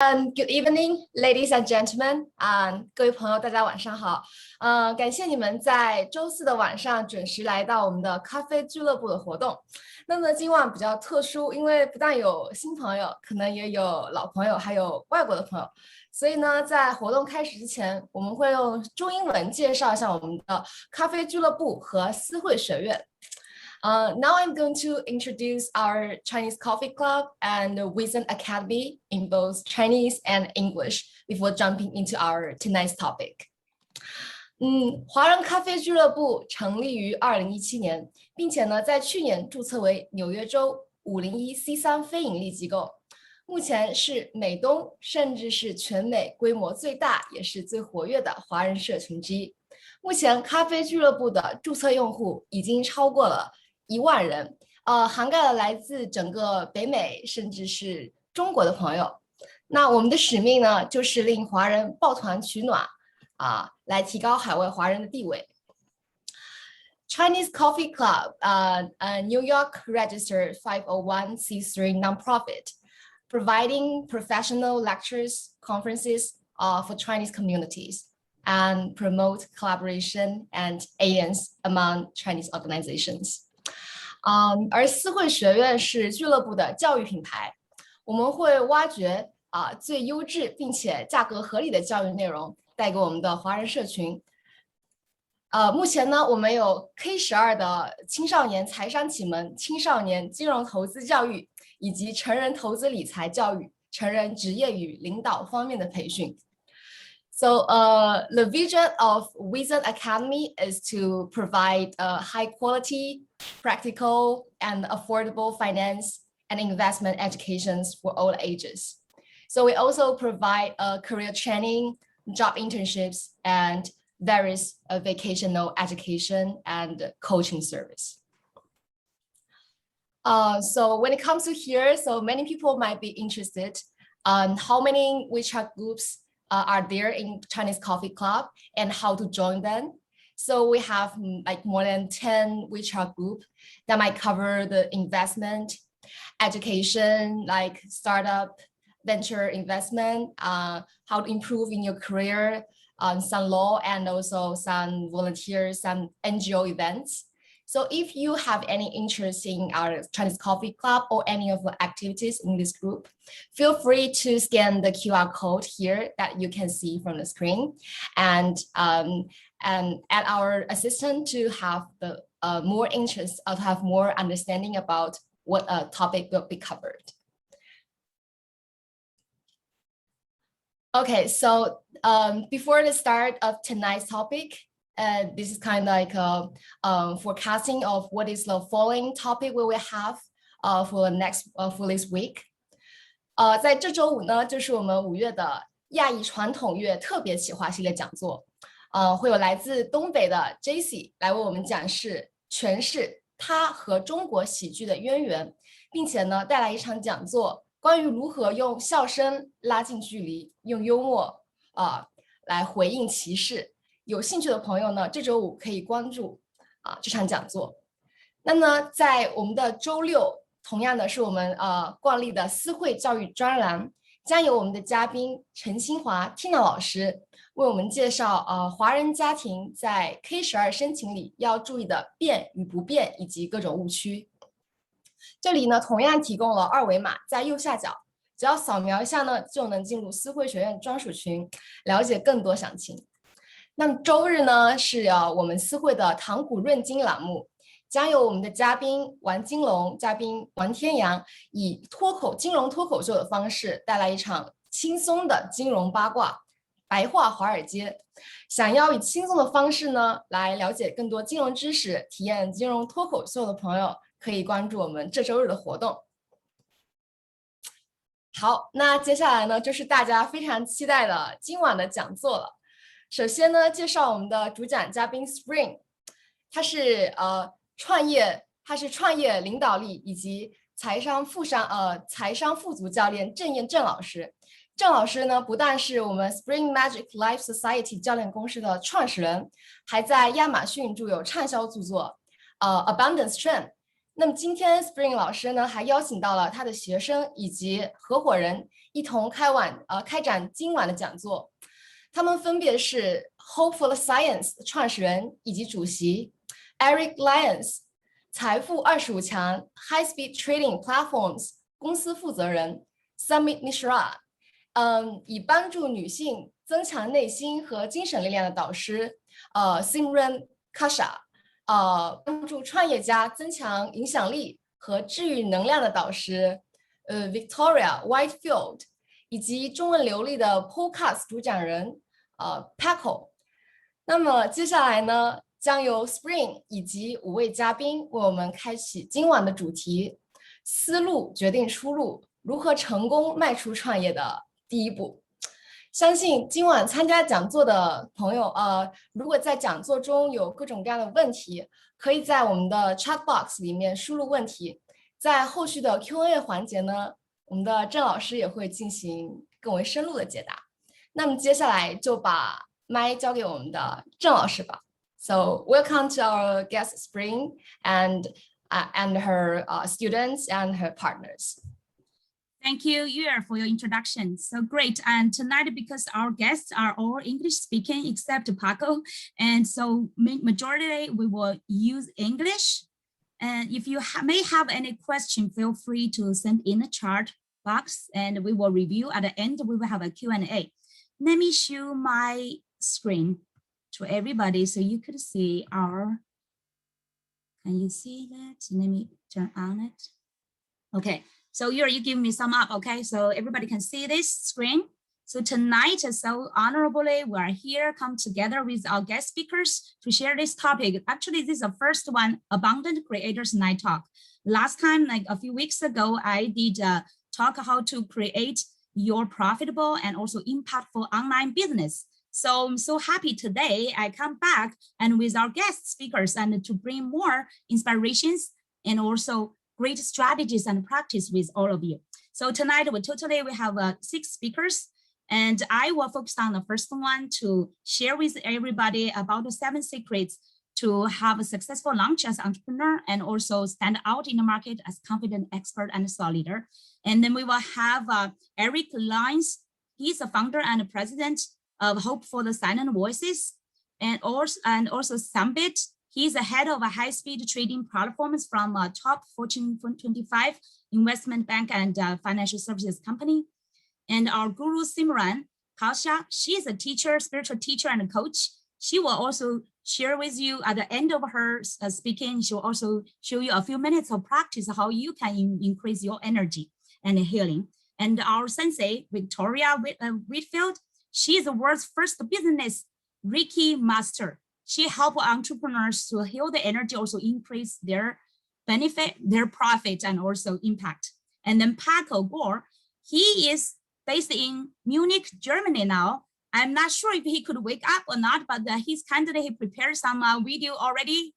Good evening, ladies and gentlemen. 各位朋友，大家晚上好。感谢你们在周四的晚上准时来到我们的咖啡俱乐部的活动。那么今晚比较特殊，因为不但有新朋友，可能也有老朋友，还有外国的朋友。所以呢，在活动开始之前，我们会用中英文介绍一下我们的咖啡俱乐部和思慧学院。Now I'm going to introduce our Chinese Coffee Club and Wisdom Academy in both Chinese and English before jumping into our tonight's topic. 华人咖啡俱乐部成立于2017年，并且呢，在去年注册为纽约州501C3非营利机构。目前是美东甚至是全美规模最大也是最活跃的华人社群之一。目前咖啡俱乐部的注册用户已经超过了1万人，涵盖了来自整个北美甚至是中国的朋友。那我们的使命呢，就是令华人抱团取暖，来提高海外华人的地位。Chinese Coffee Club, a New York registered 501c3 nonprofit, providing professional lectures, conferences for Chinese communities, and promote collaboration and alliance among Chinese organizations. 而思慧学院是俱乐部的教育品牌，我们会挖掘最优质并且价格合理的教育内容，带给我们的华人社群。目前呢，我们有 K12的青少年财商启蒙、青少年金融投资教育，以及成人投资理财教育、成人职业与领导方面的培训。So the vision of Wisdom Academy is to provide high quality, practical, and affordable finance and investment educations for all ages. So we also provide career training, job internships, and various vocational education and coaching service. So when it comes to here, so many people might be interested on how many WeChat groups are there in Chinese Coffee Club and how to join them. So we have like more than 10 WeChat group that might cover the investment, education, like startup, venture investment, how to improve in your career, some law, and also some volunteers, some NGO events. So if you have any interest in our Chinese Coffee Club or any of the activities in this group, feel free to scan the QR code here that you can see from the screen, and add our assistant to have the more interest, to have more understanding about what a topic will be covered. Okay, so before the start of tonight's topic, this is kind of like a forecasting of what is the following topic we will have for this week. 在这周五呢，就是我们5月的亚裔传统乐特别企划系列讲座，会有来自东北的 Jessie 来为我们诠释他和中国喜剧的渊源，并且呢带来一场讲座，关于如何用笑声拉近距离，用幽默来回应歧视。有兴趣的朋友呢，这周五可以关注这场讲座。那么在我们的周六，同样的是我们惯例的思慧教育专栏，将由我们的嘉宾陈新华 Tina 老师为我们介绍华人家庭在 K12申请里要注意的变与不变以及各种误区。这里呢同样提供了2维码，在右下角，只要扫描一下呢，就能进入思慧学院专属群，了解更多详情。那么周日呢是我们思慧的谈股论金栏目，将由我们的嘉宾玩金融嘉宾王天阳以金融脱口秀的方式带来一场轻松的金融八卦，白话华尔街。想要以轻松的方式呢来了解更多金融知识，体验金融脱口秀的朋友，可以关注我们这周日的活动。好，那接下来呢就是大家非常期待的今晚的讲座了。首先呢，介绍我们的主讲嘉宾 Spring， 他是创业领导力以及财商富足教练郑老师。郑老师呢，不但是我们 SpringMagicLife Society 教练公司的创始人，还在亚马逊著有畅销著作Abundance Trend。那么今天 Spring 老师呢，还邀请到了他的学生以及合伙人，一同开展今晚的讲座。他们分别是 Hope for the Science 创始人以及主席 Eric Lyons， 财富25强 High Speed Trading Platforms 公司负责人 Samit Mishra， 以帮助女性增强内心和精神力量的导师Simran Kasha， 帮助创业家增强影响力和治愈能量的导师Victoria Whitefield， 以及中文流利的 Podcast 主讲人Paco。 那么接下来呢，将由 Spring 以及5位嘉宾为我们开启今晚的主题：思路决定出路，如何成功迈出创业的第一步。相信今晚参加讲座的朋友，如果在讲座中有各种各样的问题，可以在我们的 chat box 里面输入问题。在后续的 Q&A 环节呢，我们的郑老师也会进行更为深入的解答。那么接下来就把麦交给我们的郑老师吧。So welcome to our guest Spring and her students and her partners. Thank you, Yuer, for your introduction. So great. And tonight, because our guests are all English speaking except Paco, and so majority we will use English. And if you may have any question, feel free to send in the chat box and we will review. At the end, we will have a Q&A. Let me show my screen to everybody so you could see our, can you see that? Let me turn on it. Okay. So you give me some up, okay? So everybody can see this screen. So tonight, so honorably, we are here, come together with our guest speakers to share this topic. Actually, this is the first one, Abundant Creators Night Talk. Last time, like a few weeks ago, I did talk how to create your profitable and also impactful online business. So I'm so happy today I come back and with our guest speakers and to bring more inspirations and also great strategies and practice with all of you. So tonight we have 6 speakers, and I will focus on the first one to share with everybody about the 7 secrets to have a successful launch as an entrepreneur and also stand out in the market as confident expert and thought leader. And then we will have Eric Lyons. He's the founder and president of Hope for the Silent Voices, and also Sambit. He's the head of a high-speed trading platforms from a top Fortune 25 investment bank and financial services company. And our guru Simran Kasha, she is a teacher, spiritual teacher and a coach. She will also share with you at the end of her speaking. She will also show you a few minutes of practice how you can increase your energy and healing. And our sensei, Victoria Whitfield, she is the world's first business Reiki master. She helps entrepreneurs to heal the energy, also increase their benefit, their profit, and also impact. And then Paco Gore, he is based in Munich, Germany now. I'm not sure if he could wake up or not, but he prepared some video already,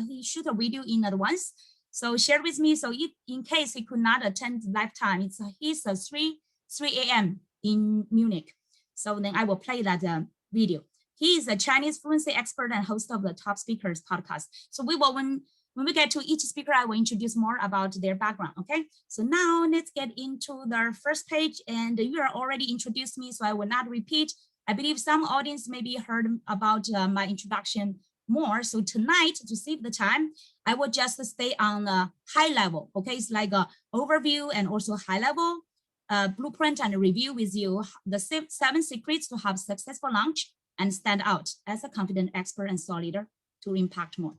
he shoot a video in advance. So share with me. So if in case he could not attend lifetime, he's 3 a.m. in Munich. So then I will play that video. He is a Chinese fluency expert and host of the Top Speakers podcast. So we will, when we get to each speaker, I will introduce more about their background, okay? So now let's get into the first page, and you are already introduced me, so I will not repeat. I believe some audience maybe heard about my introduction more. So tonight, to save the time, I will just stay on the high level, okay? It's like an overview and also high level blueprint and review with you the 7 secrets to have successful launch and stand out as a confident expert and thought leader to impact more.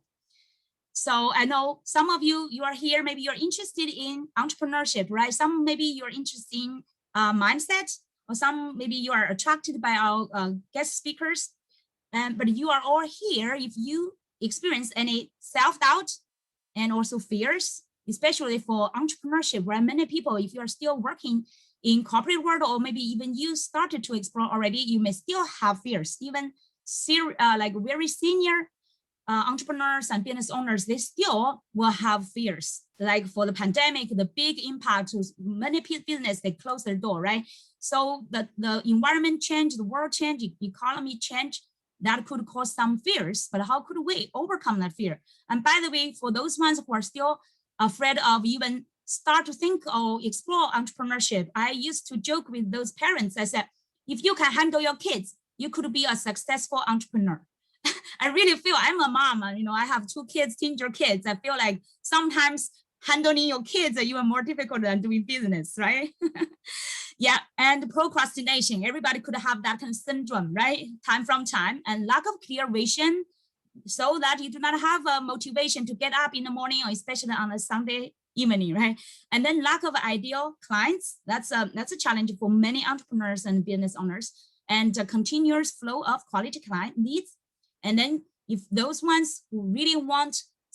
So I know some of you are here, maybe you're interested in entrepreneurship, right? Some maybe you're interested in mindset, or some maybe you are attracted by our guest speakers. But you are all here if you experience any self-doubt and also fears, especially for entrepreneurship, right? Many people, if you're still working in corporate world, or maybe even you started to explore already, you may still have fears. Even like very senior entrepreneurs and business owners, they still will have fears. Like for the pandemic, the big impact to many business, they close their door, right? So the environment change, the world change, economy change, that could cause some fears, but how could we overcome that fear? And by the way, for those ones who are still afraid of even start to think or explore entrepreneurship, I used to joke with those parents. I said, if you can handle your kids, you could be a successful entrepreneur. I really feel I'm a mom, you know, I have 2 kids, teenager kids. I feel like sometimes handling your kids are even more difficult than doing business, right? Yeah, and procrastination. Everybody could have that kind of syndrome, right? Time from time, and lack of clear vision, so that you do not have a motivation to get up in the morning, or especially on a Sunday evening, right? And then lack of ideal clients. That's a challenge for many entrepreneurs and business owners, and a continuous flow of quality client leads. And then if those ones who really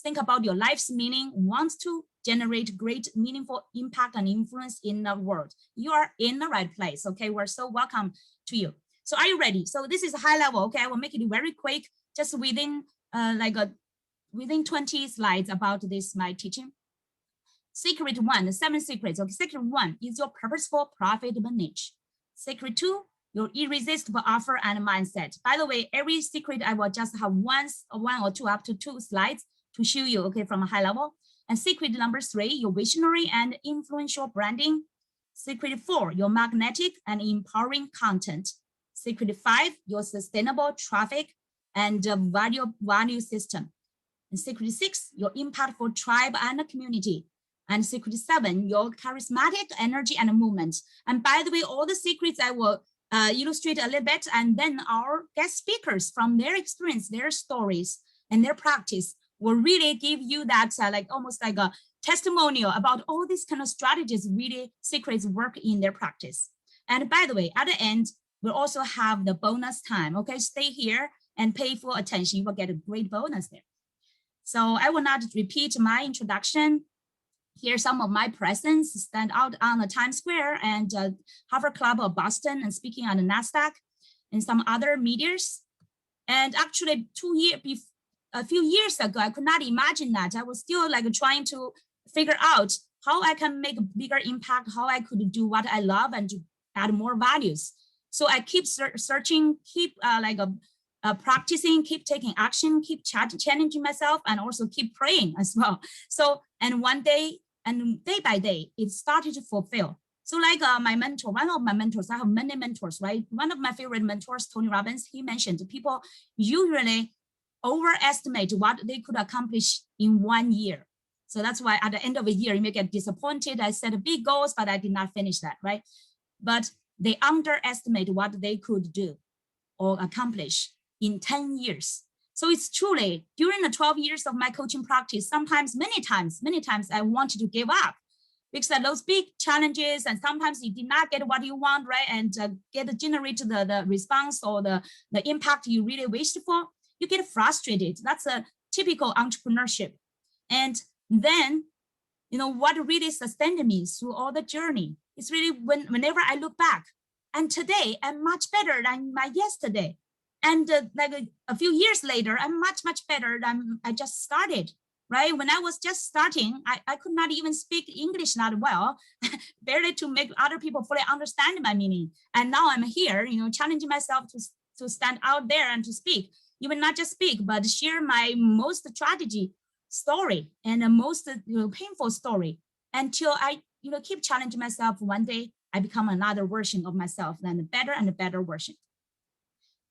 think about your life's meaning, want to generate great, meaningful impact and influence in the world, you are in the right place. Okay, we're so welcome to you. So are you ready? So this is a high level. Okay, I will make it very quick, just within within 20 slides about this, my teaching. Secret 1, the 7 secrets. Okay, secret 1 is your purposeful, profitable niche. Secret 2, your irresistible offer and mindset. By the way, every secret I will just have one or two, up to 2 slides to show you, okay, from a high level. And secret number 3, your visionary and influential branding. Secret 4, your magnetic and empowering content. Secret 5, your sustainable traffic and value system. And secret 6, your impactful tribe and community. And secret 7, your charismatic energy and movement. And by the way, all the secrets I will illustrate a little bit, and then our guest speakers from their experience, their stories, and their practice will really give you that almost like a testimonial about all these kind of strategies, really secrets work in their practice. And by the way, at the end, we'll also have the bonus time. Okay, stay here and pay full attention. You will get a great bonus there. So I will not repeat my introduction. Here's some of my presence, stand out on the Times Square and Harvard Club of Boston, and speaking on the Nasdaq and some other medias. And actually a few years ago, I could not imagine that. I was still trying to figure out how I can make a bigger impact, how I could do what I love and to add more values. So I keep searching, keep practicing, keep taking action, keep challenging myself, and also keep praying as well. So, and one day, and day by day, it started to fulfill. So my mentor, one of my mentors, I have many mentors, right? One of my favorite mentors, Tony Robbins, he mentioned people usually overestimate what they could accomplish in 1 year. So that's why at the end of a year, you may get disappointed. I set big goals, but I did not finish that, right? But they underestimate what they could do or accomplish in 10 years. So it's truly, during the 12 years of my coaching practice, sometimes, many times, I wanted to give up because those big challenges, and sometimes you did not get what you want, right? And generate the response or the impact you really wished for, you get frustrated. That's a typical entrepreneurship. And then, what really sustained me through all the journey is really whenever I look back, and today I'm much better than my yesterday. And a few years later, I'm much better than I just started, right? When I was just starting, I could not even speak English that well, barely to make other people fully understand my meaning. And now I'm here, challenging myself to stand out there and to speak, even not just speak, but share my most strategy story and the most painful story until I keep challenging myself. One day I become another version of myself, then a better and a better version.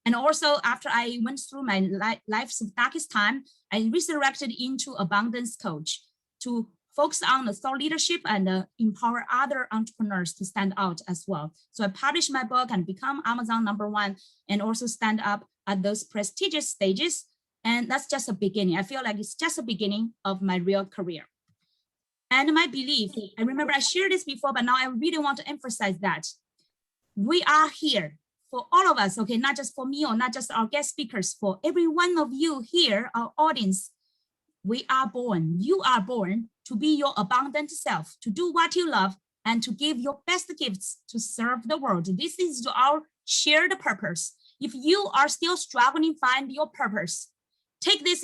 And also after I went through my life's darkest time, I resurrected into abundance coach to focus on the thought leadership and empower other entrepreneurs to stand out as well. So I published my book and become Amazon #1 and also stand up at those prestigious stages. And that's just a beginning. I feel like it's just a beginning of my real career. And my belief, I remember I shared this before, but now I really want to emphasize that we are here for all of us, okay, not just for me or not just our guest speakers, for every one of you here, our audience, we are born, you are born to be your abundant self, to do what you love and to give your best gifts to serve the world. This is our shared purpose. If you are still struggling to find your purpose, take this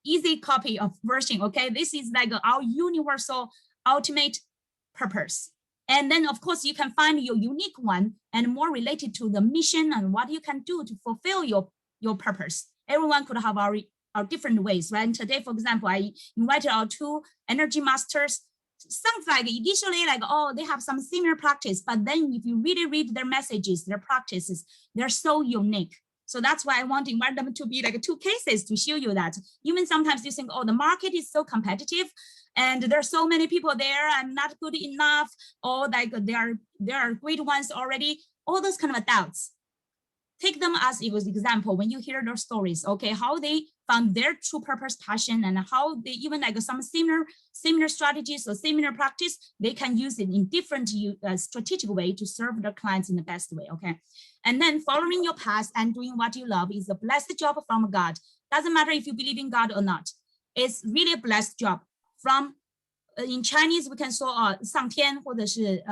easy copy of version, okay? This is our universal ultimate purpose. And then, of course, you can find your unique one and more related to the mission and what you can do to fulfill your purpose. Everyone could have our different ways, right? And today, for example, I invited our 2 energy masters sounds like initially like, oh, they have some similar practice, but then if you really read their messages, their practices, they're so unique. So that's why I want to invite them to be like 2 cases to show you that. Even sometimes you think, oh, the market is so competitive and there's so many people there, I'm not good enough, or like there are great ones already, all those kind of doubts. Take them as an example when you hear their stories, okay, how they found their true purpose, passion, and how they even like some similar strategies or similar practice, they can use it in different strategic way to serve their clients in the best way, okay? And then following your path and doing what you love is a blessed job from God. Doesn't matter if you believe in God or not. It's really a blessed job. From in Chinese we can 说上天或者是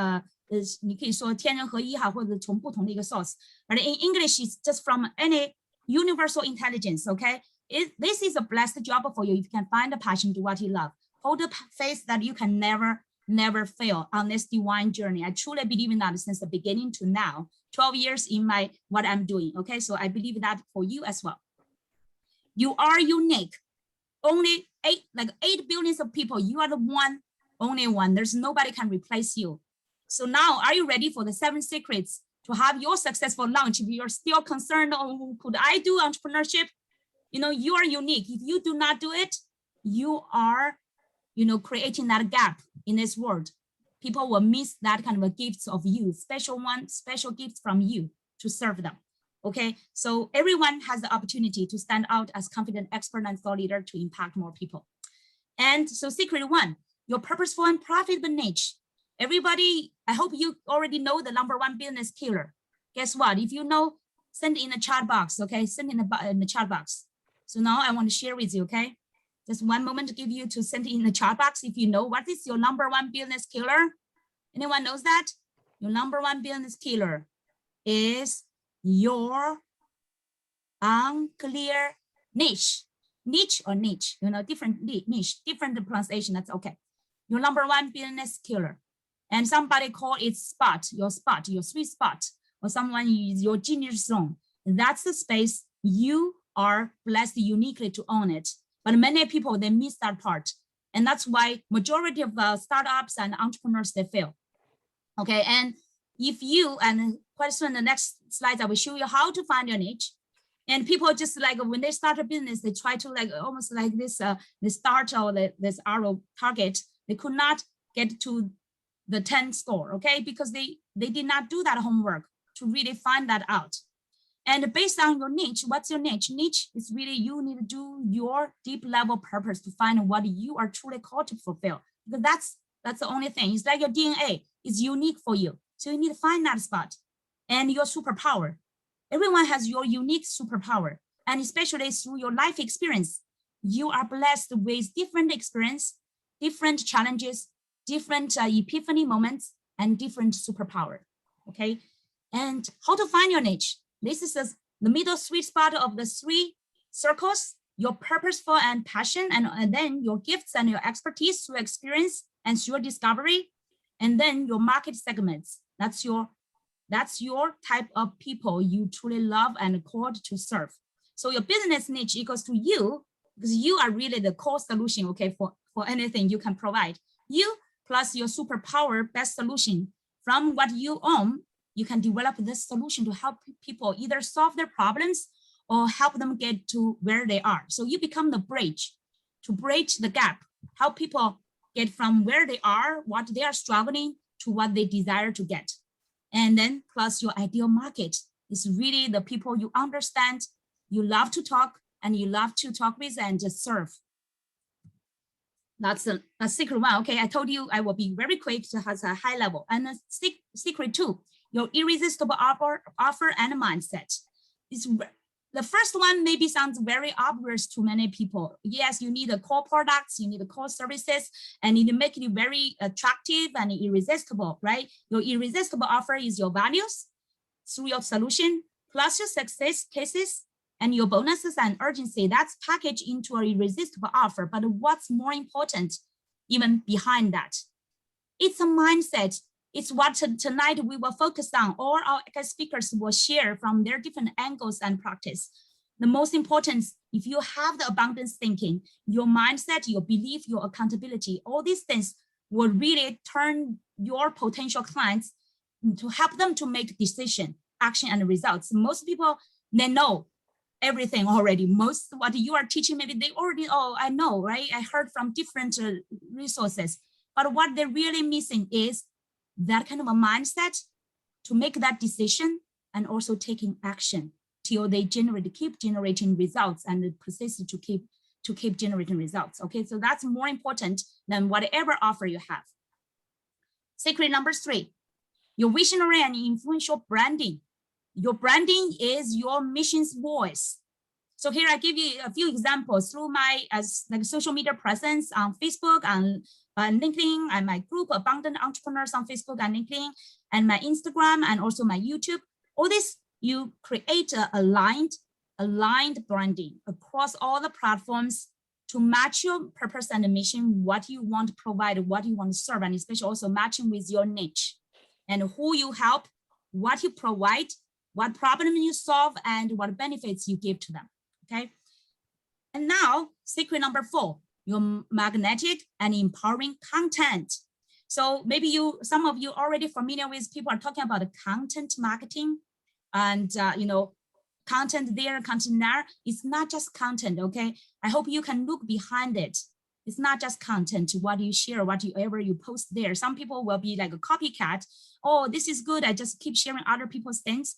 你可以说天人合一哈，或者从不同的一个 source. But in English, it's just from any universal intelligence, okay? This is a blessed job for you if you can find a passion to what you love. Hold the faith that you can never fail on this divine journey. I truly believe in that since the beginning to now, 12 years in what I'm doing, okay? So I believe that for you as well. You are unique. Only 8 billions of people, you are the only one. There's nobody can replace you. So now, are you ready for the 7 secrets to have your successful launch? If you're still concerned, oh, could I do entrepreneurship? You know, you are unique. If you do not do it, you are, creating that gap in this world. People will miss that kind of a gift of you, special gifts from you to serve them. Okay, so everyone has the opportunity to stand out as confident expert and thought leader to impact more people. And so secret 1, your purposeful and profitable niche. Everybody, I hope you already know the #1 business killer. Guess what? If you know, send it in the chat box, okay? Send it in the chat box. So now I want to share with you, okay? Just one moment to give you to send it in the chat box if you know what is your #1 business killer. Anyone knows that? Your #1 business killer is your unclear niche. Niche or niche, different niche, different pronunciation, that's okay. Your #1 business killer. And somebody call it your sweet spot, or someone is your genius zone. That's the space you are blessed uniquely to own it. But many people, they miss that part. And that's why majority of startups and entrepreneurs, they fail. Okay, and if you, and quite soon the next slides, I will show you how to find your niche. And people just like, when they start a business, they try to like, almost like this, the start or this arrow target, they could not get to the 10 score, okay? Because they did not do that homework to really find that out. And based on your niche, what's your niche? Niche is really, you need to do your deep level purpose to find what you are truly called to fulfill. Because that's the only thing. It's like your DNA is unique for you. So you need to find that spot. And your superpower. Everyone has your unique superpower. And especially through your life experience, you are blessed with different experience, different challenges, different epiphany moments, and different superpower, okay? And how to find your niche. This is the middle sweet spot of the 3 circles, your purposeful and passion, and then your gifts and your expertise through experience and through discovery, and then your market segments. That's your type of people you truly love and called to serve. So your business niche equals to you, because you are really the core solution, okay, for anything you can provide. You plus your superpower best solution. From what you own, you can develop this solution to help people either solve their problems or help them get to where they are. So you become the bridge to bridge the gap, help people get from where they are, what they are struggling, to what they desire to get. And then plus your ideal market is really the people you understand, you love to talk, and you love to talk with and just serve. That's a secret 1. Okay, I told you I will be very quick to have a high level. And secret 2, your irresistible offer and mindset. The first one maybe sounds very obvious to many people. Yes, you need the core products, you need the core services, and you need to make it very attractive and irresistible, right? Your irresistible offer is your values through your solution, plus your success cases, and your bonuses and urgency. That's packaged into an irresistible offer. But what's more important, even behind that? It's a mindset. It's what tonight we will focus on. All our guest speakers will share from their different angles and practice. The most important, if you have the abundance thinking, your mindset, your belief, your accountability, all these things will really turn your potential clients to help them to make decision, action, and results. Most people, they know everything already. Most what you are teaching, maybe they already, oh, I know, right? I heard from different resources. But what they're really missing is that kind of a mindset to make that decision and also taking action till they keep generating results and persist to keep generating results. Okay, so that's more important than whatever offer you have. Secret number 3, your visionary and influential branding. Your branding is your mission's voice. So here I give you a few examples through my social media presence on Facebook and LinkedIn, and my group Abundant Entrepreneurs on Facebook and LinkedIn, and my Instagram, and also my YouTube. All this, you create a aligned branding across all the platforms to match your purpose and mission, what you want to provide, what you want to serve, and especially also matching with your niche and who you help, what you provide, what problem you solve, and what benefits you give to them. Okay. And now, secret number 4, your magnetic and empowering content. So maybe some of you already familiar with, people are talking about content marketing, and content there, content there. It's not just content. Okay. I hope you can look behind it. It's not just content, what you share, whatever you post there. Some people will be like a copycat. Oh, this is good, I just keep sharing other people's things.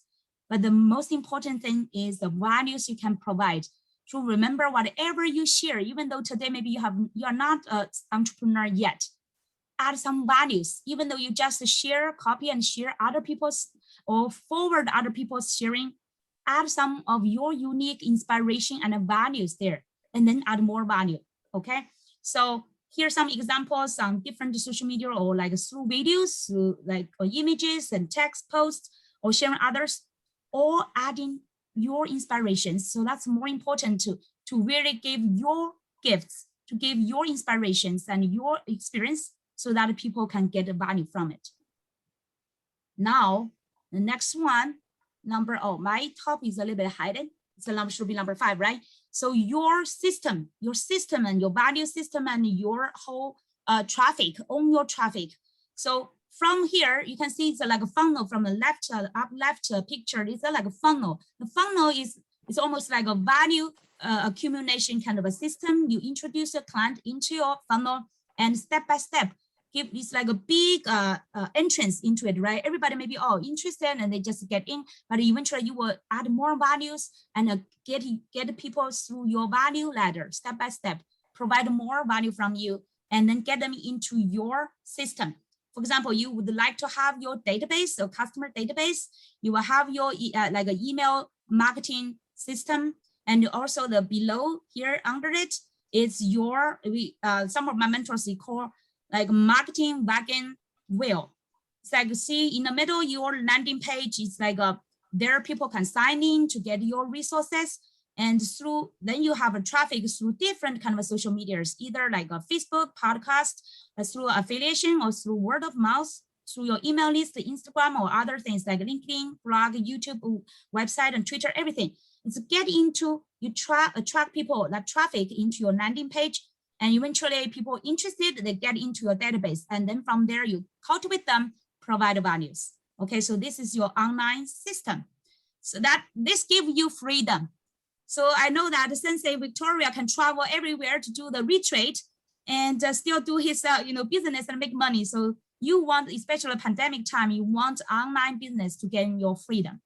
But the most important thing is the values you can provide. So remember, whatever you share, even though today maybe you are not an entrepreneur yet, add some values. Even though you just share, copy and share other people's, or forward other people's sharing, add some of your unique inspiration and values there, and then add more value. Okay. So here's some examples on different social media, or like through videos, through like images and text posts, or sharing others, or adding your inspirations. So that's more important to really give your gifts, to give your inspirations and your experience, so that people can get value from it. Now, the next one, my top is a little bit hidden. Should be number 5, right? So your system and your value system and your whole traffic, own your traffic. So from here, you can see it's like a funnel from the up left picture. It's like a funnel. The funnel is almost like a value accumulation kind of a system. You introduce a client into your funnel, and step by step, it's like a big entrance into it, right? Everybody may be interested and they just get in, but eventually you will add more values and get people through your value ladder, step by step, provide more value from you, and then get them into your system. For example, you would like to have your database, or customer database. You will have your like an email marketing system, and also the below here under it is your some of my mentors call like marketing wagon wheel. It's like, see in the middle, your landing page is like there people can sign in to get your resources, and then you have a traffic through different kind of social medias, either like a Facebook, podcast, through affiliation, or through word of mouth, through your email list, Instagram, or other things like LinkedIn, blog, YouTube, website, and Twitter, everything. It's you attract people, that traffic into your landing page, and eventually people interested, they get into your database, and then from there you cultivate them, provide values. Okay, so this is your online system. So that this gives you freedom. So I know that Sensei Victoria can travel everywhere to do the retreat and still do his business and make money. So you want, especially pandemic time, you want online business to gain your freedom.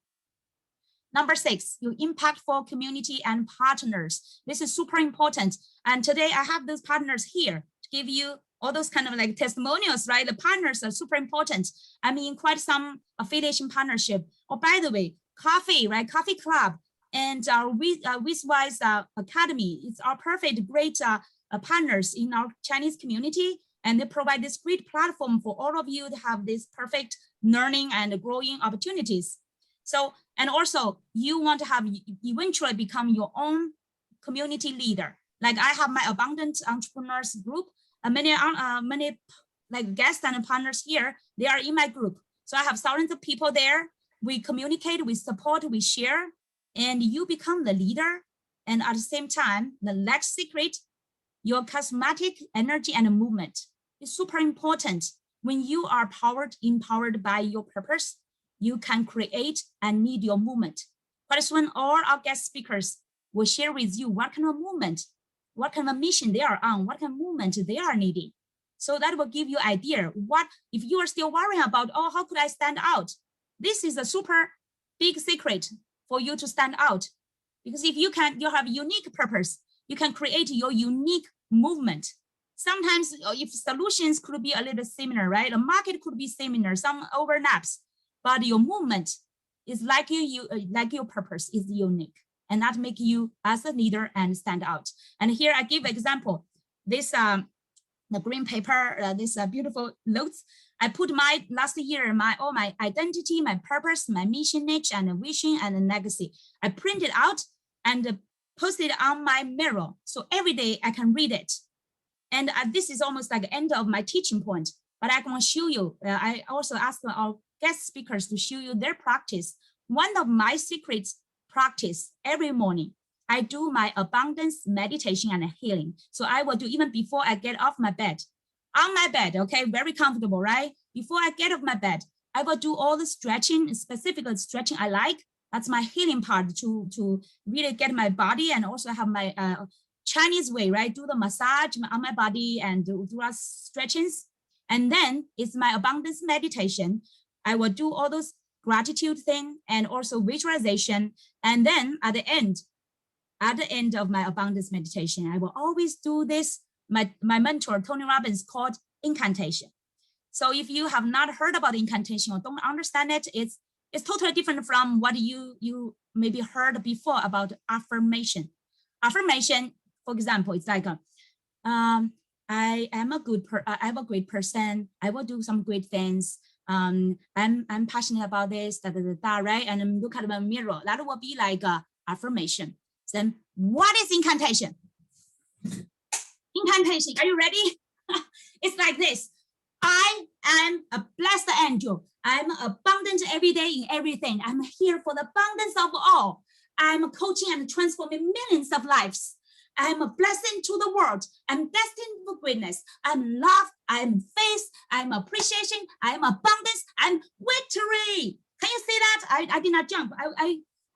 Number 6, your impactful community and partners. This is super important. And today I have those partners here to give you all those kind of like testimonials, right? The partners are super important. I mean, quite some affiliation partnership. Oh, by the way, coffee, right? Coffee Club and our Wizwise Academy. It's our perfect, great partners in our Chinese community. And they provide this great platform for all of you to have this perfect learning and growing opportunities. So, and also you want to have eventually become your own community leader. Like I have my Abundant Entrepreneurs group, many like guests and partners here, they are in my group. So I have thousands of people there. We communicate, we support, we share, and you become the leader. And at the same time, the next secret, your charismatic energy and movement. is super important. When you are empowered by your purpose, you can create and lead your movement. Quite soon, all our guest speakers will share with you what kind of movement, what kind of mission they are on, what kind of movement they are needing. So that will give you idea. What if you are still worrying about, oh, how could I stand out? This is a super big secret for you to stand out. Because if you have a unique purpose, you can create your unique movement. Sometimes if solutions could be a little similar, right? The market could be similar, some overlaps, but your movement is like your purpose is unique, and that make you as a leader and stand out. And here I give example. This the green paper, this beautiful notes. I put last year all my identity, my purpose, my mission, niche, and vision and legacy. I print it out and post it on my mirror, so every day I can read it. And this is almost like the end of my teaching point, but I can show you. I also asked our guest speakers to show you their practice. One of my secret practice every morning, I do my abundance meditation and healing. So I will do even before I get off my bed. On my bed, okay, very comfortable, right? Before I get off my bed, I will do all the stretching, specific stretching I like. That's my healing part to really get my body, and also have my Chinese way, right? Do the massage on my body and do stretchings. And then it's my abundance meditation. I will do all those gratitude thing and also visualization. And then at the end of my abundance meditation, I will always do this. My mentor, Tony Robbins, called incantation. So if you have not heard about incantation or don't understand it, it's totally different from what you maybe heard before about affirmation. Affirmation, for example, it's like, I am a great person. I will do some great things. I'm passionate about this, right? And look at the mirror. That will be like a affirmation. Then what is incantation? Incantation, are you ready? It's like this. I am a blessed angel. I'm abundant every day in everything. I'm here for the abundance of all. I'm coaching and transforming millions of lives. I'm a blessing to the world. I'm destined for greatness. I'm love. I'm faith. I'm appreciation. I'm abundance. I'm victory. Can you see that? I did not jump.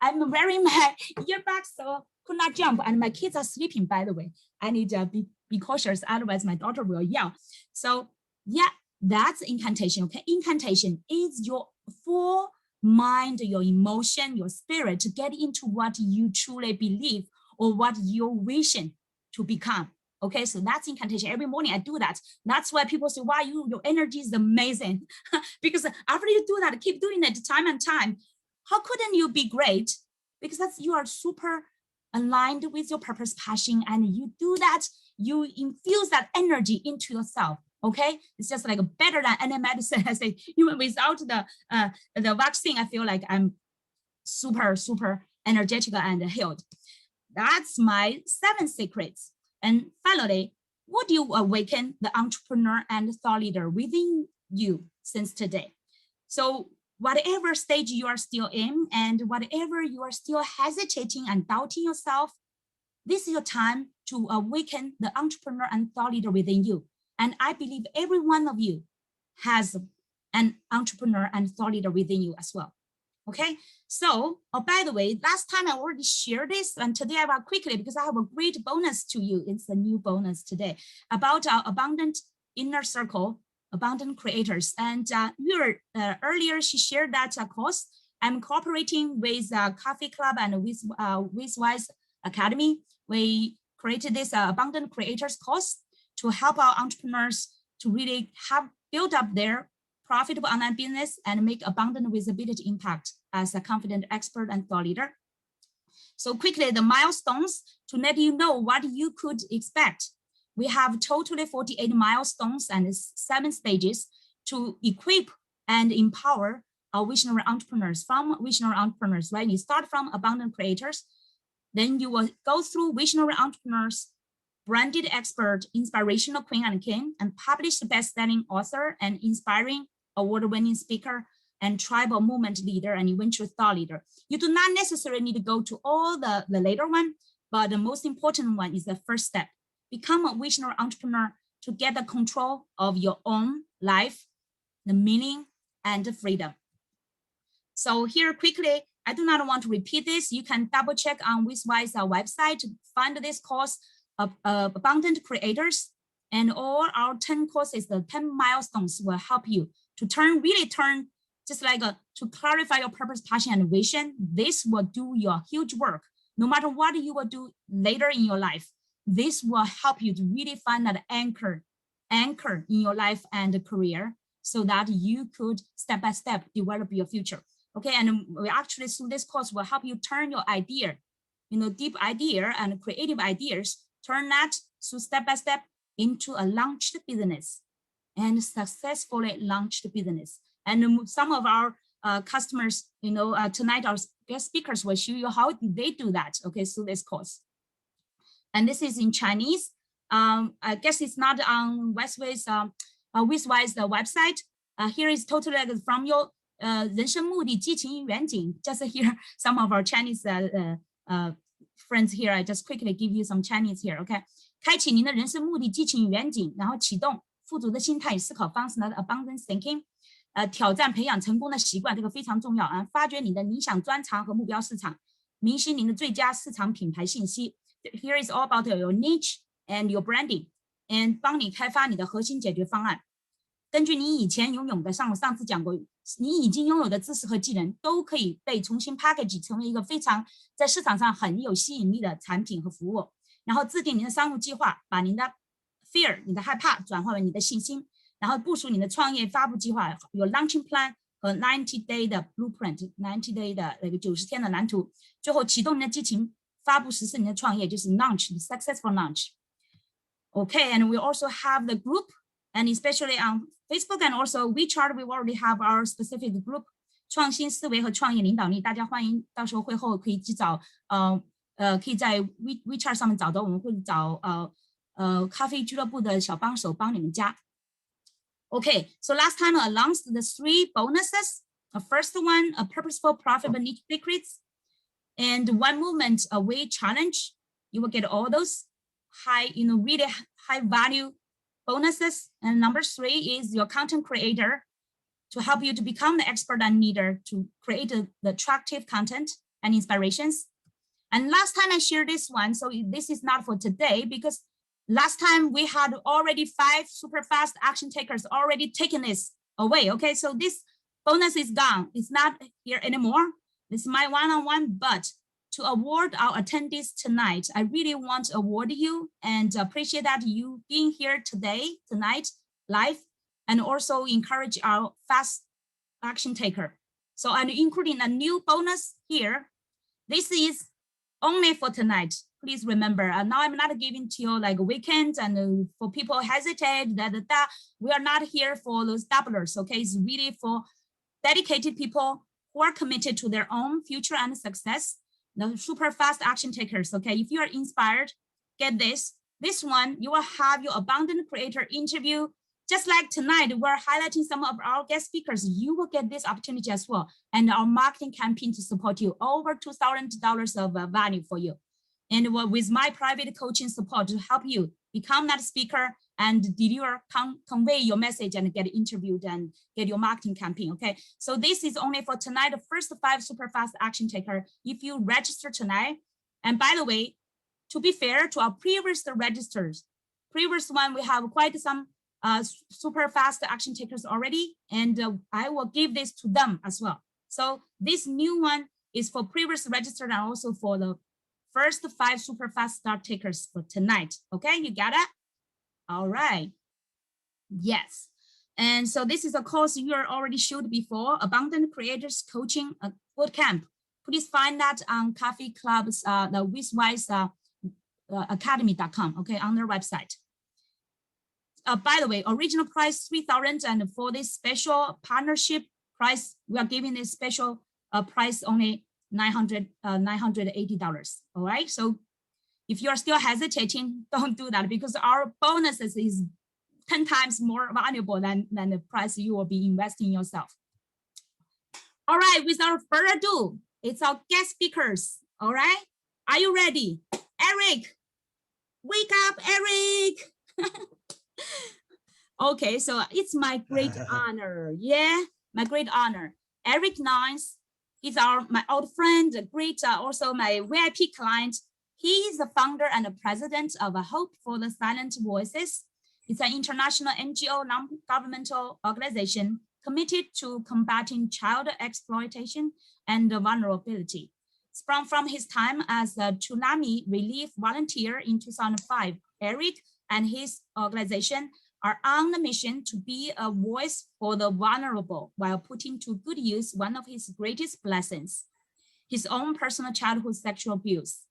I'm wearing my earbuds, so could not jump. And my kids are sleeping, by the way. I need to be cautious, otherwise my daughter will yell. So yeah, that's incantation. Okay, incantation is your full mind, your emotion, your spirit to get into what you truly believe or what your vision to become. Okay, so that's incantation. Every morning I do that. That's why people say, wow, your energy is amazing. Because after you do that, keep doing it time and time. How couldn't you be great? Because you are super aligned with your purpose, passion, and you do that, you infuse that energy into yourself. Okay, it's just like better than any medicine. I say, even without the vaccine, I feel like I'm super energetic and healed. That's my 7 secrets. And finally, would you awaken the entrepreneur and thought leader within you since today? So whatever stage you are still in and whatever you are still hesitating and doubting yourself, this is your time to awaken the entrepreneur and thought leader within you. And I believe every one of you has an entrepreneur and thought leader within you as well. Okay, so by the way, last time I already shared this, and today I will quickly, because I have a great bonus to you. It's a new bonus today about our abundant inner circle, abundant creators. And earlier she shared that course. I'm cooperating with Coffee Club and with Wise Academy. We created this abundant creators course to help our entrepreneurs to really build up their profitable online business and make abundant visibility impact as a confident expert and thought leader. So quickly, the milestones to let you know what you could expect. We have totally 48 milestones and 7 stages to equip and empower our visionary entrepreneurs. From visionary entrepreneurs, right? You start from abundant creators, then you will go through visionary entrepreneurs, branded expert, inspirational queen and king, and published best-selling author and inspiring award-winning speaker and tribal movement leader and eventual thought leader. You do not necessarily need to go to all the later one, but the most important one is the first step. Become a visionary entrepreneur to get the control of your own life, the meaning and the freedom. So here quickly, I do not want to repeat this. You can double check on WizWise website to find this course of Abundant Creators, and all our 10 courses, the 10 milestones will help you to really turn, just like to clarify your purpose, passion, and vision. This will do your huge work. No matter what you will do later in your life, this will help you to really find that anchor in your life and career, so that you could step by step develop your future. Okay, and we actually through this course will help you turn your idea, deep idea and creative ideas, turn that so step by step into a launched business, and successfully launched business. And some of our customers, tonight our guest speakers will show you how they do that. Okay, through this course. And this is in Chinese. I guess it's not on WizWise website. Here is totally from your 人生目的激情远景. Just here, some of our Chinese friends here. I just quickly give you some Chinese here. Okay, 开启您的人生目的激情远景，然后启动富足的心态与思考方式呢 ，abundance thinking。挑战培养成功的习惯，这个非常重要啊！发掘你的理想专长和目标市场，明晰您的最佳市场品牌信息。Here is all about your niche and your branding, and 帮你开发你的核心解决方案。根据你以前拥有的，我上次讲过，你已经拥有的知识和技能都可以被重新 package 成为一个非常在市场上很有吸引力的产品和服务。然后制定您的商务计划，把您的 fear 你的害怕转化为你的信心。然后部署你的创业发布计划，有 launching plan 和90 day 的 blueprint，90 day 的那个90天的蓝图。最后启动你的激情，发布实施你的创业，就是 launch successful launch. Okay, and we also have the group, and especially on Facebook and also WeChat, we already have our specific group. 创新思维和创业领导力，大家欢迎到时候会后可以去找可以在 WeChat 上面找到，我们会找咖啡俱乐部的小帮手帮你们加。Okay, so last time I announced the 3 bonuses. The first one, a purposeful, profitable niche secrets, and 1 movement away challenge. You will get all those high, really high value bonuses. And number 3 is your content creator to help you to become the expert and leader to create the attractive content and inspirations. And last time I shared this one, so this is not for today because last time we had already 5 super fast action takers already taken this away. Okay, so this bonus is gone. It's not here anymore. This is my one-on-one, but to award our attendees tonight, I really want to award you and appreciate that you being here tonight, live, and also encourage our fast action taker. So I'm including a new bonus here. This is only for tonight. Please remember, now I'm not giving to you like weekends and for people hesitate that we are not here for those doublers. Okay, it's really for dedicated people who are committed to their own future and success. The super fast action takers. Okay, if you are inspired, get this. This one, you will have your abundant creator interview. Just like tonight, we're highlighting some of our guest speakers. You will get this opportunity as well, and our marketing campaign to support you, over $2,000 of value for you. And with my private coaching support to help you become that speaker and deliver, convey your message and get interviewed and get your marketing campaign. Okay, so this is only for tonight, the first 5 super fast action taker. If you register tonight, and by the way, to be fair to our previous registers, previous one, we have quite some super fast action takers already, and I will give this to them as well. So this new one is for previous registered and also for the first 5 super fast start takers for tonight. Okay, you got it? All right. Yes. And so this is a course you are already showed before, Abundant Creators Coaching Bootcamp. Please find that on Coffee Club's, the WizWise Academy.com, okay, on their website. By the way, original price $3,000, and for this special partnership price, we are giving this special price only $980. All right, so if you are still hesitating, don't do that because our bonuses is 10 times more valuable than the price you will be investing in yourself. All right, without further ado, it's our guest speakers. All right, are you ready? Eric, wake up, Eric. Okay, so it's my great honor. Yeah, my great honor. Eric Nines, he's my old friend, great, also my VIP client. He is the founder and the president of Hope for the Silent Voices. It's an international NGO, non-governmental organization committed to combating child exploitation and vulnerability. Sprung from his time as a tsunami relief volunteer in 2005, Eric and his organization are on the mission to be a voice for the vulnerable while putting to good use one of his greatest blessings, his own personal childhood sexual abuse.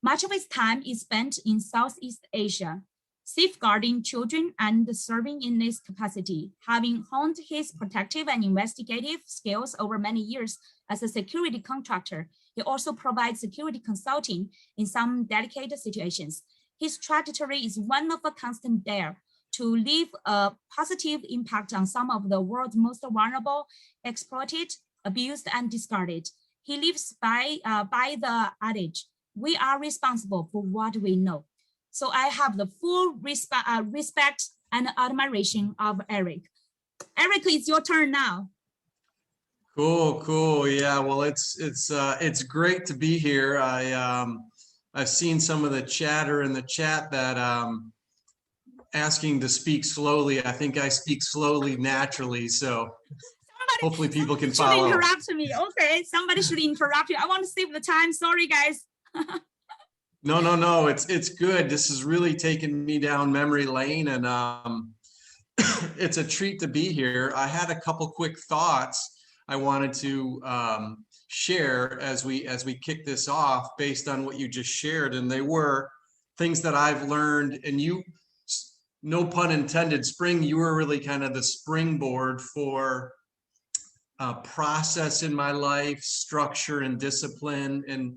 Much of his time is spent in Southeast Asia, safeguarding children and serving in this capacity. Having honed his protective and investigative skills over many years as a security contractor, he also provides security consulting in some delicate situations. His trajectory is one of a constant dare to leave a positive impact on some of the world's most vulnerable, exploited, abused, and discarded. He lives by the adage, we are responsible for what we know. So I have the full respect and admiration of Eric. Eric, it's your turn now. Cool. Yeah, well, it's great to be here. I've seen some of the chatter in the chat that asking to speak slowly. I think I speak slowly naturally, so hopefully people can follow. Should interrupt me. Okay, somebody should interrupt you. I want to save the time. Sorry, guys. No. It's good. This is really taking me down memory lane, and it's a treat to be here. I had a couple quick thoughts I wanted to share as we kick this off based on what you just shared, and they were things that I've learned. And you, no pun intended, Spring, you were really kind of the springboard for process in my life, structure and discipline, and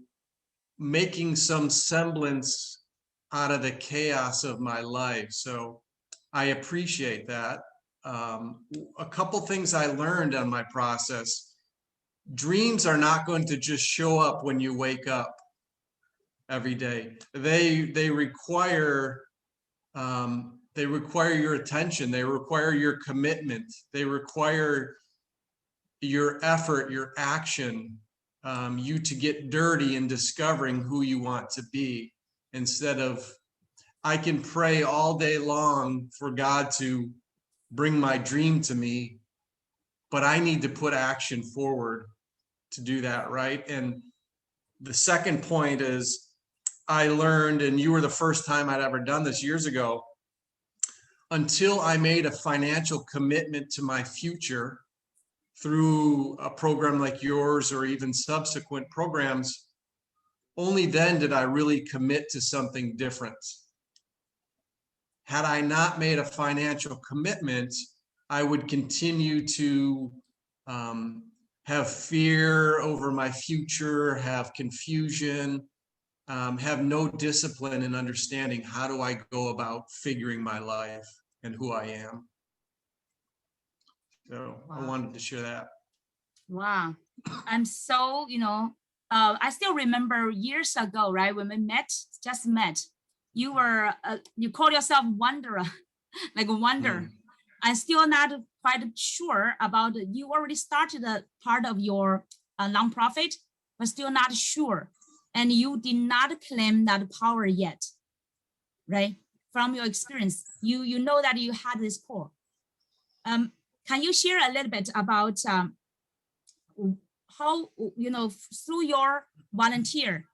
making some semblance out of the chaos of my life. So I appreciate that. A couple things I learned on my process. Dreams are not going to just show up when you wake up every day. They require your attention. They require your commitment. They require your effort, your action, you to get dirty in discovering who you want to be, instead of, I can pray all day long for God to bring my dream to me, but I need to put action forward to do that, right? And the second point is, I learned, and you were the first time I'd ever done this years ago, until I made a financial commitment to my future through a program like yours or even subsequent programs, only then did I really commit to something different. Had I not made a financial commitment, I would continue to have fear over my future, have confusion, have no discipline in understanding how do I go about figuring my life and who I am. So wow. I wanted to share that. Wow. I'm so, I still remember years ago, right? When we just met, you were, you called yourself wanderer, like a wonder. I'm still not quite sure about, you already started a part of your nonprofit, but still not sure. And you did not claim that power yet, right? From your experience, you know that you had this core. Can you share a little bit about how, through your volunteer,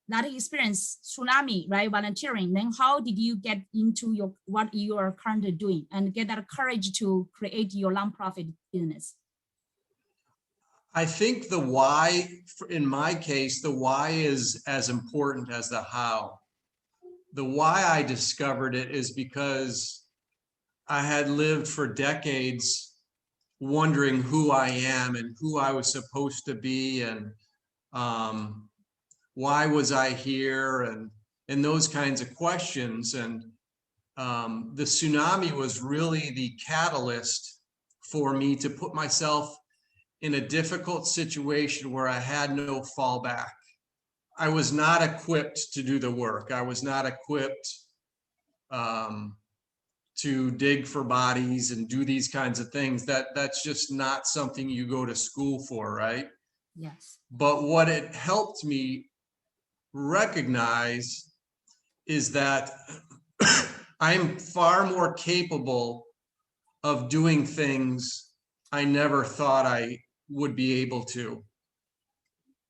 that experience, tsunami, right, volunteering, then how did you get into what you are currently doing and get that courage to create your nonprofit business? I think the why, in my case, the why is as important as the how. The why I discovered it is because I had lived for decades wondering who I am and who I was supposed to be, and why was I here, and those kinds of questions. And the tsunami was really the catalyst for me to put myself in a difficult situation where I had no fallback. I was not equipped to do the work. I was not equipped to dig for bodies and do these kinds of things. That's just not something you go to school for, right? Yes. But what it helped me recognize is that I'm far more capable of doing things I never thought I would be able to.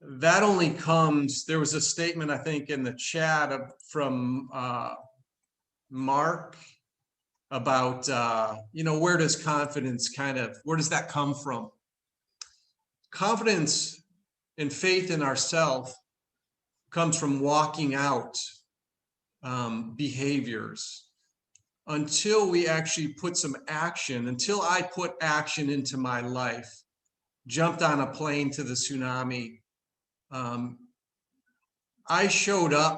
That only comes, there was a statement, I think, in the chat from Mark about, where does confidence where does that come from? Confidence and faith in ourselves comes from walking out behaviors. Until we actually put some action, until I put action into my life, jumped on a plane to the tsunami. I showed up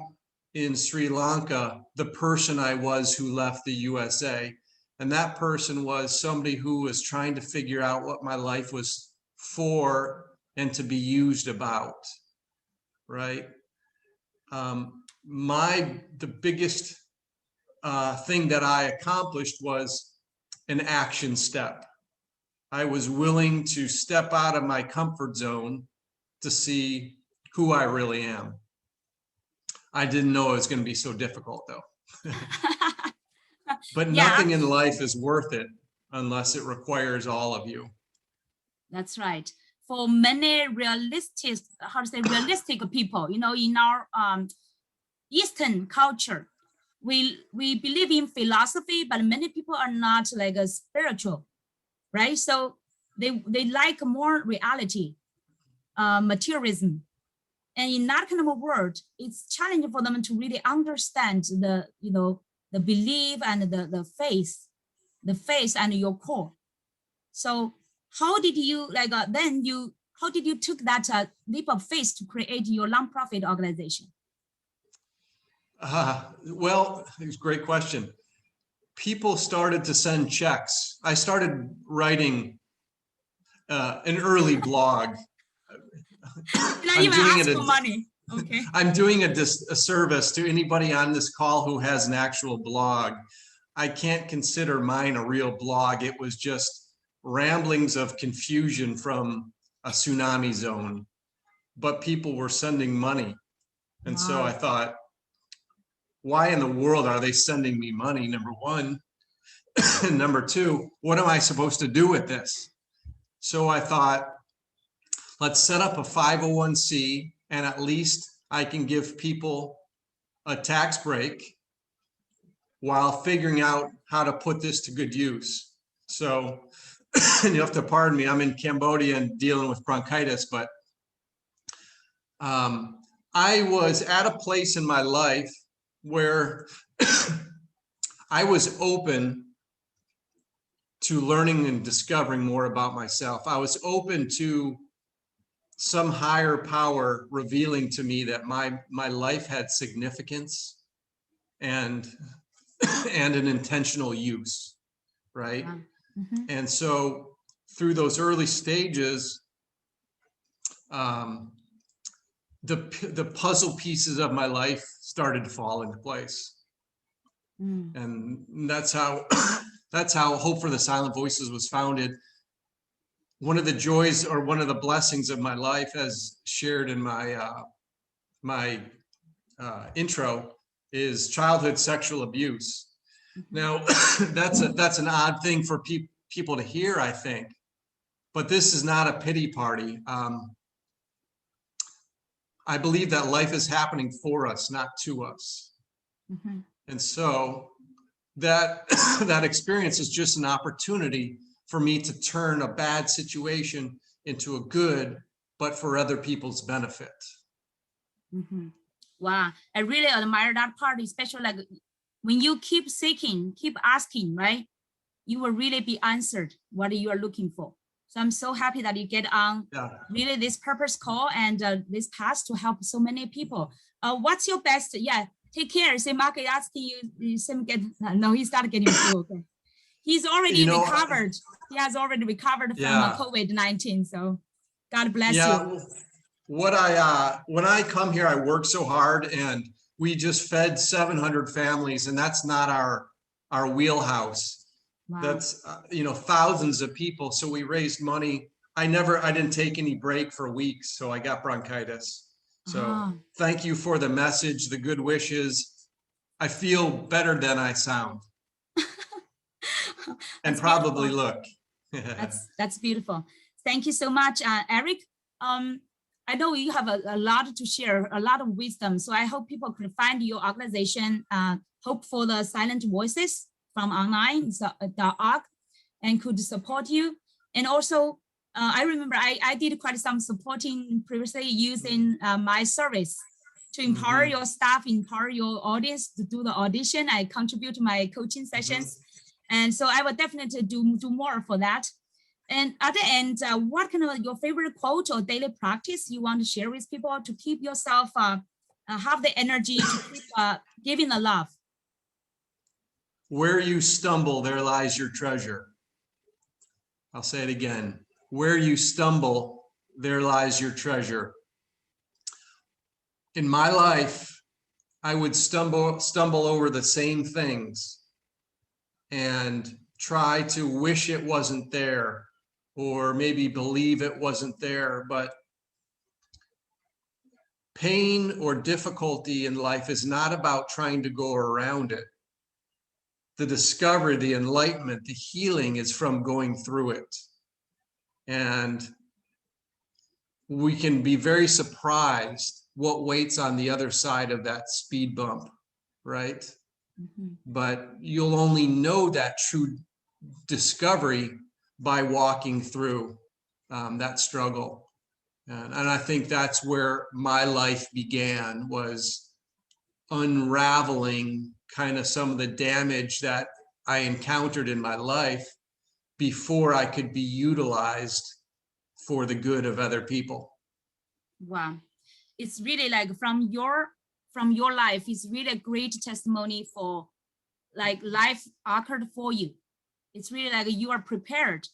in Sri Lanka, the person I was who left the USA. And that person was somebody who was trying to figure out what my life was for and to be used about, right? The biggest thing that I accomplished was an action step. I was willing to step out of my comfort zone to see who I really am. I didn't know it was going to be so difficult, though. But nothing in life is worth it unless it requires all of you. That's right. For many realistic people, in our Eastern culture, we believe in philosophy, but many people are not like a spiritual, right? So they like more reality, materialism. And in that kind of a world, it's challenging for them to really understand the belief and the faith and your core. So how did you how did you took that leap of faith to create your nonprofit organization? Well, it's a great question. People started to send checks. I started writing an early blog. Not even ask for money. Okay. I'm doing a service to anybody on this call who has an actual blog. I can't consider mine a real blog. It was just ramblings of confusion from a tsunami zone, but people were sending money. And so I thought, why in the world are they sending me money? Number one. And number two, what am I supposed to do with this? So I thought, let's set up a 501c, and at least I can give people a tax break while figuring out how to put this to good use. So and you have to pardon me, I'm in Cambodia and dealing with bronchitis, but I was at a place in my life where I was open to learning and discovering more about myself. I was open to some higher power revealing to me that my life had significance and an intentional use, right? Yeah. Mm-hmm. And so through those early stages, the puzzle pieces of my life started to fall into place. And that's how Hope for the Silent Voices was founded. One of the joys or one of the blessings of my life, as shared in my intro, is childhood sexual abuse. Now, that's an odd thing for people to hear, I think, but this is not a pity party. I believe that life is happening for us, not to us. Mm-hmm. And so that experience is just an opportunity for me to turn a bad situation into a good, but for other people's benefit. Mm-hmm. Wow, I really admire that part, especially like when you keep seeking, keep asking, right? You will really be answered what you are looking for. So I'm so happy that you get on really this purpose call and this path to help so many people. What's your best? Yeah, take care. Say, Mark is asking you, no, he started getting flu. Okay. He's already recovered. He has already recovered from COVID-19. So God bless you. When I come here, I work so hard, and we just fed 700 families, and that's not our our wheelhouse. Wow. That's, thousands of people. So we raised money. I didn't take any break for weeks. So I got bronchitis. So thank you for the message, the good wishes. I feel better than I sound. And probably look. That's beautiful. Thank you so much, Eric. I know you have a lot to share, a lot of wisdom. So I hope people can find your organization, Hope for the Silent Voices from online.org, and could support you. And also, I remember I did quite some supporting previously using my service to empower your staff, empower your audience to do the audition. I contribute to my coaching sessions. And so I will definitely do more for that. And at the end, what kind of your favorite quote or daily practice you want to share with people to keep yourself, have the energy to keep giving the love? Where you stumble, there lies your treasure. I'll say it again. Where you stumble, there lies your treasure. In my life, I would stumble over the same things and try to wish it wasn't there, or maybe believe it wasn't there. But pain or difficulty in life is not about trying to go around it. The discovery, the enlightenment, the healing is from going through it. And we can be very surprised what waits on the other side of that speed bump, right? But you'll only know that true discovery by walking through that struggle. And I think that's where my life began, was unraveling kind of some of the damage that I encountered in my life before I could be utilized for the good of other people. Wow. It's really like from your life, it's really a great testimony for like life occurred for you. It's really like you are prepared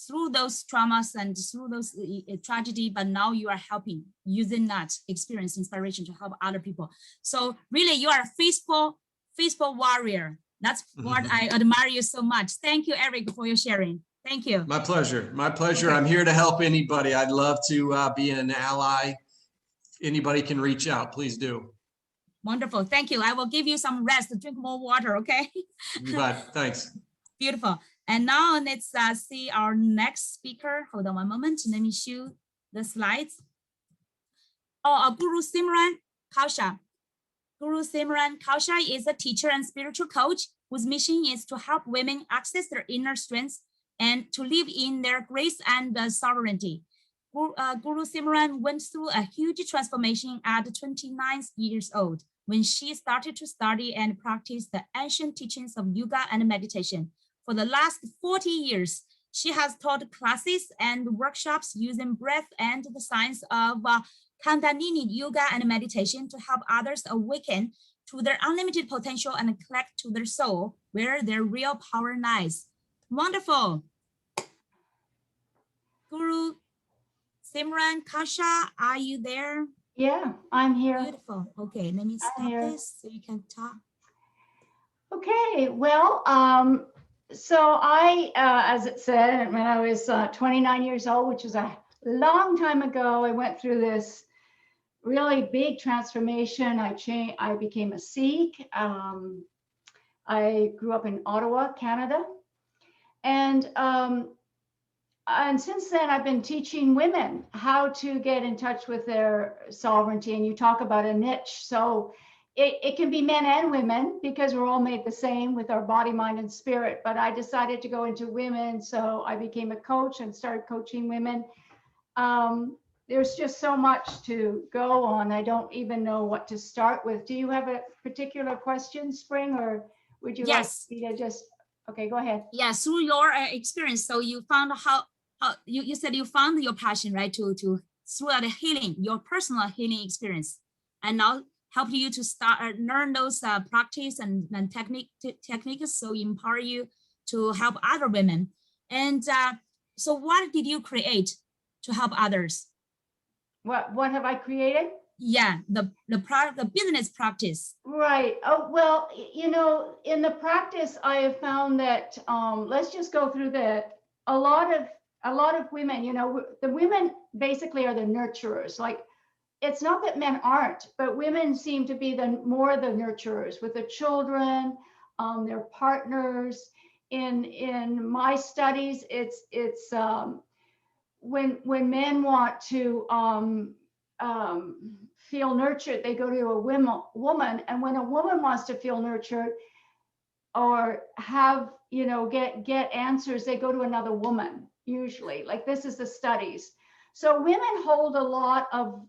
through those traumas and through those tragedy, but now you are helping, using that experience, inspiration to help other people. So really you are a faithful warrior. That's what I admire you so much. Thank you, Eric, for your sharing. Thank you. My pleasure. My pleasure. Okay. I'm here to help anybody. I'd love to be an ally. Anybody can reach out. Please do. Wonderful. Thank you. I will give you some rest, drink more water, okay? You bet. Thanks. Beautiful. And now let's see our next speaker. Hold on one moment. Let me show the slides. Guru Simran Kausha. Guru Simran Kausha is a teacher and spiritual coach whose mission is to help women access their inner strengths and to live in their grace and sovereignty. Guru Simran went through a huge transformation at 29 years old when she started to study and practice the ancient teachings of yoga and meditation. For the last 40 years, she has taught classes and workshops using breath and the science of Kundalini yoga and meditation to help others awaken to their unlimited potential and connect to their soul, where their real power lies. Wonderful. Guru Simran Kausha, are you there? Yeah, I'm here. Beautiful. Okay, let me stop this so you can talk. Okay, well, so I, as it said, when I was 29 years old, which was a long time ago, I went through this really big transformation. I became a Sikh. I grew up in Ottawa, Canada. And since then, I've been teaching women how to get in touch with their sovereignty. And you talk about a niche. So it can be men and women because we're all made the same with our body, mind, and spirit. But I decided to go into women. So I became a coach and started coaching women. There's just so much to go on. I don't even know what to start with. Do you have a particular question, Spring, or would you like me to just, okay, go ahead. Yeah, through your experience, so you found how you said you found your passion, right, to throughout the healing, your personal healing experience, and now help you to start learn those practice and techniques, so empower you to help other women. And so what did you create to help others? What have I created? Yeah, the business practice. Right. Oh, well, you know, in the practice, I have found that let's just go through that. A lot of women, you know, the women basically are the nurturers. Like, it's not that men aren't, but women seem to be more the nurturers with the children, their partners. In my studies, it's when men want to feel nurtured, they go to a woman, and when a woman wants to feel nurtured or have, you know, get answers, they go to another woman usually. Like, this is the studies. So women hold a lot of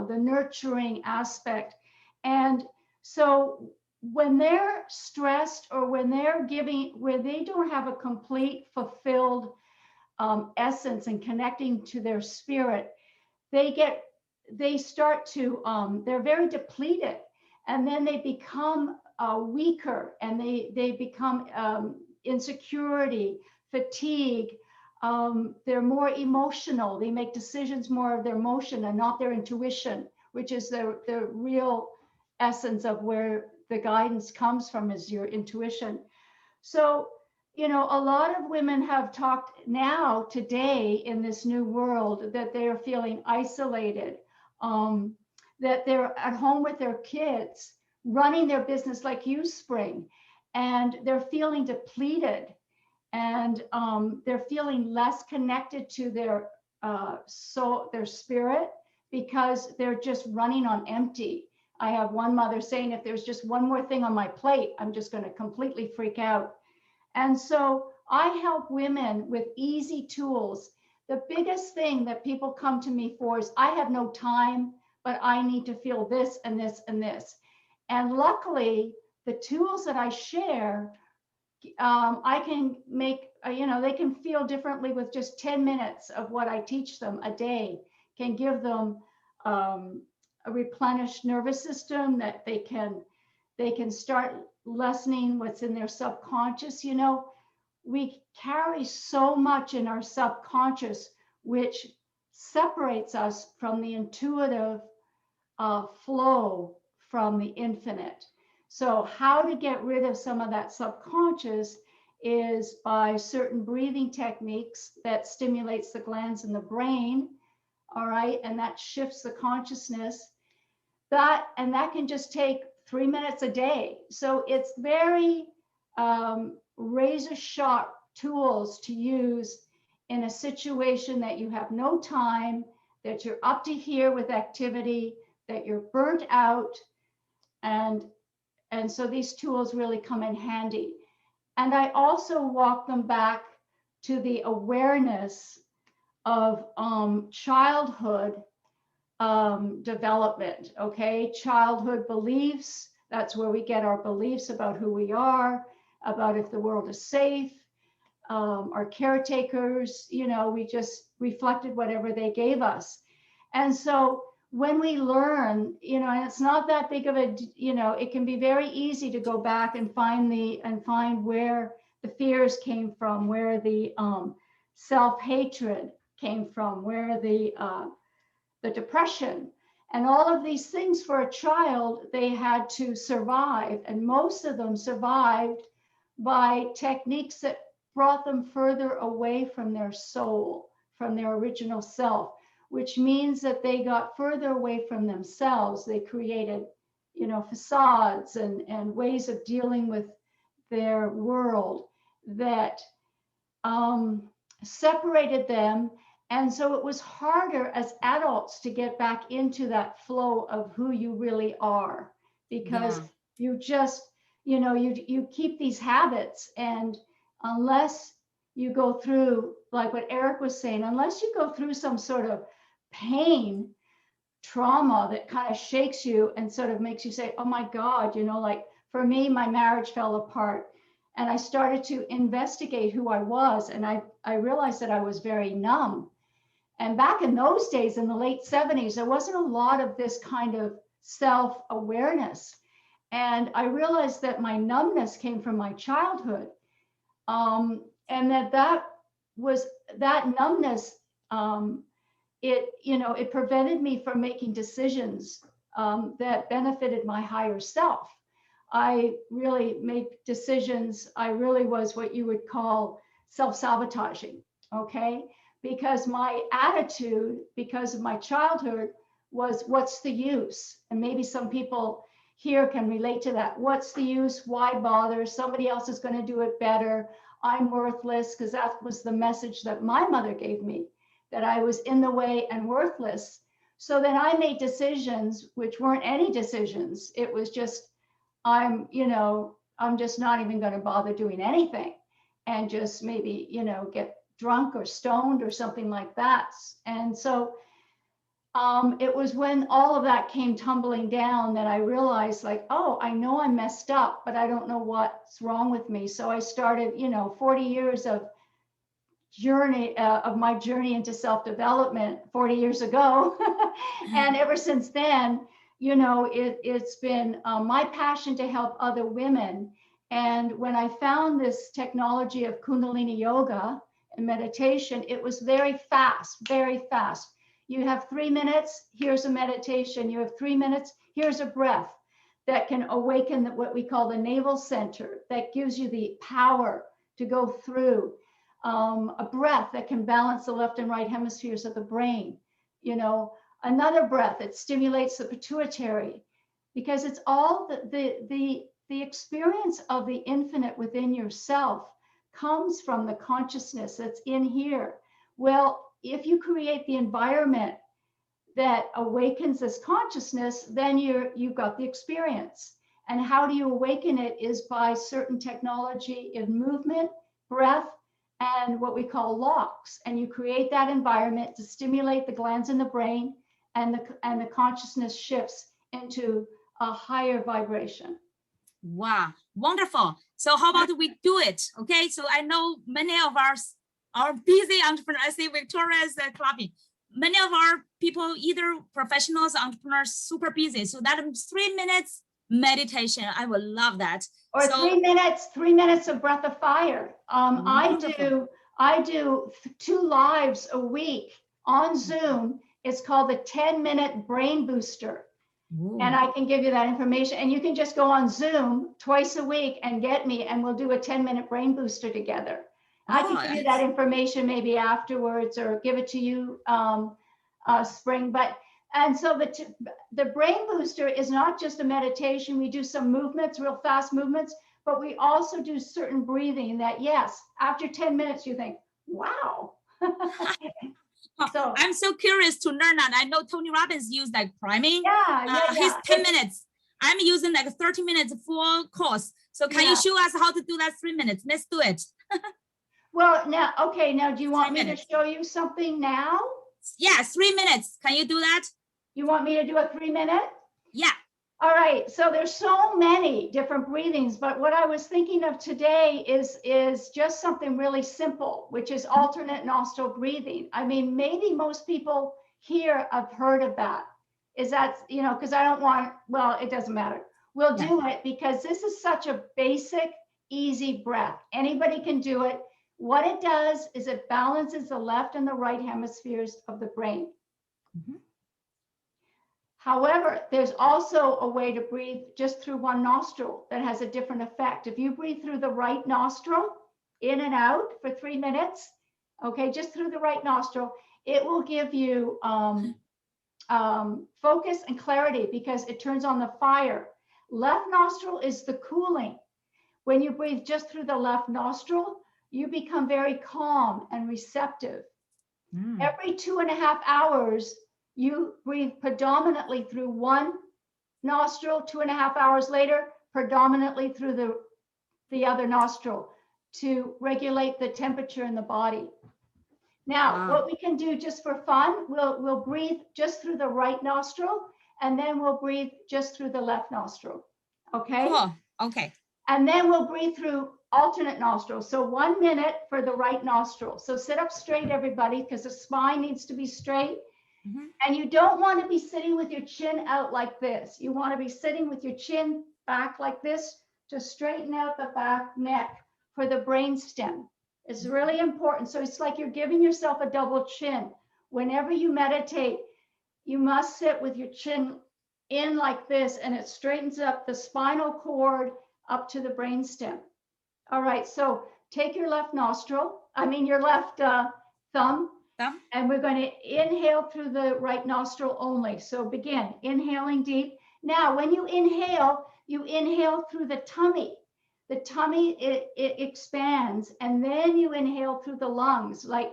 the nurturing aspect, and so when they're stressed or when they're giving, where they don't have a complete fulfilled essence and connecting to their spirit, they start to they're very depleted, and then they become weaker, and they become insecurity, fatigue. They're more emotional. They make decisions more of their emotion and not their intuition, which is the real essence of where the guidance comes from, is your intuition. So, you know, a lot of women have talked now today in this new world that they're feeling isolated, that they're at home with their kids, running their business like you, Spring, and they're feeling depleted, and they're feeling less connected to their soul, their spirit, because they're just running on empty. I have one mother saying, if there's just one more thing on my plate, I'm just going to completely freak out. And so I help women with easy tools. The biggest thing that people come to me for is, I have no time, but I need to feel this and this and this. And luckily, the tools that I share, I can make, you know, they can feel differently with just 10 minutes of what I teach them a day, can give them a replenished nervous system, that they can start lessening what's in their subconscious. You know, we carry so much in our subconscious, which separates us from the intuitive flow from the infinite. So how to get rid of some of that subconscious is by certain breathing techniques that stimulates the glands in the brain, all right, and that shifts the consciousness. That can just take 3 minutes a day. So it's very razor sharp tools to use in a situation that you have no time, that you're up to here with activity, that you're burnt out, and so these tools really come in handy. And I also walk them back to the awareness of childhood development, okay? Childhood beliefs, that's where we get our beliefs about who we are, about if the world is safe. Our caretakers, you know, we just reflected whatever they gave us. And so when we learn, you know, and it's not that big of a, you know, it can be very easy to go back and find where the fears came from, where the self-hatred came from, where the depression, and all of these things. For a child, they had to survive, and most of them survived by techniques that brought them further away from their soul, from their original self, which means that they got further away from themselves. They created, you know, facades and ways of dealing with their world that separated them. And so it was harder as adults to get back into that flow of who you really are, because you just, you know, you keep these habits, and unless you go through, like what Eric was saying, unless you go through some sort of pain, trauma that kind of shakes you and sort of makes you say, oh my God, you know, like for me, my marriage fell apart, and I started to investigate who I was, and I realized that I was very numb. And back in those days, in the late 70s, there wasn't a lot of this kind of self-awareness. And I realized that my numbness came from my childhood. And that numbness it prevented me from making decisions that benefited my higher self. I really make decisions. I really was what you would call self-sabotaging, okay? Because my attitude, because of my childhood, was what's the use? And maybe some people here can relate to that. What's the use? Why bother? Somebody else is going to do it better. I'm worthless, because that was the message that my mother gave me, that I was in the way and worthless. So then I made decisions which weren't any decisions. It was just, I'm just not even going to bother doing anything, and just maybe, get drunk or stoned or something like that. And so it was when all of that came tumbling down that I realized, like, oh, I know I'm messed up, but I don't know what's wrong with me. So I started, 40 years of my journey into self-development 40 years ago. And ever since then, it's been my passion to help other women. And when I found this technology of Kundalini yoga and meditation, it was very fast, very fast. You have 3 minutes, here's a meditation. You have 3 minutes, here's a breath that can awaken what we call the navel center, that gives you the power to go through. A breath that can balance the left and right hemispheres of the brain. Another breath that stimulates the pituitary, because it's all the experience of the infinite within yourself comes from the consciousness that's in here. Well, if you create the environment that awakens this consciousness, then you've got the experience. And how do you awaken it is by certain technology in movement, breath, and what we call locks. And you create that environment to stimulate the glands in the brain, and the consciousness shifts into a higher vibration. Wow, wonderful. So how about we do it? Okay, so I know many of our busy entrepreneurs, I see Victoria's clapping. Many of our people, either professionals, entrepreneurs, super busy. So that 3 minutes meditation, I would love that. Or so, 3 minutes of breath of fire. I do 2 lives a week on Zoom. It's called the 10-minute brain booster. Ooh. And I can give you that information. And you can just go on Zoom twice a week and get me, and we'll do a 10-minute brain booster together. I can give you that information maybe afterwards, or give it to you, Spring. And so the brain booster is not just a meditation. We do some movements, real fast movements, but we also do certain breathing that, yes, after 10 minutes, you think, wow. So I'm so curious to learn that. I know Tony Robbins used like priming. He's 10 minutes. I'm using like a 30 minutes full course. So can you show us how to do that 3 minutes? Let's do it. Well, now do you want me to show you something now? Yes, 3 minutes. Can you do that? You want me to do a 3 minute? Yeah. All right. So there's so many different breathings, but what I was thinking of today is just something really simple, which is alternate nostril breathing. I mean, maybe most people here have heard of that. Is that, because I don't want, well, it doesn't matter. We'll do it because this is such a basic, easy breath. Anybody can do it. What it does is it balances the left and the right hemispheres of the brain. Mm-hmm. However, there's also a way to breathe just through one nostril that has a different effect. If you breathe through the right nostril, in and out for 3 minutes, okay, just through the right nostril, it will give you focus and clarity because it turns on the fire. Left nostril is the cooling. When you breathe just through the left nostril, you become very calm and receptive. Every 2.5 hours, you breathe predominantly through one nostril, 2.5 hours later, predominantly through the other nostril to regulate the temperature in the body. Now, what we can do just for fun, we'll breathe just through the right nostril, and then we'll breathe just through the left nostril, okay? Cool. Okay. And then we'll breathe through alternate nostrils. So 1 minute for the right nostril. So sit up straight, everybody, because the spine needs to be straight. Mm-hmm. And you don't want to be sitting with your chin out like this. You want to be sitting with your chin back like this to straighten out the back neck for the brain stem. It's really important. So it's like you're giving yourself a double chin. Whenever you meditate, you must sit with your chin in like this, and it straightens up the spinal cord up to the brainstem. All right, so take your left your left thumb, and we're going to inhale through the right nostril only. So begin inhaling deep. Now, when you inhale through the tummy. The tummy, it expands, and then you inhale through the lungs. Like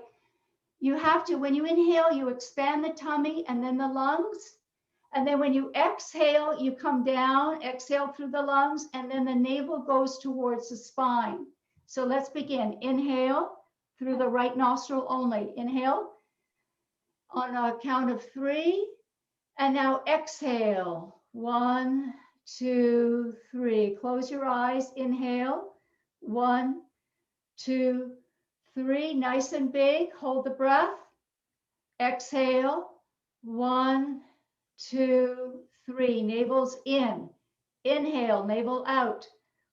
you have to, when you inhale, you expand the tummy and then the lungs. And then when you exhale, you come down, exhale through the lungs, and then the navel goes towards the spine. So let's begin. Inhale through the right nostril only. Inhale on a count of 3. And now exhale. 1, 2, 3. Close your eyes. Inhale. 1, 2, 3. Nice and big. Hold the breath. Exhale. 1, 2, 3. Navel's in. Inhale. Navel out.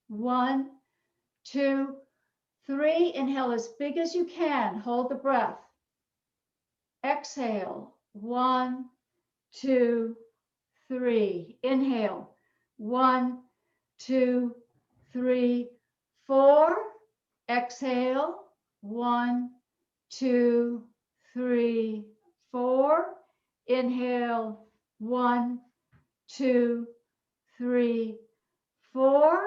1, 2, 3. Inhale as big as you can. Hold the breath. Exhale. 1, 2, 3. Inhale. 1, 2, 3, 4. Exhale. 1, 2, 3, 4. Inhale. 1, 2, 3, 4.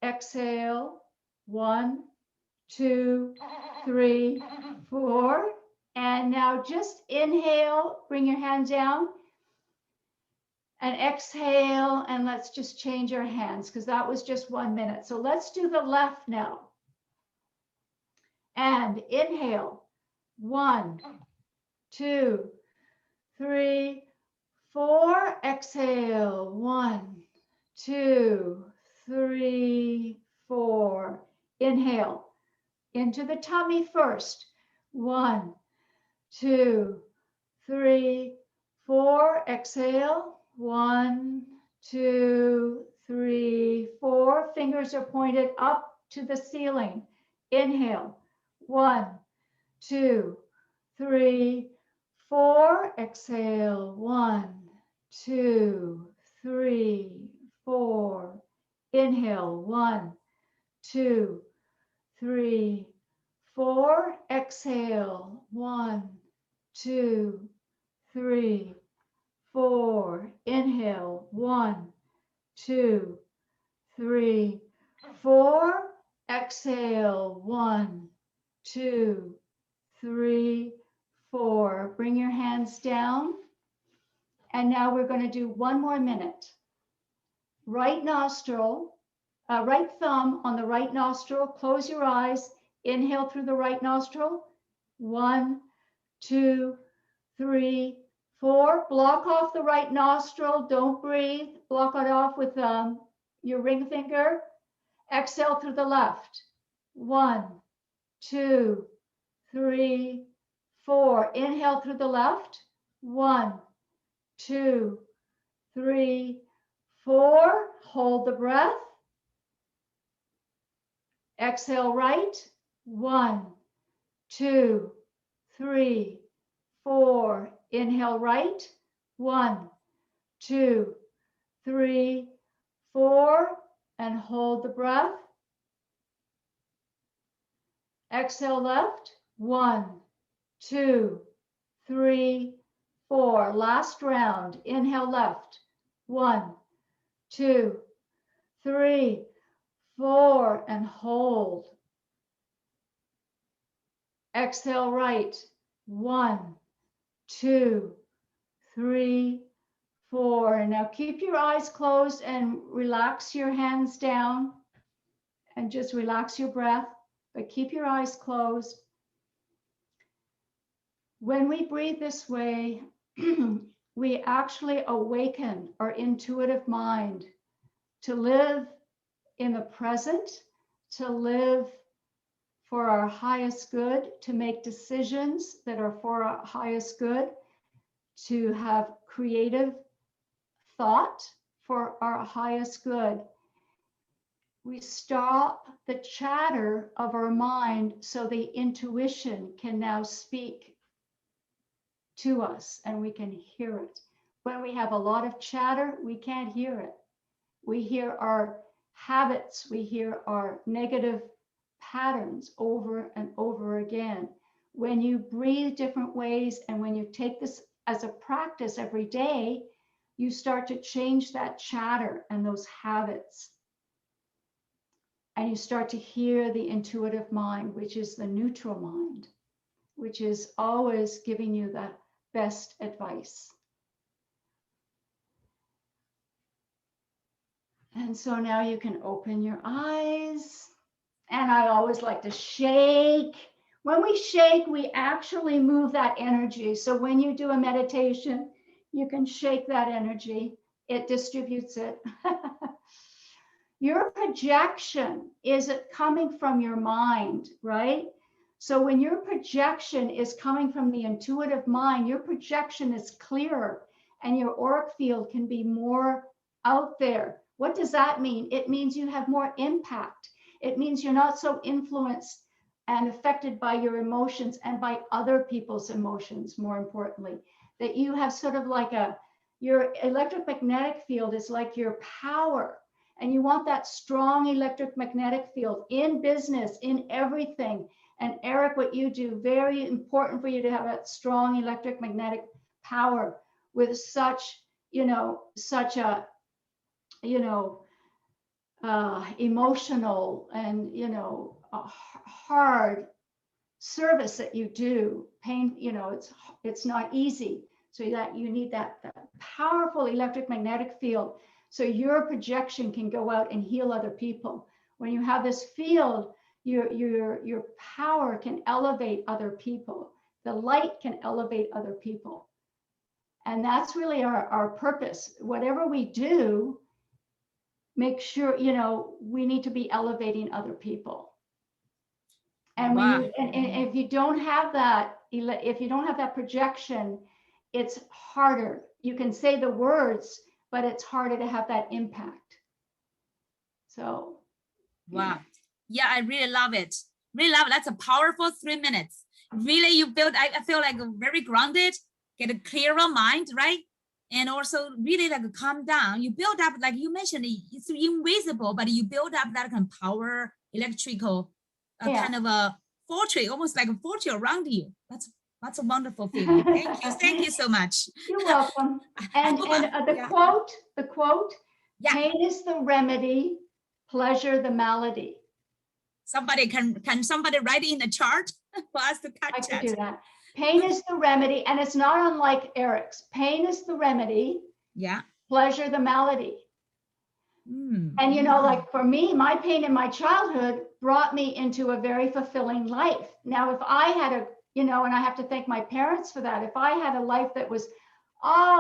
Exhale. 1, 2, 3, 4. And now just inhale, bring your hand down. And exhale, and let's just change our hands because that was just 1 minute. So let's do the left now. And inhale. 1, 2, 3, 4. Exhale. 1, 2, 3, 4. Inhale into the tummy first. 1, 2, 3, 4. Exhale. 1, 2, 3, 4. Fingers are pointed up to the ceiling. Inhale. 1, 2, 3, 4. Exhale. 1, 2, 3, 4. Inhale. 1, 2, 3, 4. Exhale. 1, 2, 3, 4. Inhale. 1, 2, 3, 4. Exhale. 1, 2, 3, 4. Bring your hands down. And now we're going to do 1 more minute. Right nostril, right thumb on the right nostril. Close your eyes. Inhale through the right nostril. 1, 2, 3, 4. Block off the right nostril. Don't breathe. Block it off with your ring finger. Exhale through the left. 1, 2, 3, 4. Inhale through the left. 1, 2, 3, 4. Hold the breath. Exhale right. 1, 2, 3, 4. Inhale right. 1, 2, 3, 4. And hold the breath. Exhale left. 1, 2, 3, 4. Last round. Inhale left. 1, 2, 3, 4. And hold. Exhale right. 1, 2, 3, 4. And now keep your eyes closed and relax your hands down and just relax your breath, but keep your eyes closed. When we breathe this way, we actually awaken our intuitive mind to live in the present, to live for our highest good, to make decisions that are for our highest good, to have creative thought for our highest good. We stop the chatter of our mind so the intuition can now speak. to us and we can hear it. When we have a lot of chatter, we can't hear it. We hear our habits, we hear our negative patterns over and over again. When you breathe different ways and when you take this as a practice every day, you start to change that chatter and those habits. And you start to hear the intuitive mind, which is the neutral mind, which is always giving you the best advice. And so now you can open your eyes. And I always like to shake. When we shake, we actually move that energy. So when you do a meditation, you can shake that energy. It distributes it. Your projection is coming from your mind, right? So when your projection is coming from the intuitive mind, your projection is clearer and your auric field can be more out there. What does that mean? It means you have more impact. It means you're not so influenced and affected by your emotions and by other people's emotions, more importantly, that you have sort of like your electromagnetic field is like your power. And you want that strong electromagnetic field in business, in everything. And Eric, what you do, very important for you to have that strong electromagnetic power with such a, emotional and, a hard service that you do. Pain, it's not easy. So that you need that powerful electromagnetic field. So your projection can go out and heal other people. When you have this field, your power can elevate other people. The light can elevate other people. And that's really our purpose. Whatever we do, make sure, we need to be elevating other people. And when you, and if you don't have that projection, it's harder. You can say the words, but it's harder to have that impact. So. Wow. Yeah, I really love it. Really love it. That's a powerful 3 minutes. Really, you build, I feel like very grounded, get a clearer mind, right? And also really like calm down. You build up, like you mentioned, it's invisible, but you build up that kind of power, electrical, kind of a fortress, almost like a fortress around you. That's a wonderful feeling. Thank you so much. You're welcome. And the quote, pain is the remedy, pleasure the malady. Somebody can somebody write in the chart for us to catch that? I can do that. Pain is the remedy, and it's not unlike Eric's. Pain is the remedy. Yeah. Pleasure the malady. And like for me, my pain in my childhood brought me into a very fulfilling life. Now, if I had and I have to thank my parents for that. If I had a life that was,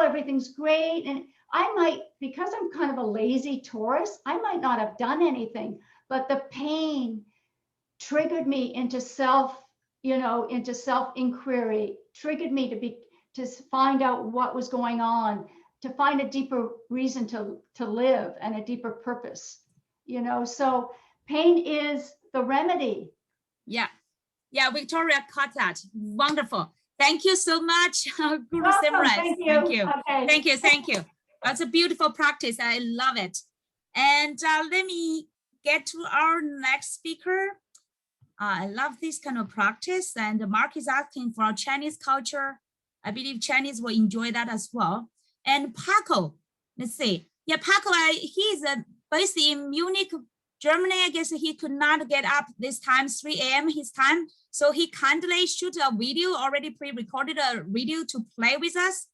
everything's great, and I might, because I'm kind of a lazy Taurus, I might not have done anything, but the pain triggered me into self-inquiry, triggered me to find out what was going on, to find a deeper reason to live and a deeper purpose, so pain is the remedy. Yeah, Victoria caught that. Wonderful. Thank you so much, Guru Simran. Thank you. Okay. Thank you. That's a beautiful practice. I love it. And let me get to our next speaker. I love this kind of practice. And Mark is asking for our Chinese culture. I believe Chinese will enjoy that as well. And Paco, let's see. Yeah, Paco, he's based in Munich, Germany. I guess he could not get up this time, 3 a.m. his time. So he kindly shoot a video, already pre-recorded a video to play with us.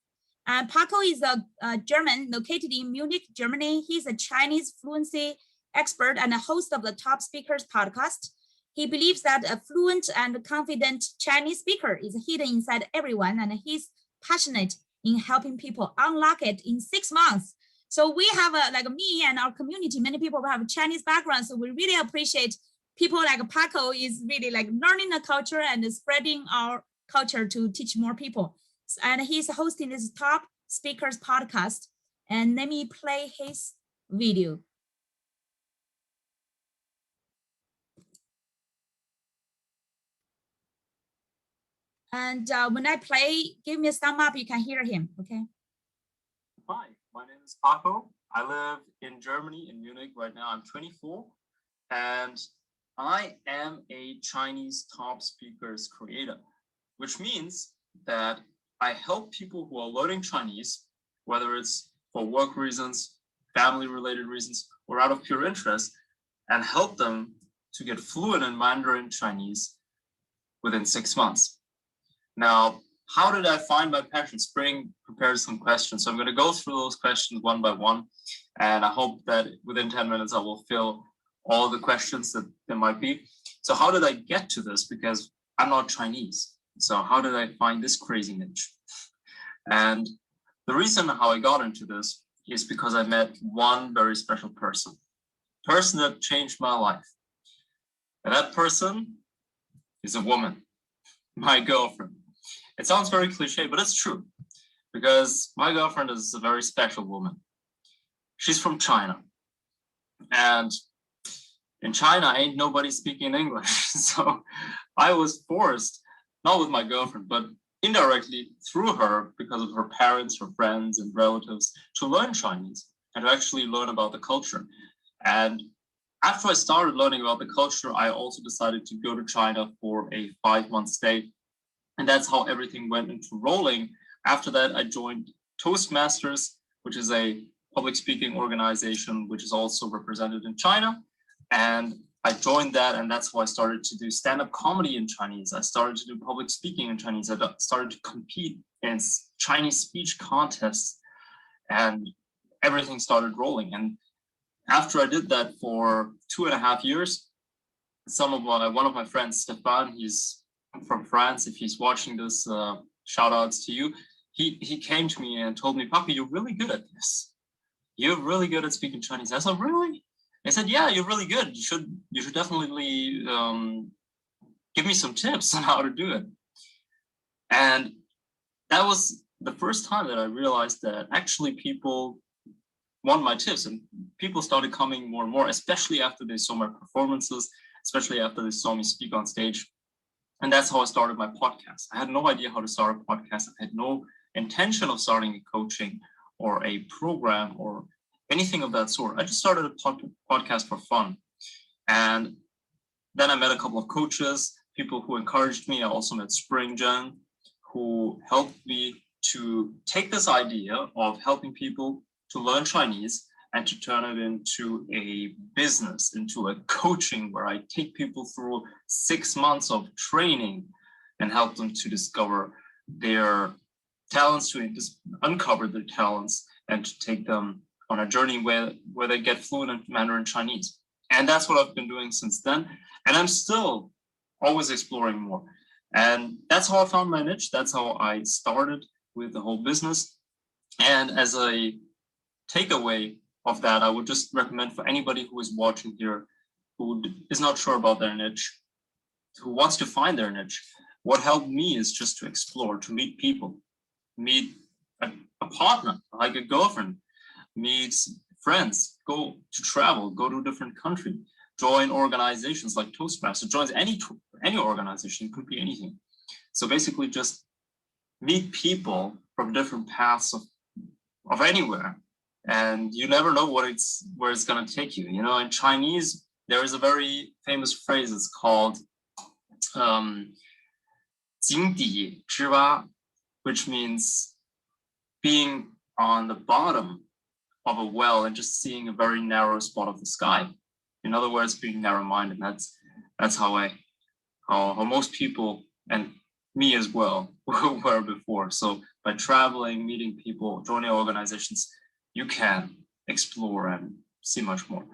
Paco is a German located in Munich, Germany. He's a Chinese fluency expert and a host of the Top Speakers podcast. He believes that a fluent and confident Chinese speaker is hidden inside everyone, and he's passionate in helping people unlock it in 6 months. So we have, like me and our community, many people have a Chinese background, so we really appreciate people like Paco is really like learning the culture and spreading our culture to teach more people. And he's hosting this Top Speakers podcast. And let me play his video. And when I play, give me a thumb up, you can hear him, okay? Hi, my name is Paco. I live in Germany, in Munich right now. I'm 24, and I am a Chinese top speakers creator, which means that I help people who are learning Chinese, whether it's for work reasons, family-related reasons, or out of pure interest, and help them to get fluent in Mandarin Chinese within 6 months. Now, how did I find my passion? Spring prepared some questions. So I'm going to go through those questions one by one. And I hope that within 10 minutes, I will fill all the questions that there might be. So how did I get to this? Because I'm not Chinese. So how did I find this crazy niche? And the reason how I got into this is because I met one very special person that changed my life. And that person is a woman, my girlfriend. It sounds very cliche, but it's true, because my girlfriend is a very special woman. She's from China, and in China, ain't nobody speaking English. So I was forced, not with my girlfriend, but indirectly through her, because of her parents, her friends, and relatives, to learn Chinese and to actually learn about the culture. And after I started learning about the culture, I also decided to go to China for a 5-month stay. And that's how everything went into rolling. After that, I joined Toastmasters, which is a public speaking organization, which is also represented in China. And I joined that, and that's how I started to do stand-up comedy in Chinese. I started to do public speaking in Chinese. I started to compete in Chinese speech contests, and everything started rolling. And after I did that for 2.5 years, one of my friends, Stefan, he's from France. If he's watching this, shout outs to you. He came to me and told me, Papi, you're really good at this. You're really good at speaking Chinese. I said, really? I said, yeah, you're really good. You should definitely give me some tips on how to do it. And that was the first time that I realized that actually people want my tips, and people started coming more and more, especially after they saw my performances, especially after they saw me speak on stage. And that's how I started my podcast. I had no idea how to start a podcast. I had no intention of starting a coaching or a program or anything of that sort. I just started a podcast for fun. And then I met a couple of coaches, people who encouraged me. I also met Zheng, who helped me to take this idea of helping people to learn Chinese and to turn it into a business, into a coaching where I take people through 6 months of training and help them to discover their talents, to uncover their talents, and to take them on a journey where they get fluent in Mandarin Chinese. And that's what I've been doing since then. And I'm still always exploring more. And that's how I found my niche. That's how I started with the whole business. And as a takeaway of that, I would just recommend for anybody who is watching here, who is not sure about their niche, who wants to find their niche, what helped me is just to explore, to meet people, meet a partner, like a girlfriend, meet friends, go to travel, go to a different country, join organizations like Toastmasters, join any organization, it could be anything. So basically just meet people from different paths of anywhere. And you never know where it's going to take you. You know, in Chinese, there is a very famous phrase. It's called 井底之蛙, which means being on the bottom of a well and just seeing a very narrow spot of the sky. In other words, being narrow-minded. That's how most people, and me as well, were before. So by traveling, meeting people, joining organizations, you can explore and see much more.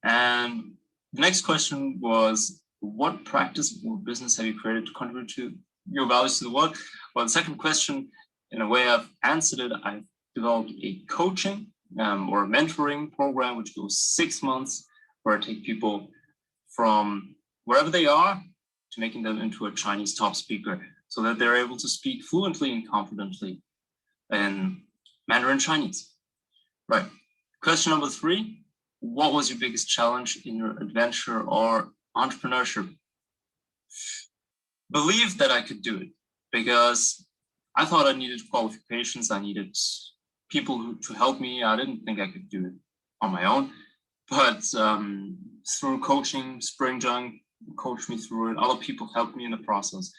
And the next question was, what practice or business have you created to contribute to your values to the world? Well, the second question, in a way I've answered it. I've developed a coaching or a mentoring program, which goes 6 months, where I take people from wherever they are to making them into a Chinese top speaker so that they're able to speak fluently and confidently in Mandarin Chinese. Right. Question number 3, what was your biggest challenge in your adventure or entrepreneurship? Believe that I could do it. because I thought I needed qualifications. I needed people to help me. I didn't think I could do it on my own, but through coaching, Zheng coached me through it. Other people helped me in the process.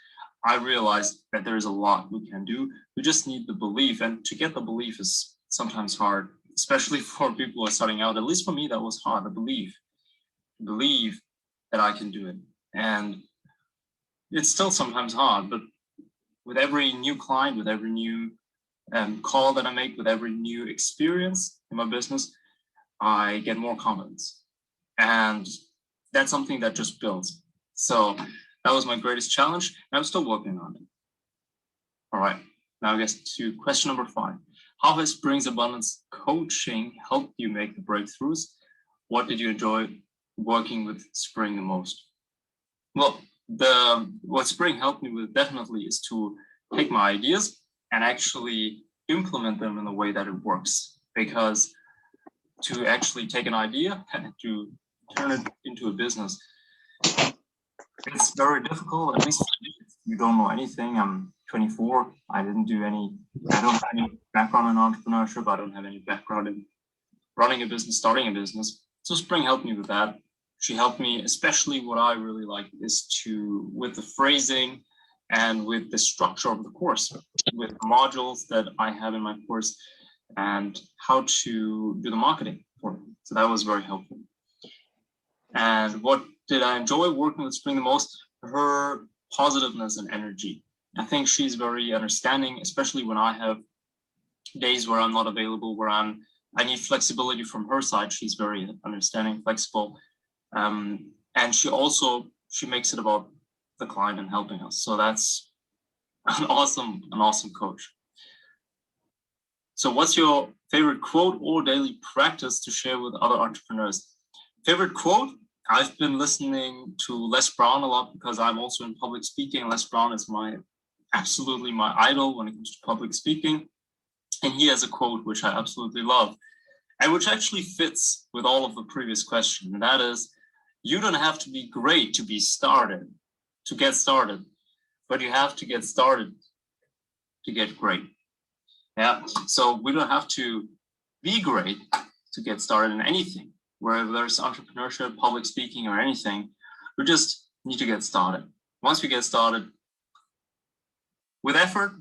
I realized that there is a lot we can do. We just need the belief, and to get the belief is sometimes hard, especially for people who are starting out. At least for me, that was hard to believe that I can do it. And it's still sometimes hard, but with every new client, with every new call that I make, with every new experience in my business, I get more confidence. And that's something that just builds. So that was my greatest challenge, and I'm still working on it. All right, now I guess to question number 5. How has Spring's Abundance coaching helped you make the breakthroughs? What did you enjoy working with Spring the most? Well, what Spring helped me with definitely is to take my ideas and actually implement them in a way that it works. Because to actually take an idea and to turn it into a business, it's very difficult. At least if you don't know anything. I'm 24. I don't have any background in entrepreneurship. I don't have any background in running a business, starting a business. So Spring helped me with that. She helped me, especially what I really like is with the phrasing and with the structure of the course, with the modules that I have in my course and how to do the marketing for it. So that was very helpful. And what did I enjoy working with Spring the most? Her positiveness and energy. I think she's very understanding, especially when I have days where I'm not available, where I need flexibility from her side. She's very understanding, flexible. And she makes it about the client and helping us. So that's an awesome coach. So what's your favorite quote or daily practice to share with other entrepreneurs? Favorite quote? I've been listening to Les Brown a lot because I'm also in public speaking. Les Brown is absolutely my idol when it comes to public speaking. And he has a quote which I absolutely love and which actually fits with all of the previous questions. And that is, you don't have to be great to get started, but you have to get started to get great. Yeah, so we don't have to be great to get started in anything, whether there's entrepreneurship, public speaking, or anything. We just need to get started. Once we get started, with effort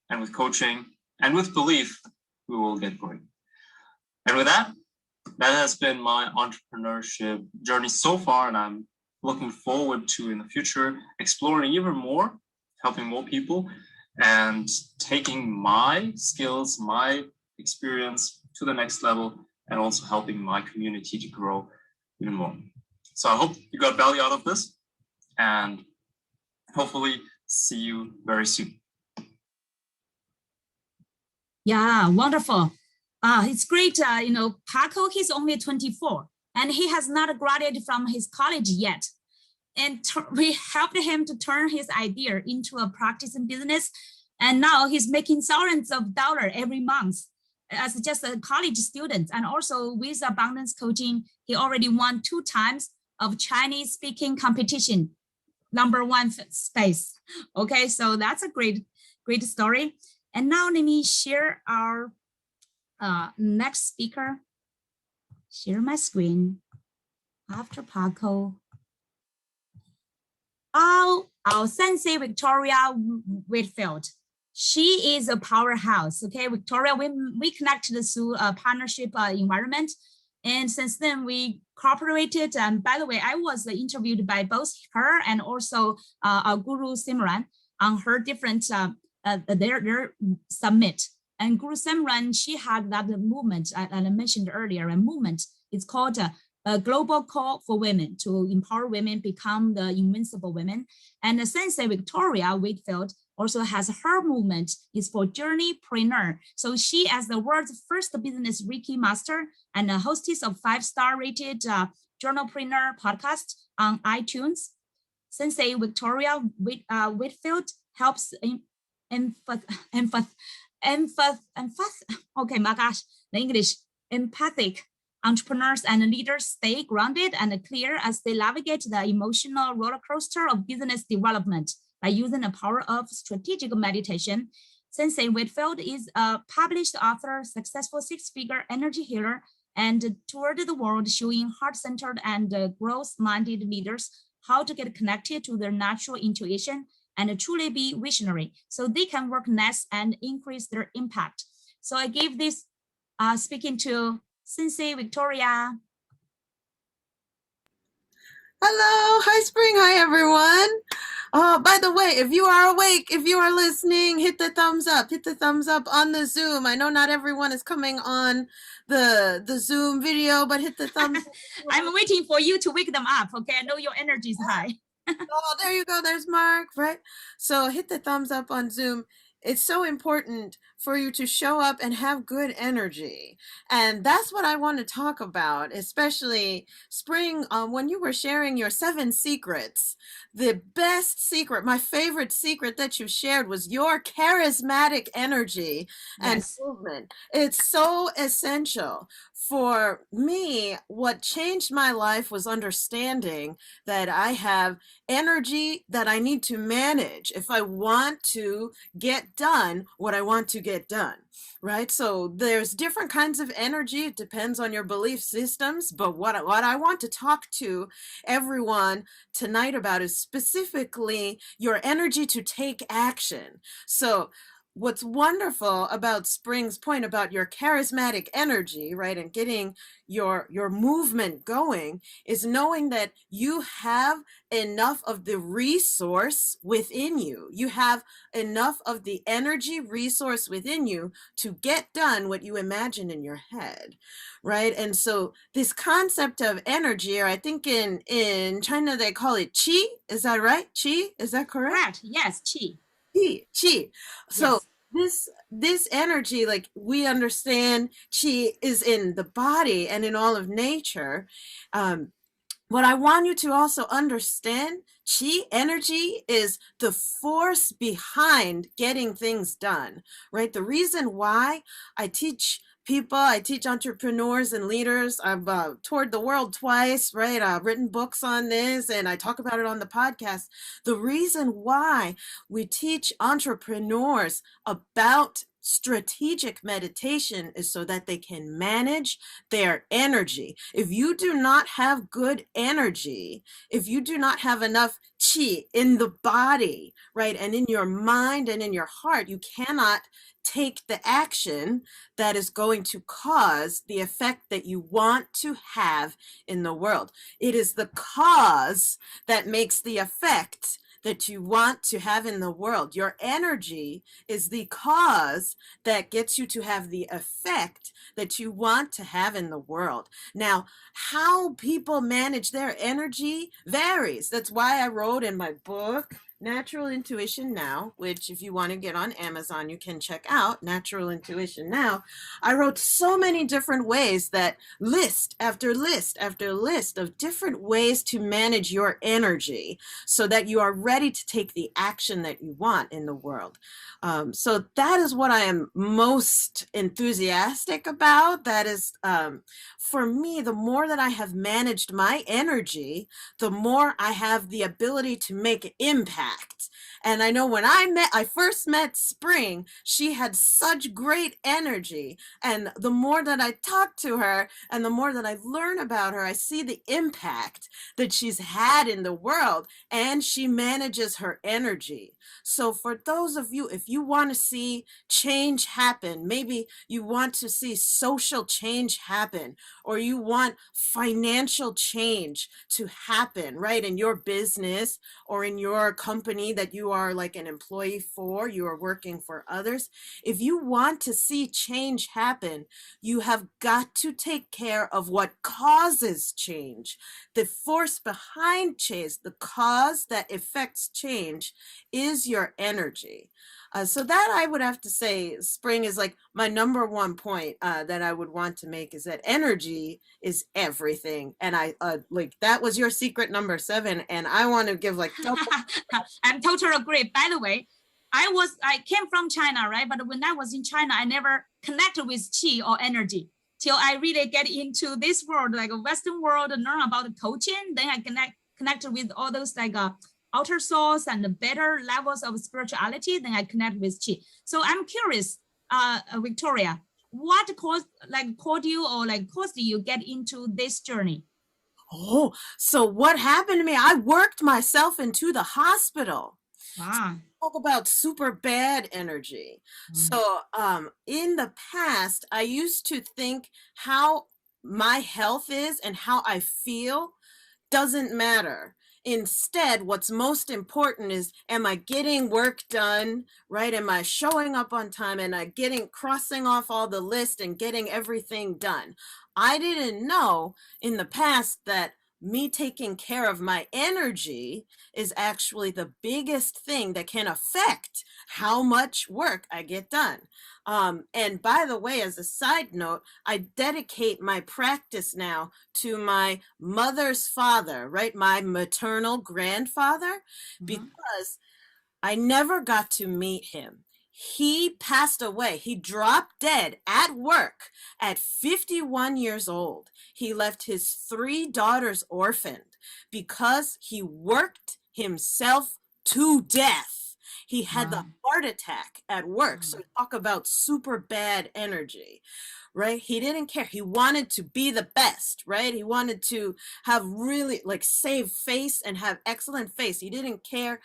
and with coaching and with belief, we will get great. And with that has been my entrepreneurship journey so far, and I'm looking forward to, in the future, exploring even more, helping more people, and taking my skills, my experience to the next level, and also helping my community to grow even more. So I hope you got value out of this, and hopefully see you very soon. Yeah, wonderful. It's great. Paco, he's only 24 and he has not graduated from his college yet. And we helped him to turn his idea into a practicing business. And now he's making thousands of dollars every month as just a college student. And also with Abundance Coaching, he already won 2 times of Chinese speaking competition, #1 space. Okay, so that's a great story. And now let me share our next speaker. Share my screen after Paco. Our sensei, Victoria Whitfield. She is a powerhouse. Okay, Victoria, we connected through a partnership environment. And since then we cooperated. And by the way, I was interviewed by both her and also our guru Simran on her different their summit. And Guru Simran, she had that movement I mentioned earlier. A movement, it's called a global call for women to empower women, become the invincible women. And the Sensei Victoria Whitfield also has her movement is for journeypreneur. So she, as the world's first business Reiki master and a hostess of 5-star rated journalpreneur podcast on iTunes, Sensei Victoria Whitfield helps empathic entrepreneurs and leaders stay grounded and clear as they navigate the emotional roller coaster of business development. by using the power of strategic meditation. Sensei Whitfield is a published author, successful six-figure energy healer, and toured the world showing heart-centered and growth-minded leaders how to get connected to their natural intuition and truly be visionary so they can work less and increase their impact. So I gave this speaking to Sensei Victoria. Hello, hi Spring, hi everyone. By the way, if you are awake, if you are listening, hit the thumbs up on the Zoom. I know not everyone is coming on the Zoom video, but hit the thumbs up. I'm waiting for you to wake them up, okay? I know your energy is high. Oh, there you go, there's Mark, right? So hit the thumbs up on Zoom. It's so important for you to show up and have good energy. And that's what I want to talk about, especially Spring, when you were sharing your 7 secrets. The best secret, my favorite secret that you shared was your charismatic energy and movement. It's so essential. For me, what changed my life was understanding that I have energy that I need to manage if I want to get done what I want to get done, right? So there's different kinds of energy. It depends on your belief systems. But what I want to talk to everyone tonight about is specifically your energy to take action. So what's wonderful about Spring's point about your charismatic energy, right, and getting your movement going is knowing that you have enough of the resource within you. You have enough of the energy resource within you to get done what you imagine in your head, right? And so this concept of energy, or I think in China they call it qi. Is that right? Qi? Is that correct? Correct. Yes, qi. Qi. So this energy, like we understand qi is in the body and in all of nature. What I want you to also understand, qi energy is the force behind getting things done, right? The reason why I teach people, I teach entrepreneurs and leaders. I've toured the world twice, right? I've written books on this and I talk about it on the podcast. The reason why we teach entrepreneurs about strategic meditation is so that they can manage their energy. If you do not have good energy, if you do not have enough qi in the body, right, and in your mind and in your heart, you cannot take the action that is going to cause the effect that you want to have in the world. It is the cause that makes the effect that you want to have in the world. Your energy is the cause that gets you to have the effect that you want to have in the world. Now, how people manage their energy varies. That's why I wrote in my book, Natural Intuition Now, which if you want to get on Amazon, you can check out Natural Intuition Now. I wrote so many different ways, that list after list after list of different ways to manage your energy so that you are ready to take the action that you want in the world. So that is what I am most enthusiastic about. That is, for me, the more that I have managed my energy, the more I have the ability to make impact. And I know when I first met Spring, she had such great energy. And the more that I talk to her and the more that I learn about her, I see the impact that she's had in the world, and she manages her energy. So for those of you, if you want to see change happen, maybe you want to see social change happen, or you want financial change to happen, right, in your business or in your company that you are like an employee for, you are working for others. If you want to see change happen, you have got to take care of what causes change. The force behind change, the cause that affects change, is your energy. So that I would have to say, Spring, is like my number one point that I would want to make, is that energy is everything. And I like, that was your secret number 7. And I want to give like double. I'm totally agree. By the way, I came from China, right? But when I was in China, I never connected with qi or energy till I really get into this world, like a Western world, and learn about coaching. Then I connected with all those like outer source and the better levels of spirituality, then I connect with Qi. So I'm curious, Victoria, what called you or caused you get into this journey? Oh, so what happened to me? I worked myself into the hospital. Wow. Talk about super bad energy. So in the past, I used to think how my health is and how I feel doesn't matter. Instead, what's most important is, am I getting work done, right? Am I showing up on time? And I crossing off all the list and getting everything done? I didn't know in the past that me taking care of my energy is actually the biggest thing that can affect how much work I get done. And by the way, as a side note, I dedicate my practice now to my mother's father, right? My maternal grandfather, because I never got to meet him. He passed away. He dropped dead at work at 51 years old. He left his 3 daughters orphaned because he worked himself to death. He had the heart attack at work. So talk about super bad energy, right? He didn't care. He wanted to be the best, right? He wanted to have really save face and have excellent face. He didn't care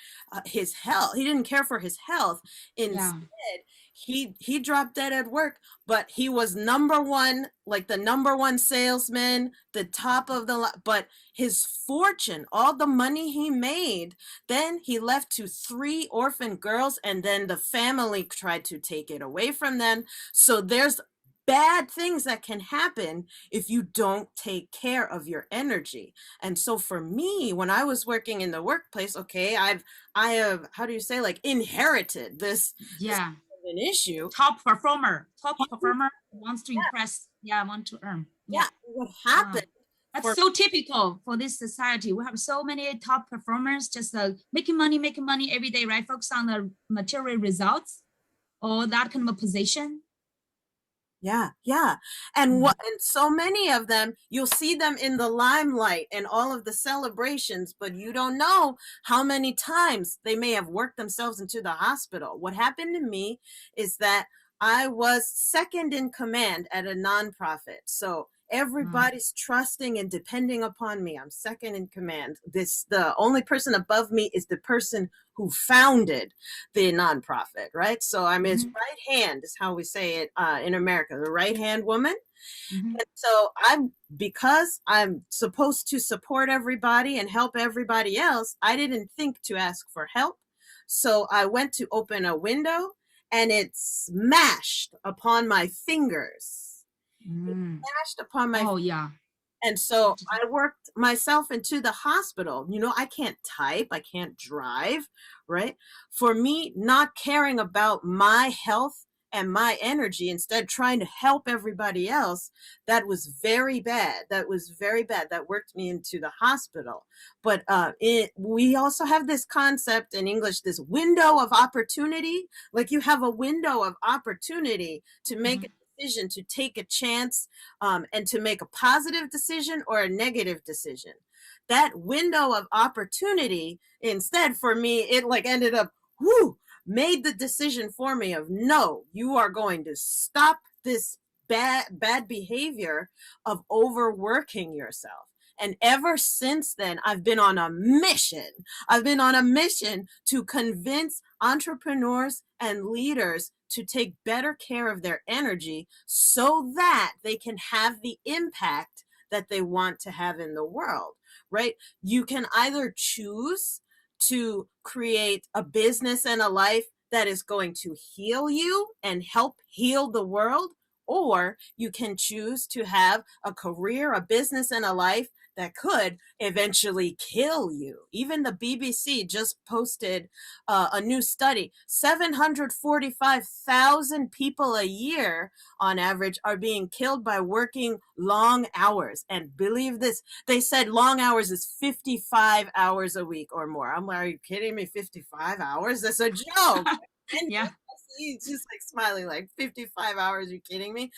his health. He didn't care for his health. Instead, he dropped dead at work, but he was number one, the number one salesman, the top of the, but his fortune, all the money he made, then he left to 3 orphan girls, and then the family tried to take it away from them. So there's bad things that can happen if you don't take care of your energy. And so for me, when I was working in the workplace, okay, I have, how do you say, inherited this an issue. Top performer wants to impress, want to earn. What happened? That's so typical for this society. We have so many top performers just making money every day, right? Focus on the material results or that kind of a position. And and so many of them, you'll see them in the limelight and all of the celebrations, but you don't know how many times they may have worked themselves into the hospital. What happened to me is that I was second in command at a nonprofit. So everybody's trusting and depending upon me. I'm second in command. The only person above me is the person who founded the nonprofit, right? So I'm his right hand, is how we say it in America, the right hand woman. And so because I'm supposed to support everybody and help everybody else, I didn't think to ask for help. So I went to open a window and it smashed upon my fingers. It smashed upon my And so I worked myself into the hospital. I can't type, I can't drive, right? For me, not caring about my health and my energy, instead trying to help everybody else, that was very bad. That worked me into the hospital. But we also have this concept in English, this window of opportunity. You have a window of opportunity to make a decision, to take a chance, and to make a positive decision or a negative decision. That window of opportunity, instead, for me, it ended up, made the decision for me of, no, you are going to stop this bad behavior of overworking yourself. And ever since then, I've been on a mission. To convince entrepreneurs and leaders to take better care of their energy so that they can have the impact that they want to have in the world, right? You can either choose to create a business and a life that is going to heal you and help heal the world, or you can choose to have a career, a business, and a life that could eventually kill you. Even the BBC just posted a new study. 745,000 people a year on average are being killed by working long hours. And believe this, they said long hours is 55 hours a week or more. I'm like, are you kidding me? 55 hours? That's a joke. He's just smiling 55 hours, you kidding me?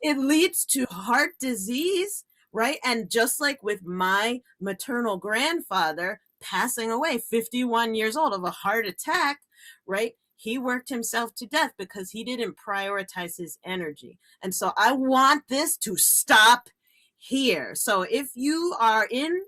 It leads to heart disease, right? And just like with my maternal grandfather, passing away, 51 years old, of a heart attack, right? He worked himself to death because he didn't prioritize his energy. And so I want this to stop here. So if you are in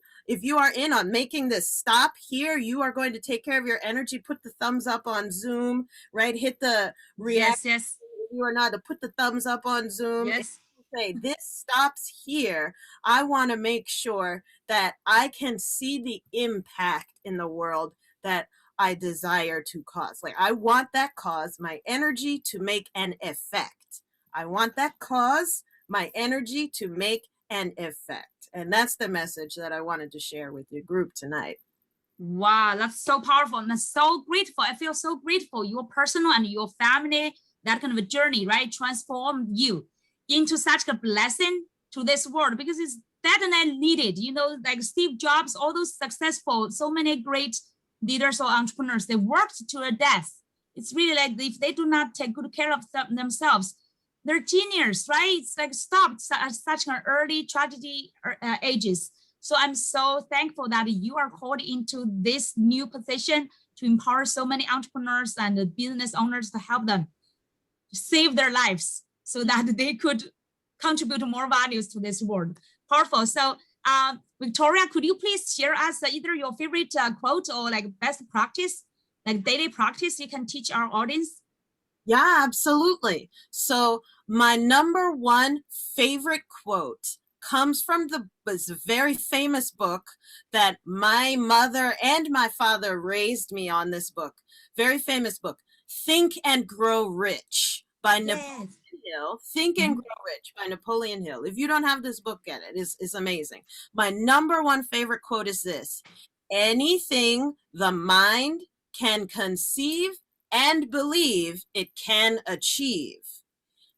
on making this stop here, you are going to take care of your energy. Put the thumbs up on Zoom, right? Hit the react. Yes. If you are not, to put the thumbs up on Zoom. Yes. Say this stops here. I want to make sure that I can see the impact in the world that I desire to cause. Like, I want that cause, my energy, to make an effect. I want that cause, my energy, to make an effect. And that's the message that I wanted to share with your group tonight. Wow, that's so powerful. And I'm so grateful. I feel so grateful. Your personal and your family, that kind of a journey, right? Transform you into such a blessing to this world, because it's that and I needed, you know, like Steve Jobs, all those successful, so many great leaders or entrepreneurs, they worked to their death. It's really like if they do not take good care of themselves, they're genius, right? It's like stopped at such an early tragedy ages. So I'm so thankful that you are called into this new position to empower so many entrepreneurs and business owners to help them save their lives so that they could contribute more values to this world. Powerful. So Victoria, could you please share us either your favorite quote or like best practice, like daily practice you can teach our audience? Yeah, absolutely. So my number one favorite quote comes from this very famous book that my mother and my father raised me on. This book, very famous book, Think and Grow Rich by Napoleon Hill. Think and Grow Rich by Napoleon Hill. If you don't have this book, get it. It's amazing. My number one favorite quote is this: anything the mind can conceive and believe, it can achieve.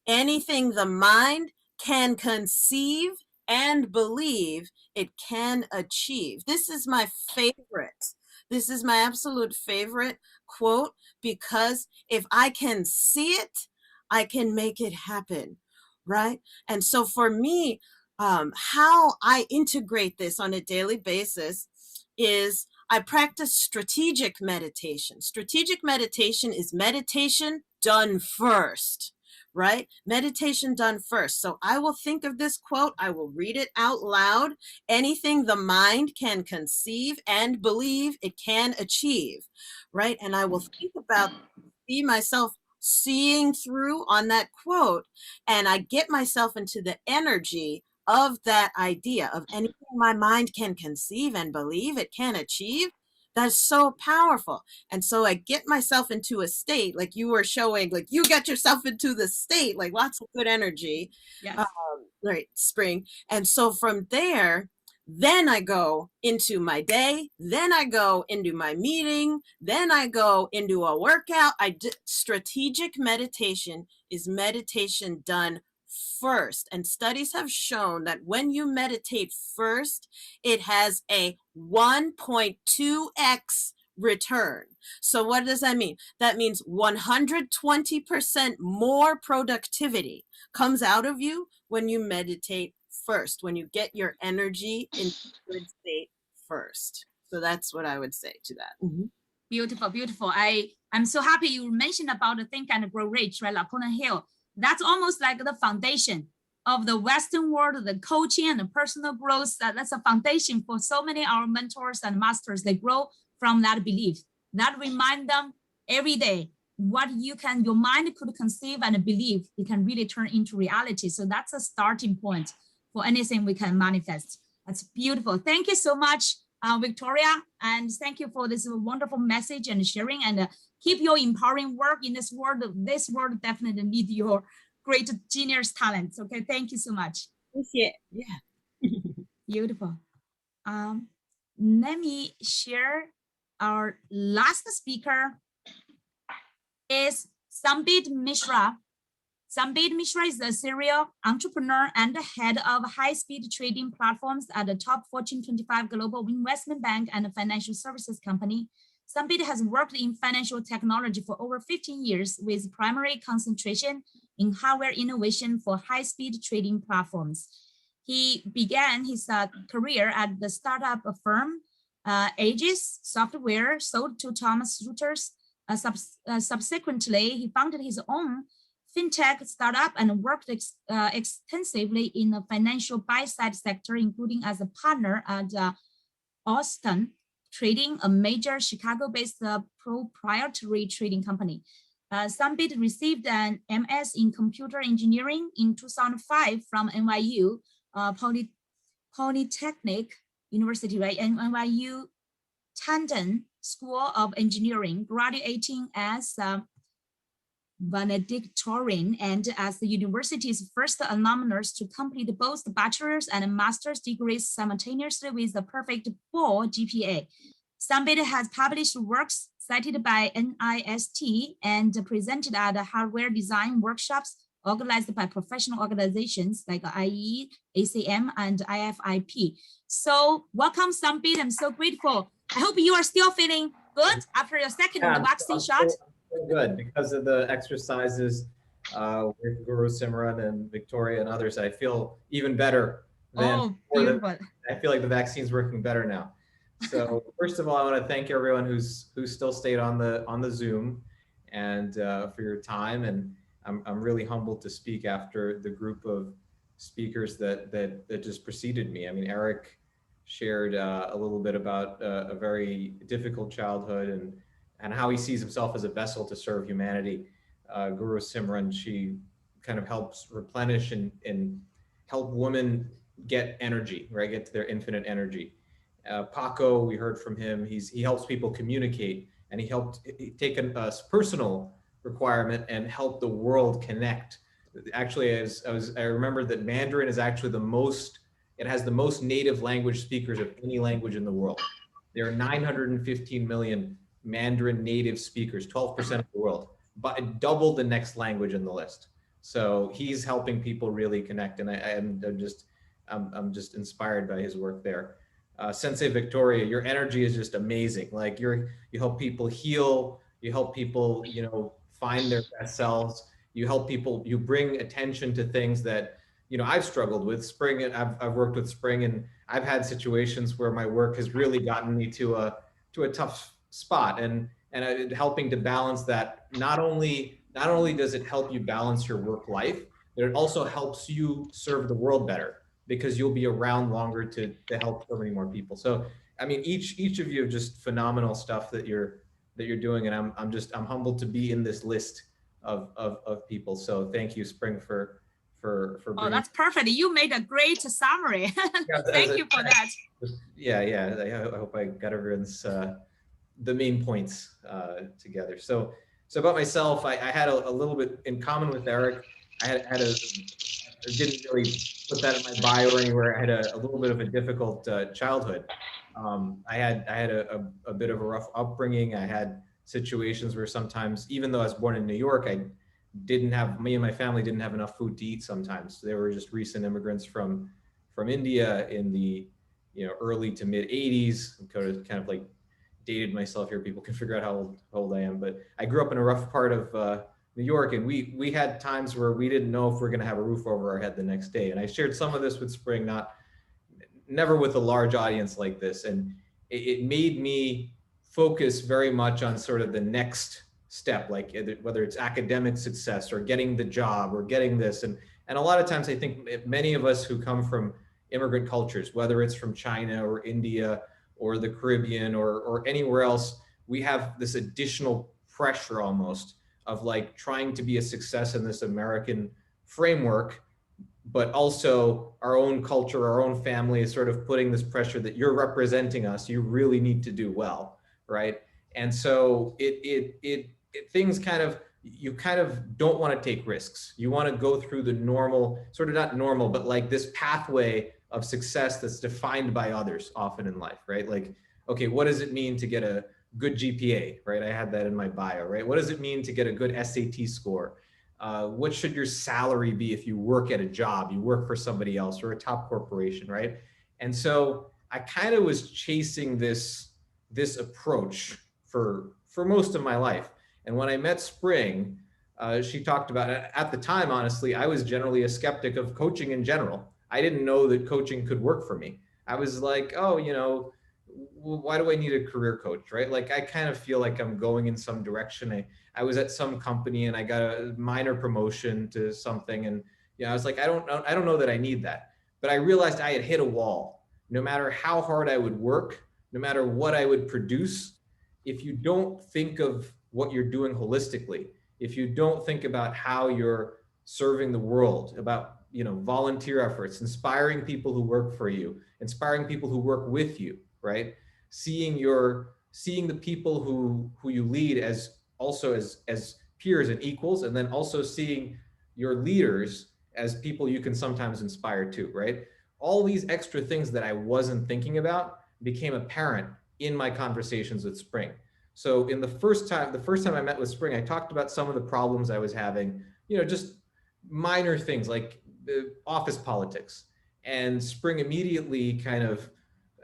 Anything the mind can conceive and believe, it can achieve. This is my favorite. This is my absolute favorite quote, because if I can see it, I can make it happen, right? And so for me, how I integrate this on a daily basis is I practice strategic meditation. Strategic meditation is meditation done first, right? Meditation done first. So I will think of this quote, I will read it out loud. Anything the mind can conceive and believe, it can achieve, right? And I will think about, see myself seeing through on that quote, and I get myself into the energy of that idea of anything my mind can conceive and believe, it can achieve. That's so powerful. And so I get myself into a state, like you were showing, like you got yourself into the state, like lots of good energy, yes. Right, Spring. And so from there, then I go into my day, then I go into my meeting, then I go into a workout. Strategic meditation is meditation done first. And studies have shown that when you meditate first, it has a 1.2x return. So what does that mean? That means 120% more productivity comes out of you when you meditate first, when you get your energy in good state first. So that's what I would say to that. Mm-hmm. Beautiful, beautiful. I'm so happy you mentioned about the Think and Grow Rich, right? Napoleon Hill. That's almost like the foundation of the Western world, the coaching and the personal growth. That's a foundation for so many of our mentors and masters. They grow from that belief. That remind them every day what your mind could conceive and believe, it can really turn into reality. So that's a starting point for anything we can manifest. That's beautiful. Thank you so much, Victoria. And thank you for this wonderful message and sharing, and keep your empowering work in this world. This world definitely needs your great genius talents. Okay, thank you so much. Yeah. Beautiful. Let me share our last speaker is Sambit Mishra. Sambit Mishra is a serial entrepreneur and the head of high-speed trading platforms at the top Fortune 25 global investment bank and a financial services company. Sambit has worked in financial technology for over 15 years with primary concentration in hardware innovation for high-speed trading platforms. He began his career at the startup firm Aegis Software sold to Thomas Reuters. Subsequently, he founded his own fintech startup and worked extensively in the financial buy-side sector, including as a partner at Austin Trading, a major Chicago-based proprietary trading company. Sunbit received an MS in computer engineering in 2005 from NYU Polytechnic University, right? And NYU Tandon School of Engineering, graduating as valedictorian and as the university's first alumnus to complete both bachelor's and master's degrees simultaneously with the perfect 4 GPA. Sunbit has published works cited by NIST and presented at hardware design workshops organized by professional organizations like IE, ACM, and IFIP. So welcome, Sunbit. I'm so grateful. I hope you are still feeling good after your second vaccine shot. Good, because of the exercises with Guru Simran and Victoria and others. I feel even better than beautiful. I feel like the vaccine's working better now. So first of all, I want to thank everyone who's still stayed on the Zoom and for your time. And I'm really humbled to speak after the group of speakers that just preceded me. I mean, Eric shared a little bit about a very difficult childhood and how he sees himself as a vessel to serve humanity. Guru Simran, she kind of helps replenish and help women get energy, right? Get to their infinite energy. Paco, we heard from him, he helps people communicate, and he take a personal requirement and help the world connect. Actually, I remember that Mandarin is actually it has the most native language speakers of any language in the world. There are 915 million Mandarin native speakers, 12% of the world, but double the next language in the list. So he's helping people really connect, and I'm just inspired by his work there. Sensei Victoria, your energy is just amazing. Like you help people heal, you help people, find their best selves. You help people, you bring attention to things that, I've struggled with. Spring, I've worked with Spring, and I've had situations where my work has really gotten me to a tough spot, and helping to balance that. Not only does it help you balance your work life, but it also helps you serve the world better, because you'll be around longer to help so many more people. So, I mean, each of you have just phenomenal stuff that you're doing, and I'm humbled to be in this list of people. So thank you, Spring, for Oh, that's perfect. You made a great summary. Thank you for that. Yeah. I hope I got everyone's the main points together. So about myself, I had a little bit in common with Eric. I didn't really put that in my bio or anywhere. I had a little bit of a difficult childhood. I had a bit of a rough upbringing. I had situations where sometimes, even though I was born in New York, me and my family didn't have enough food to eat sometimes. They were just recent immigrants from India in the early to mid 80s. I'm kind of like dated myself here. People can figure out how old I am, but I grew up in a rough part of New York, and we had times where we didn't know if we're going to have a roof over our head the next day. And I shared some of this with Spring, never with a large audience like this. And it made me focus very much on sort of the next step, like whether it's academic success or getting the job or getting this. And a lot of times I think many of us who come from immigrant cultures, whether it's from China or India or the Caribbean or anywhere else, we have this additional pressure almost of like trying to be a success in this American framework, but also our own culture, our own family is sort of putting this pressure that you're representing us, you really need to do well, right? And so things you kind of don't want to take risks. You want to go through the normal, sort of not normal, but like this pathway of success that's defined by others often in life, right? Like, okay, what does it mean to get a good GPA, right? I had that in my bio, right? What does it mean to get a good SAT score? What should your salary be if you work at a job, you work for somebody else or a top corporation, right? And so I kind of was chasing this approach for most of my life. And when I met Spring, she talked about it. At the time, honestly, I was generally a skeptic of coaching in general. I didn't know that coaching could work for me. I was like, oh, why do I need a career coach, right? Like, I kind of feel like I'm going in some direction. I was at some company and I got a minor promotion to something, and I was like, I don't know that I need that. But I realized I had hit a wall. No matter how hard I would work, no matter what I would produce, if you don't think of what you're doing holistically, if you don't think about how you're serving the world, about volunteer efforts, inspiring people who work for you, inspiring people who work with you, right? Seeing the people who you lead as peers and equals, and then also seeing your leaders as people you can sometimes inspire too, right? All these extra things that I wasn't thinking about became apparent in my conversations with Spring. So in the first time I met with Spring, I talked about some of the problems I was having, just minor things like the office politics, and Spring immediately kind of,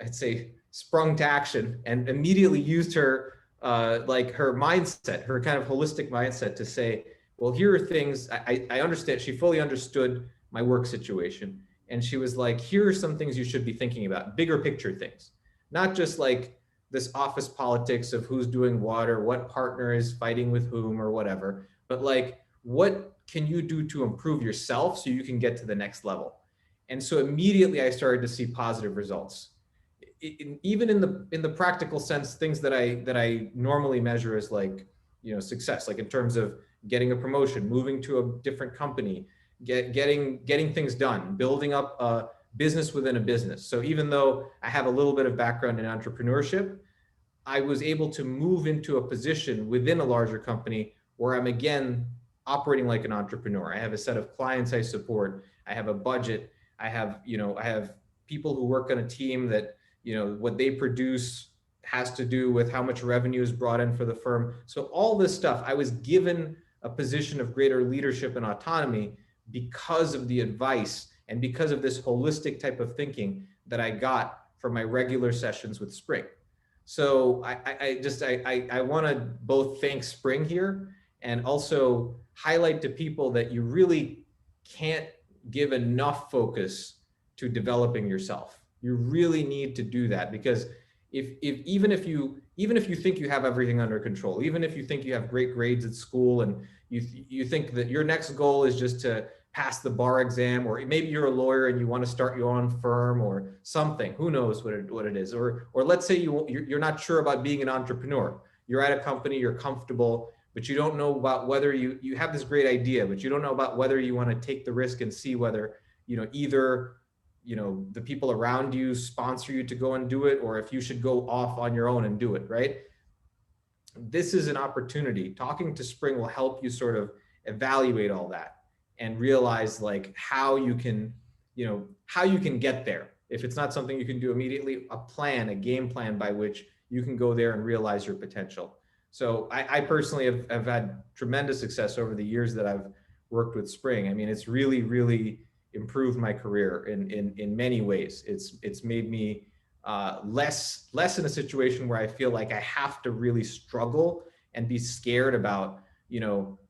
I'd say, sprung to action and immediately used her her mindset, her kind of holistic mindset to say, well, here are things I understand. She fully understood my work situation. And she was like, here are some things you should be thinking about, bigger picture things, not just like this office politics of who's doing what or what partner is fighting with whom or whatever, but like, what can you do to improve yourself so you can get to the next level? And so immediately I started to see positive results. Even in the practical sense, things that I normally measure as like, success, like in terms of getting a promotion, moving to a different company, getting things done, building up a business within a business. So even though I have a little bit of background in entrepreneurship, I was able to move into a position within a larger company where I'm again operating like an entrepreneur. I have a set of clients I support. I have a budget. I have people who work on a team that, what they produce has to do with how much revenue is brought in for the firm. So all this stuff, I was given a position of greater leadership and autonomy because of the advice and because of this holistic type of thinking that I got from my regular sessions with Spring. So I want to both thank Spring here and also highlight to people that you really can't give enough focus to developing yourself. You really need to do that, because even if you think you have everything under control, even if you think you have great grades at school and you think that your next goal is just to pass the bar exam, or maybe you're a lawyer and you want to start your own firm or something, who knows what it is, or let's say you're not sure about being an entrepreneur. You're at a company, you're comfortable, but you don't know about whether you have this great idea, but you don't know about whether you want to take the risk and see whether, either, the people around you sponsor you to go and do it, or if you should go off on your own and do it, right? This is an opportunity. Talking to Spring will help you sort of evaluate all that and realize like how you can get there. If it's not something you can do immediately, a game plan by which you can go there and realize your potential. So I personally have had tremendous success over the years that I've worked with Spring. I mean, it's really, really improved my career in many ways. It's made me less in a situation where I feel like I have to really struggle and be scared about,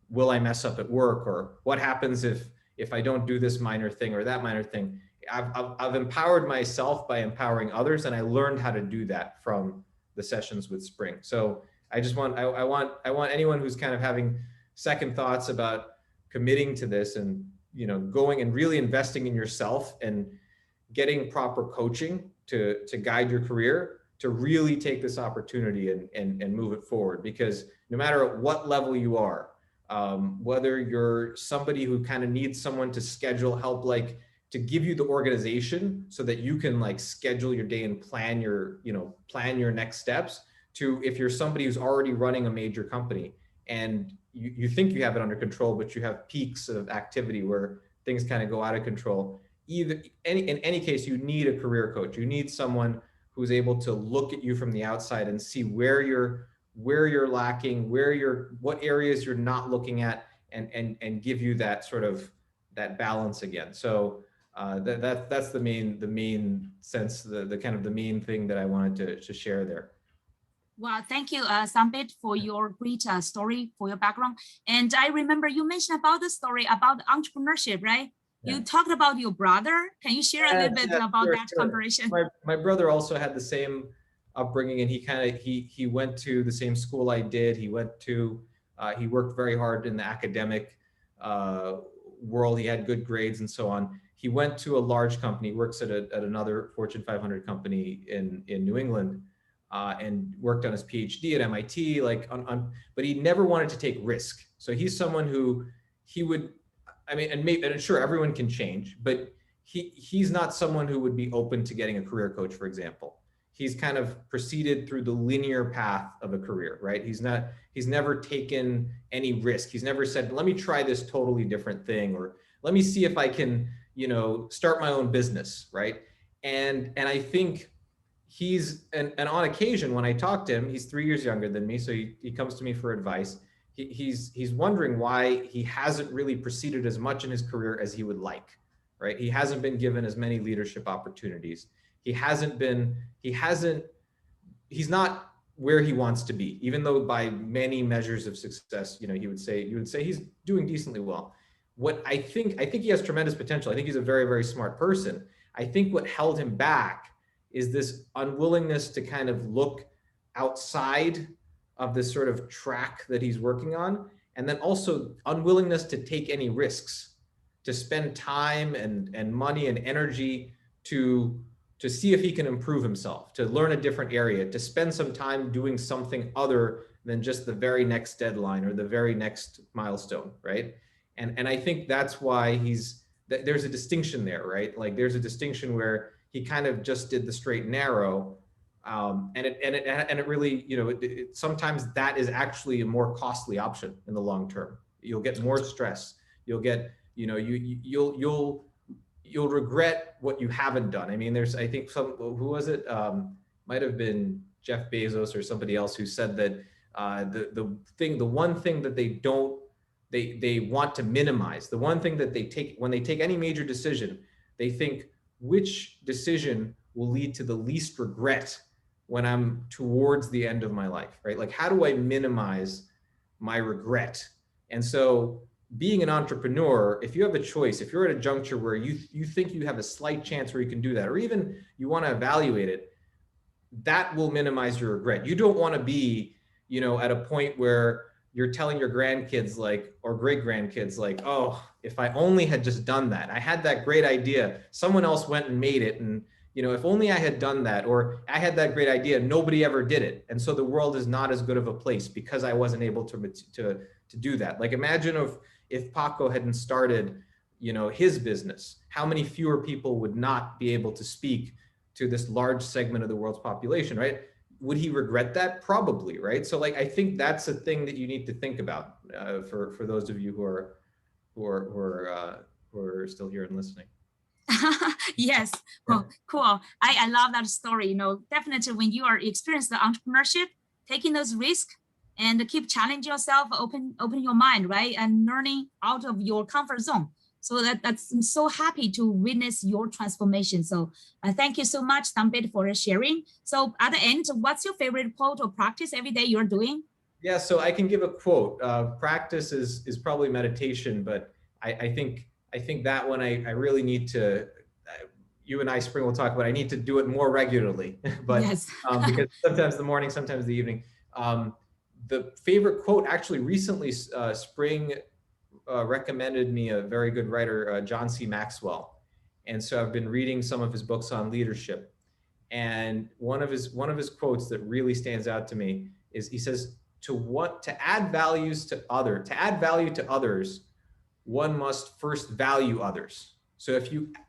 will I mess up at work, or what happens if I don't do this minor thing or that minor thing. I've empowered myself by empowering others, and I learned how to do that from the sessions with Spring. So I want anyone who's kind of having second thoughts about committing to this and going and really investing in yourself and getting proper coaching to guide your career, to really take this opportunity and move it forward. Because no matter at what level you are, whether you're somebody who kind of needs someone to schedule help, like to give you the organization so that you can like schedule your day and plan your next steps, to if you're somebody who's already running a major company and you think you have it under control, but you have peaks of activity where things kind of go out of control. In any case, you need a career coach. You need someone who's able to look at you from the outside and see where you're lacking, what areas you're not looking at, and give you that sort of that balance again. So that's the main sense, the kind of the main thing that I wanted to share there. Well, thank you, Sambit, for your great story, for your background. And I remember you mentioned about the story about entrepreneurship, right? Yeah. You talked about your brother. Can you share a little bit about that conversation? My brother also had the same upbringing, and he went to the same school I did. He worked very hard in the academic world. He had good grades and so on. He went to a large company, works at another Fortune 500 company in New England, and worked on his PhD at MIT, but he never wanted to take risk. So he's someone who and sure, everyone can change, but he's not someone who would be open to getting a career coach, for example. He's kind of proceeded through the linear path of a career, right? He's never taken any risk. He's never said, let me try this totally different thing, or let me see if I can, start my own business, right? And I think and on occasion when I talk to him, he's 3 years younger than me, so he comes to me for advice. He's wondering why he hasn't really proceeded as much in his career as he would like, right? He hasn't been given as many leadership opportunities. He's not where he wants to be, even though by many measures of success, you would say he's doing decently well. What I think he has tremendous potential. I think he's a very, very smart person. I think what held him back is this unwillingness to kind of look outside of this sort of track that he's working on, and then also unwillingness to take any risks, to spend time and money and energy to see if he can improve himself, to learn a different area, to spend some time doing something other than just the very next deadline or the very next milestone, right? And I think that's why there's a distinction there, right? Like there's a distinction where he kind of just did the straight and narrow, and it really, sometimes that is actually a more costly option in the long term. You'll get more stress. You'll get, you'll regret what you haven't done. I mean, I think who was it? Might have been Jeff Bezos or somebody else who said that the one thing that they want to minimize, the one thing that they take when they take any major decision, they think, which decision will lead to the least regret when I'm towards the end of my life, right? Like, how do I minimize my regret? And so being an entrepreneur, if you have a choice, if you're at a juncture where you think you have a slight chance where you can do that, or even you want to evaluate it, that will minimize your regret. You don't want to be, at a point where you're telling your grandkids or great grandkids oh, if I only had just done that. I had that great idea. Someone else went and made it. And, if only I had done that, or I had that great idea, nobody ever did it. And so the world is not as good of a place because I wasn't able to do that. Like, imagine if Paco hadn't started, his business, how many fewer people would not be able to speak to this large segment of the world's population, right? Would he regret that? Probably, right? So I think that's a thing that you need to think about for those of you who are still here and listening. Yes, well, cool. I love that story. Definitely when you are experiencing the entrepreneurship, taking those risks and keep challenging yourself, open your mind, right? And learning out of your comfort zone. So I'm so happy to witness your transformation. So thank you so much, Tambit, for sharing. So at the end, what's your favorite quote or practice every day you're doing? Yeah, so I can give a quote. Practice is probably meditation, but I think that one I really need to, you and I, Spring, will talk about, I need to do it more regularly, but yes. Because sometimes the morning, sometimes the evening. The favorite quote, actually recently, Spring recommended me a very good writer, John C. Maxwell. And so I've been reading some of his books on leadership. And one of his quotes that really stands out to me is, he says, to add value to others, one must first value others. So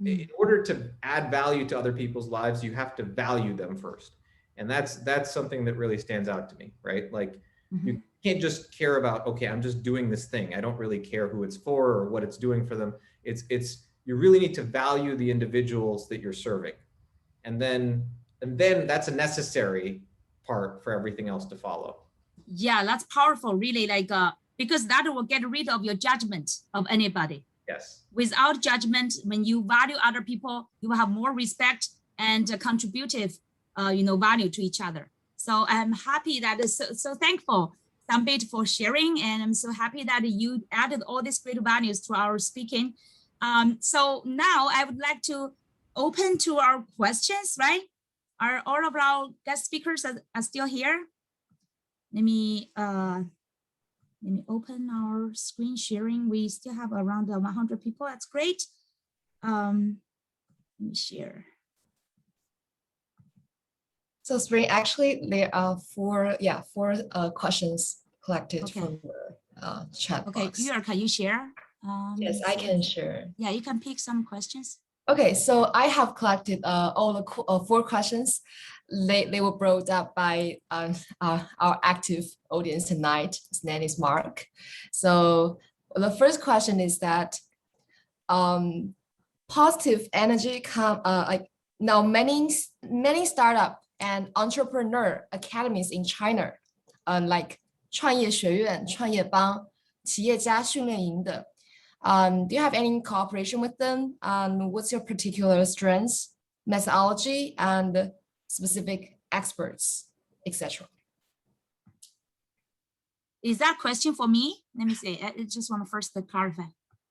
in order to add value to other people's lives, you have to value them first. And that's something that really stands out to me, right? Like, you can't just care about, okay, I'm just doing this thing. I don't really care who it's for or what it's doing for them. You really need to value the individuals that you're serving. And then that's a necessary part for everything else to follow. Yeah, that's powerful, really, because that will get rid of your judgment of anybody. Yes. Without judgment, when you value other people, you will have more respect and contributive, value to each other. So I'm happy that so thankful, Tambit, for sharing, and I'm so happy that you added all these great values to our speaking. So now I would like to open to our questions, right? Are all of our guest speakers are still here? Let me open our screen sharing. We still have around 100 people. That's great. Let me share. So Spring, actually, there are four questions collected from the chat box. Okay, can you share? Yes, I can share. Yeah, you can pick some questions. Okay, so I have collected all the four questions. They were brought up by our active audience tonight. His name is Mark. So the first question is that positive energy like now many startup and entrepreneur academies in China, like 创业学院、创业帮、企业家训练营的。Do you have any cooperation with them? What's your particular strengths, methodology, and specific experts, etc.? Is that question for me? Let me see. I just want to first clarify.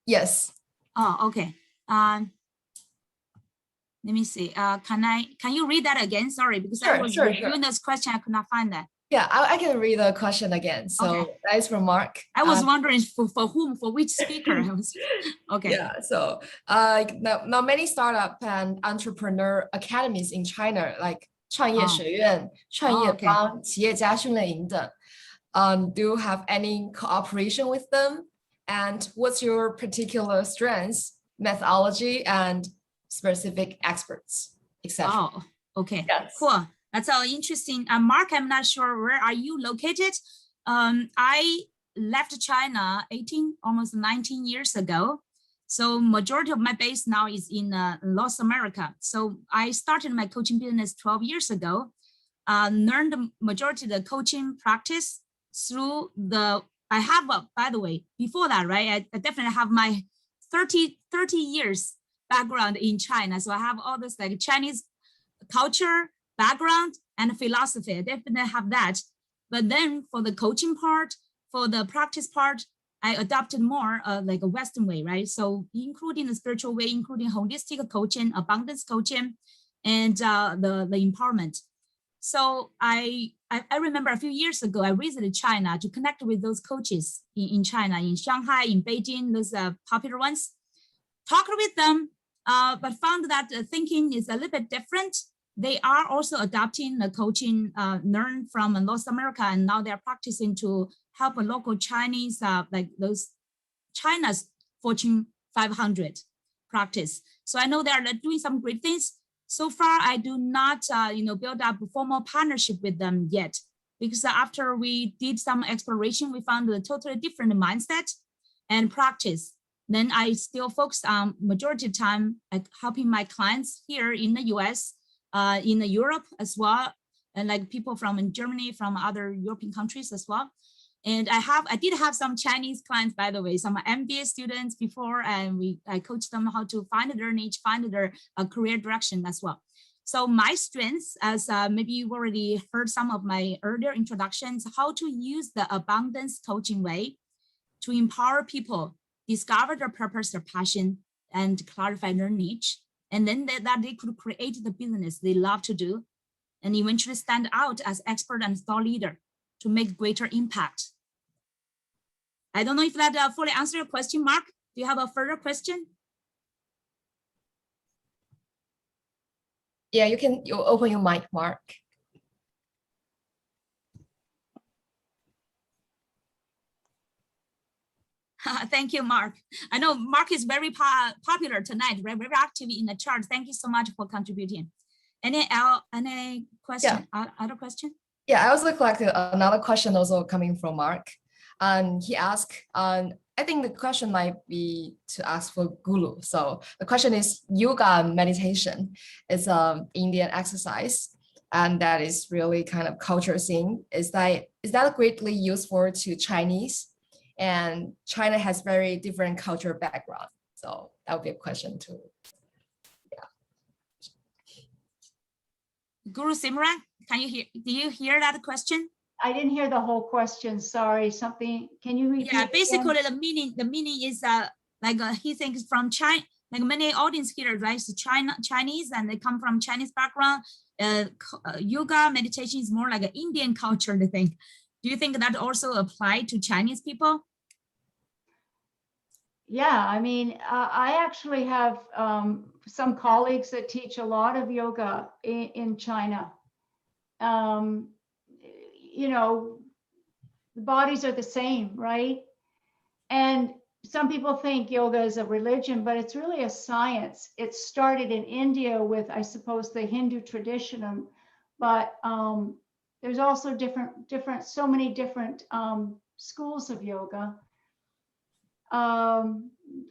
Yes. Oh, okay. Let me see. Can you read that again? Sorry, because I was reviewing this question. I could not find that. Yeah, I can read the question again. So that is from Mark. I was wondering for whom, for which speaker. Okay. Yeah, so now many startup and entrepreneur academies in China, like 创业学院、创业帮、企业家训练营等. Do you have any cooperation with them? And what's your particular strengths, methodology, and specific experts, etc.? Oh, okay. Yes. Cool. That's all interesting. Mark, I'm not sure where are you located. I left China almost 19 years ago. So majority of my base now is in North America. So I started my coaching business 12 years ago. Learned the majority of the coaching practice through I have, by the way, before that, right, I definitely have my 30 years background in China. So I have all this like Chinese culture, background, and philosophy. I definitely have that. But then for the coaching part, for the practice part, I adopted more like a Western way, right? So including the spiritual way, including holistic coaching, abundance coaching, and the empowerment. So I remember a few years ago, I visited China to connect with those coaches in China, in Shanghai, in Beijing, those popular ones. Talked with them, but found that thinking is a little bit different. They are also adopting the coaching learned from North America, and now they're practicing to help a local Chinese, like those China's Fortune 500 practice. So I know they're doing some great things. So far, I do not, build up a formal partnership with them yet, because after we did some exploration, we found a totally different mindset and practice. Then I still focus on majority of time at helping my clients here in the US, in Europe as well, and like people from Germany, from other European countries as well. And I did have some Chinese clients, by the way, some MBA students before, and I coached them how to find their niche, find their career direction as well. So my strengths, as maybe you've already heard some of my earlier introductions, how to use the abundance coaching way to empower people, discover their purpose, their passion, and clarify their niche. And then that they could create the business they love to do, and eventually stand out as expert and thought leader to make greater impact. I don't know if that fully answered your question, Mark. Do you have a further question? Yeah, you open your mic, Mark. Thank you, Mark. I know Mark is very popular tonight, very active in the chart. Thank you so much for contributing. Any question? Yeah. Other question? Yeah, I also collected another question also coming from Mark. And he asked, I think the question might be to ask for Guru. So the question is, yoga meditation is an Indian exercise, and that is really kind of culture thing. Is that greatly useful to Chinese? And China has very different cultural background. So that would be a question too. Yeah. Guru Simran, do you hear that question? I didn't hear the whole question. Sorry, something. Can you repeat? Yeah, basically the meaning is he thinks from China, like many audience here, right? So Chinese, and they come from Chinese background. Yoga meditation is more like an Indian culture, I think. Do you think that also apply to Chinese people? Yeah, I mean, I actually have some colleagues that teach a lot of yoga in China. You know, the bodies are the same, right? And some people think yoga is a religion, but it's really a science. It started in India with, I suppose, the Hindu tradition, but there's also so many different schools of yoga.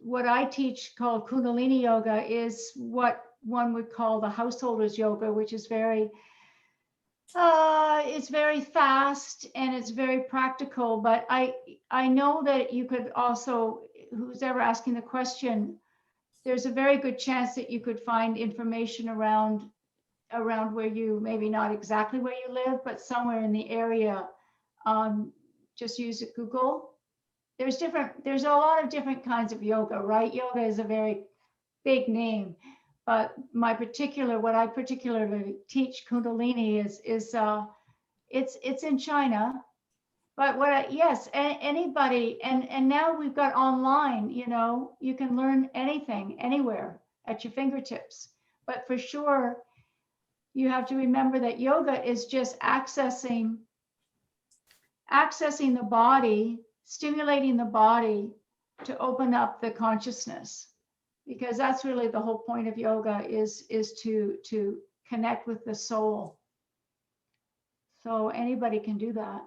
What I teach called Kundalini yoga is what one would call the householder's yoga, which is it's very fast and it's very practical. But I know that you could also, who's ever asking the question, there's a very good chance that you could find information around where you, maybe not exactly where you live, but somewhere in the area. Just use Google. There's a lot of different kinds of yoga, right? Yoga is a very big name, but what I particularly teach, Kundalini, is it's in China. But yes, anybody, and now we've got online, you know, you can learn anything, anywhere at your fingertips. But for sure, you have to remember that yoga is just accessing the body, stimulating the body to open up the consciousness, because that's really the whole point of yoga, is to connect with the soul. So anybody can do that.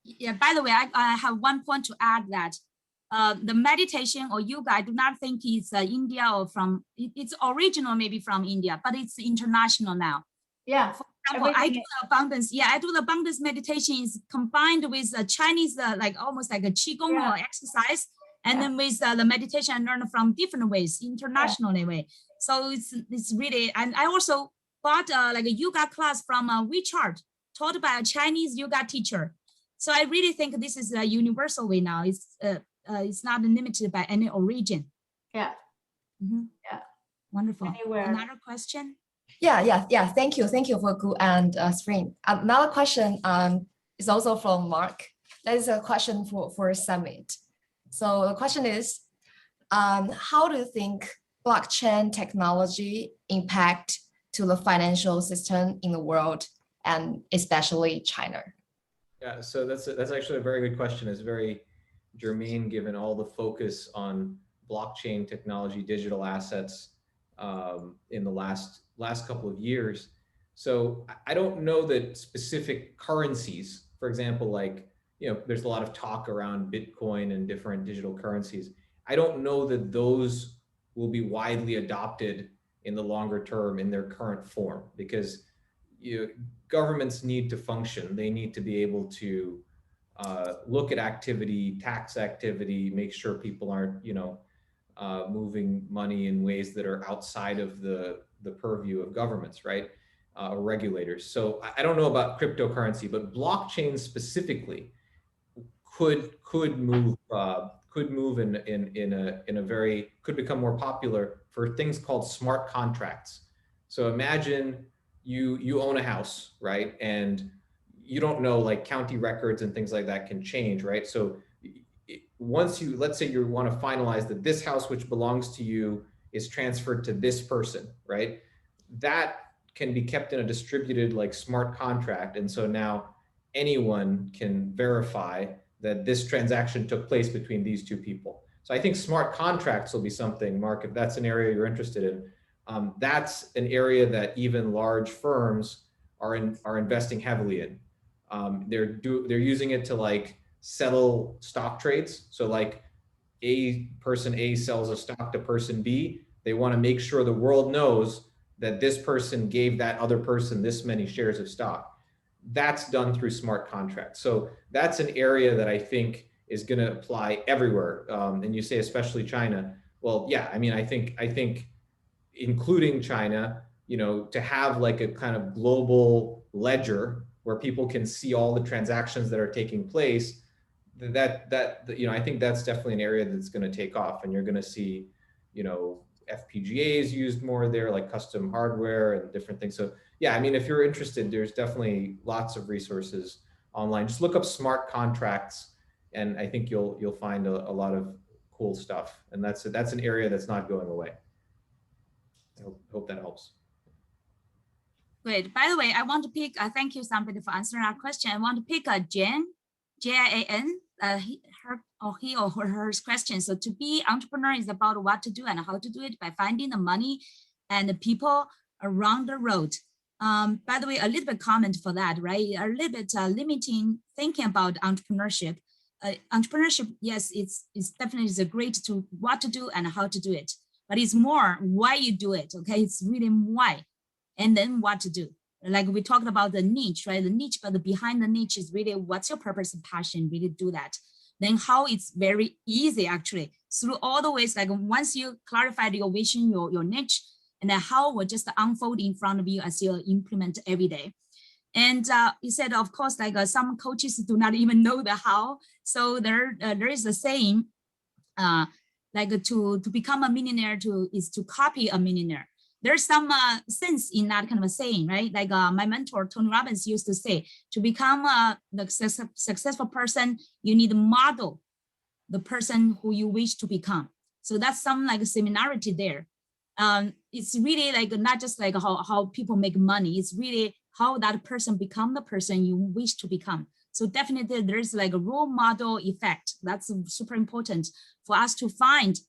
Yeah, by the way, I have one point to add that the meditation or yoga, I do not think it's India or it's original maybe from India, but it's international now. Yeah. For example, I do the abundance. Yeah, I do the abundance meditation is combined with Chinese, like almost like a qigong or exercise. And then with the meditation, I learned from different ways, internationally way. So it's really, and I also bought like a yoga class from WeChat, taught by a Chinese yoga teacher. So I really think this is a universal way now. It's not limited by any origin. Yeah. Mm-hmm. Yeah. Wonderful. Anywhere. Another question? Yeah. Thank you for Gu and Spring. Another question is also from Mark. That is a question for Summit. So the question is, how do you think blockchain technology impact to the financial system in the world, and especially China? Yeah, so that's actually a very good question. It's very germane given all the focus on blockchain technology, digital assets in the last couple of years. So I don't know that specific currencies, for example, like, you know, there's a lot of talk around Bitcoin and different digital currencies. I don't know that those will be widely adopted in the longer term in their current form, because governments need to function. They need to be able to look at activity, tax activity, make sure people aren't, moving money in ways that are outside of the purview of governments, right? Or regulators. So I don't know about cryptocurrency, but blockchain specifically could move could become more popular for things called smart contracts. So imagine you own a house, right? And you don't know, like, county records and things like that can change, right? So once let's say you want to finalize that this house, which belongs to you, is transferred to this person, right? That can be kept in a distributed, like, smart contract. And so now anyone can verify that this transaction took place between these two people. So I think smart contracts will be something, Mark, if that's an area you're interested in. That's an area that even large firms are investing heavily in. They're using it to, like, settle stock trades. So, like, person A sells a stock to person B. They want to make sure the world knows that this person gave that other person this many shares of stock. That's done through smart contracts. So that's an area that I think is going to apply everywhere. And you say especially China. Well, yeah, I mean, I think including China, to have, like, a kind of global ledger where people can see all the transactions that are taking place, I think that's definitely an area that's going to take off, and you're going to see, FPGAs used more there, like custom hardware and different things. So yeah, I mean, if you're interested, there's definitely lots of resources online. Just look up smart contracts, and I think you'll find a lot of cool stuff. And that's an area that's not going away. I hope that helps. Great. By the way, I want to pick, thank you, somebody, for answering our question. I want to pick a Zheng, Jan, he or her question. So to be entrepreneur is about what to do and how to do it by finding the money and the people around the road. By the way, a little bit comment for that, right? A little bit limiting thinking about entrepreneurship. Entrepreneurship, yes, it's definitely is a great to what to do and how to do it, but it's more why you do it. Okay, it's really why, and then what to do. Like we talked about the niche, right? The niche, but behind the niche is really what's your purpose and passion, really do that. Then how it's very easy actually through all the ways, like once you clarified your vision, your niche, and then how will just unfold in front of you as you implement every day. And you said, of course, like some coaches do not even know the how. So there is a saying, like to become a millionaire is to copy a millionaire. There's some sense in that kind of a saying, right? Like my mentor, Tony Robbins, used to say, to become the successful person, you need to model the person who you wish to become. So that's some like similarity there. It's really like not just like how people make money, it's really how that person become the person you wish to become. So definitely there's like a role model effect. That's super important for us to find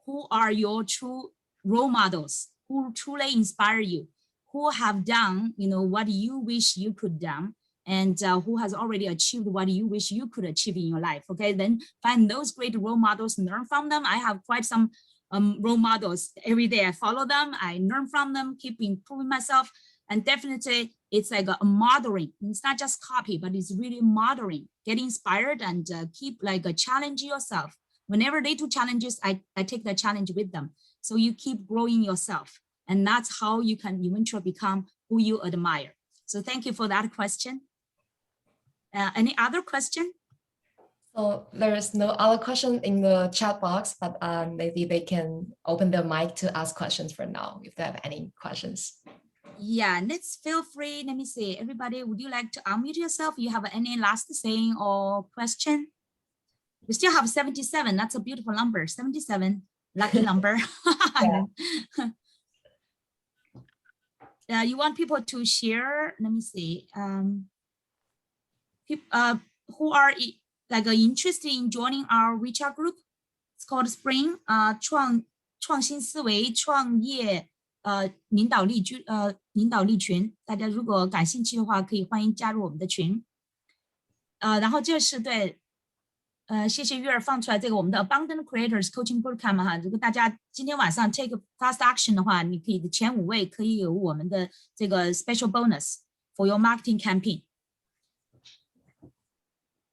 who are your true role models, who truly inspire you, who have done, what you wish you could done, and who has already achieved what you wish you could achieve in your life. Okay, then find those great role models, learn from them. I have quite some role models every day. I follow them, I learn from them, keep improving myself. And definitely it's like a modeling. It's not just copy, but it's really modeling, get inspired and keep like challenge yourself. Whenever they do challenges, I take the challenge with them. So you keep growing yourself. And that's how you can eventually become who you admire. So thank you for that question. Any other question? So there is no other question in the chat box, but maybe they can open their mic to ask questions for now, if they have any questions. Yeah, let's feel free. Let me see. Everybody, would you like to unmute yourself? You have any last saying or question? We still have 77. That's a beautiful number. 77, lucky number. You want people to share? Let me see. Who are like interested in joining our WeChat group? It's called Spring 创新思维创业领导力群。大家如果感兴趣的话，可以欢迎加入我们的群。然后这是对。谢谢月儿放出来这个我们的 Abundant Creators Coaching Bootcamp 哈，如果大家今天晚上 take fast action 的话，你可以前5位可以有我们的这个 special bonus for your marketing campaign.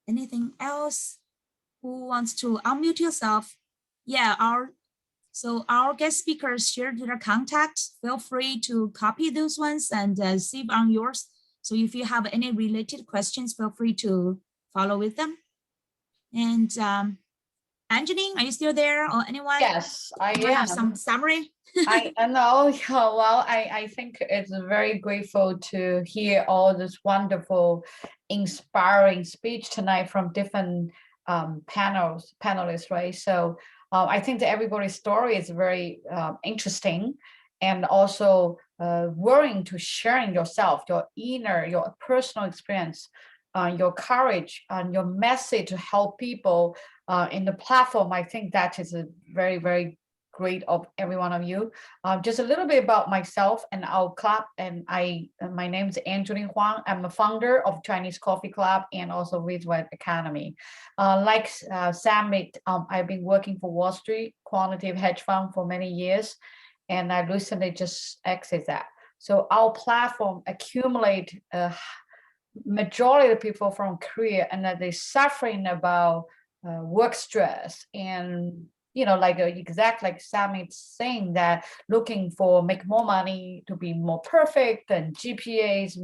Anything else? Who wants to unmute yourself? Yeah, our guest speakers shared their contacts. Feel free to copy those ones and save on yours. So if you have any related questions, feel free to follow with them. And Angeline, are you still there, or anyone? Yes, I am. Have some summary? I know. Well, I think it's very grateful to hear all this wonderful, inspiring speech tonight from different panelists, right? So I think that everybody's story is very interesting, and also willing to sharing yourself, your inner, your personal experience. Your courage and your message to help people in the platform. I think that is a very, very great of every one of you. Just a little bit about myself, and I'll clap. And my name is Angeline Huang. I'm a founder of Chinese Coffee Club and also Wiswide Academy. Like Sam, I've been working for Wall Street quantitative hedge fund for many years, and I recently just exited that. So our platform accumulate majority of the people from Korea, and that they're suffering about work stress, and like exactly like Sam is saying, that looking for make more money to be more perfect, and GPAs